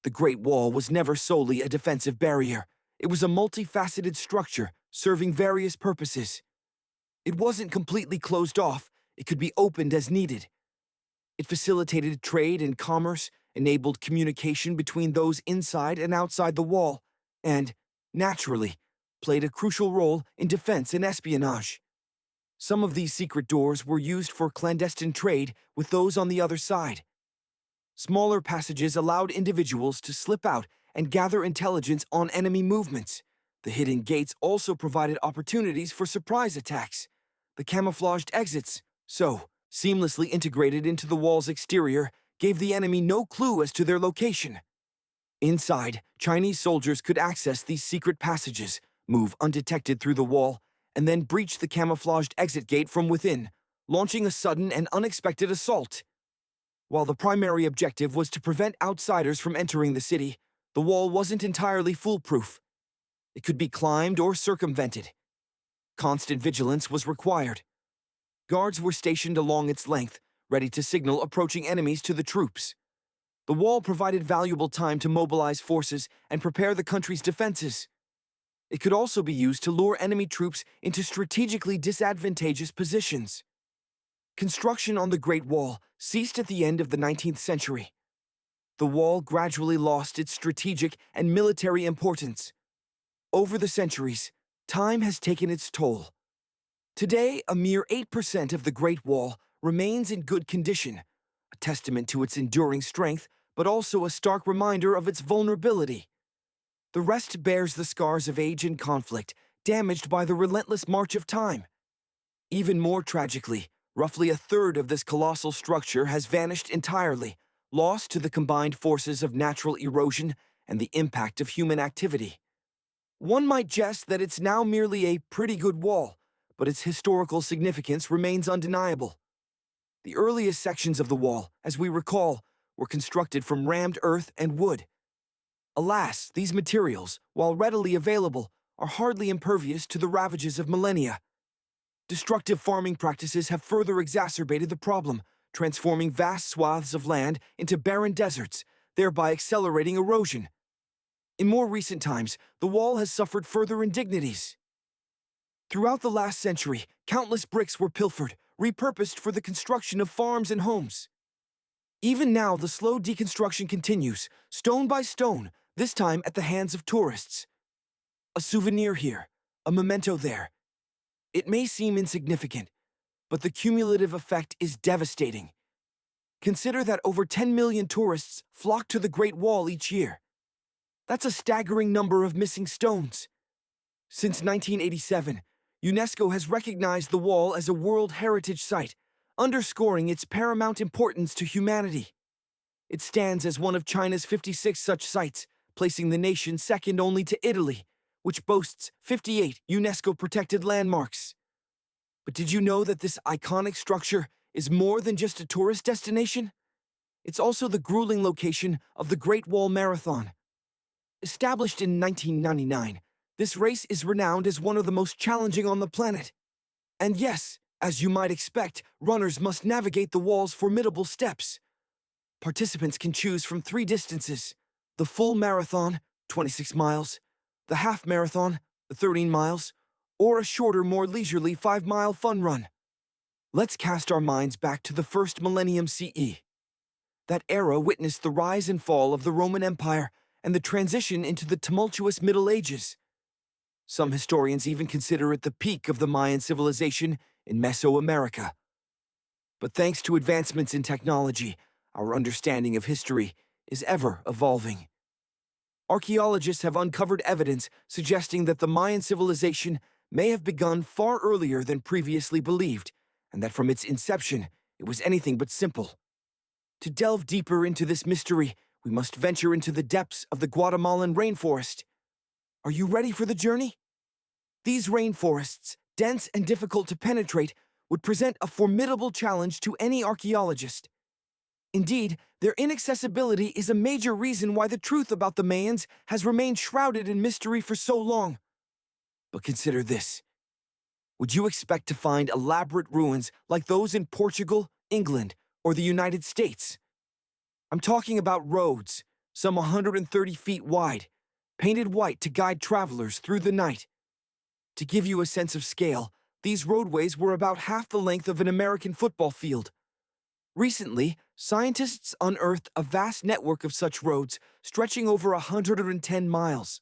The Great Wall was never solely a defensive barrier. It was a multifaceted structure, serving various purposes. It wasn't completely closed off. It could be opened as needed. It facilitated trade and commerce, enabled communication between those inside and outside the wall, and, naturally, played a crucial role in defense and espionage. Some of these secret doors were used for clandestine trade with those on the other side. Smaller passages allowed individuals to slip out and gather intelligence on enemy movements. The hidden gates also provided opportunities for surprise attacks. The camouflaged exits, so seamlessly integrated into the wall's exterior, gave the enemy no clue as to their location. Inside, Chinese soldiers could access these secret passages, move undetected through the wall, and then breach the camouflaged exit gate from within, launching a sudden and unexpected assault. While the primary objective was to prevent outsiders from entering the city, the wall wasn't entirely foolproof. It could be climbed or circumvented. Constant vigilance was required. Guards were stationed along its length, ready to signal approaching enemies to the troops. The wall provided valuable time to mobilize forces and prepare the country's defenses. It could also be used to lure enemy troops into strategically disadvantageous positions. Construction on the Great Wall ceased at the end of the 19th century. The wall gradually lost its strategic and military importance. Over the centuries, time has taken its toll. Today, a mere 8% of the Great Wall remains in good condition, a testament to its enduring strength, but also a stark reminder of its vulnerability. The rest bears the scars of age and conflict, damaged by the relentless march of time. Even more tragically, roughly a third of this colossal structure has vanished entirely, lost to the combined forces of natural erosion and the impact of human activity. One might jest that it's now merely a pretty good wall, but its historical significance remains undeniable. The earliest sections of the wall, as we recall, were constructed from rammed earth and wood. Alas, these materials, while readily available, are hardly impervious to the ravages of millennia. Destructive farming practices have further exacerbated the problem, transforming vast swaths of land into barren deserts, thereby accelerating erosion. In more recent times, the wall has suffered further indignities. Throughout the last century, countless bricks were pilfered, repurposed for the construction of farms and homes. Even now, the slow deconstruction continues, stone by stone, this time at the hands of tourists. A souvenir here, a memento there. It may seem insignificant, but the cumulative effect is devastating. Consider that over 10 million tourists flock to the Great Wall each year. That's a staggering number of missing stones. Since 1987, UNESCO has recognized the wall as a World Heritage Site, underscoring its paramount importance to humanity. It stands as one of China's 56 such sites, placing the nation second only to Italy, which boasts 58 UNESCO-protected landmarks. But did you know that this iconic structure is more than just a tourist destination? It's also the grueling location of the Great Wall Marathon. Established in 1999, this race is renowned as one of the most challenging on the planet. And yes, as you might expect, runners must navigate the wall's formidable steps. Participants can choose from 3 distances: the full marathon, 26 miles, the half marathon, 13 miles, or a shorter, more leisurely 5-mile fun run. Let's cast our minds back to the first millennium CE. That era witnessed the rise and fall of the Roman Empire and the transition into the tumultuous Middle Ages. Some historians even consider it the peak of the Mayan civilization in Mesoamerica. But thanks to advancements in technology, our understanding of history is ever evolving. Archaeologists have uncovered evidence suggesting that the Mayan civilization may have begun far earlier than previously believed, and that from its inception, it was anything but simple. To delve deeper into this mystery, we must venture into the depths of the Guatemalan rainforest. Are you ready for the journey? These rainforests, dense and difficult to penetrate, would present a formidable challenge to any archaeologist. Indeed, their inaccessibility is a major reason why the truth about the Mayans has remained shrouded in mystery for so long. But consider this. Would you expect to find elaborate ruins like those in Portugal, England, or the United States? I'm talking about roads, some 130 feet wide, painted white to guide travelers through the night. To give you a sense of scale, these roadways were about half the length of an American football field. Recently, scientists unearthed a vast network of such roads stretching over 110 miles.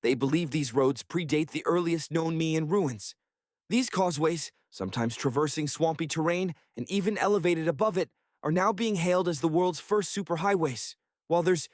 They believe these roads predate the earliest known Mayan ruins. These causeways, sometimes traversing swampy terrain and even elevated above it, are now being hailed as the world's first superhighways. While there's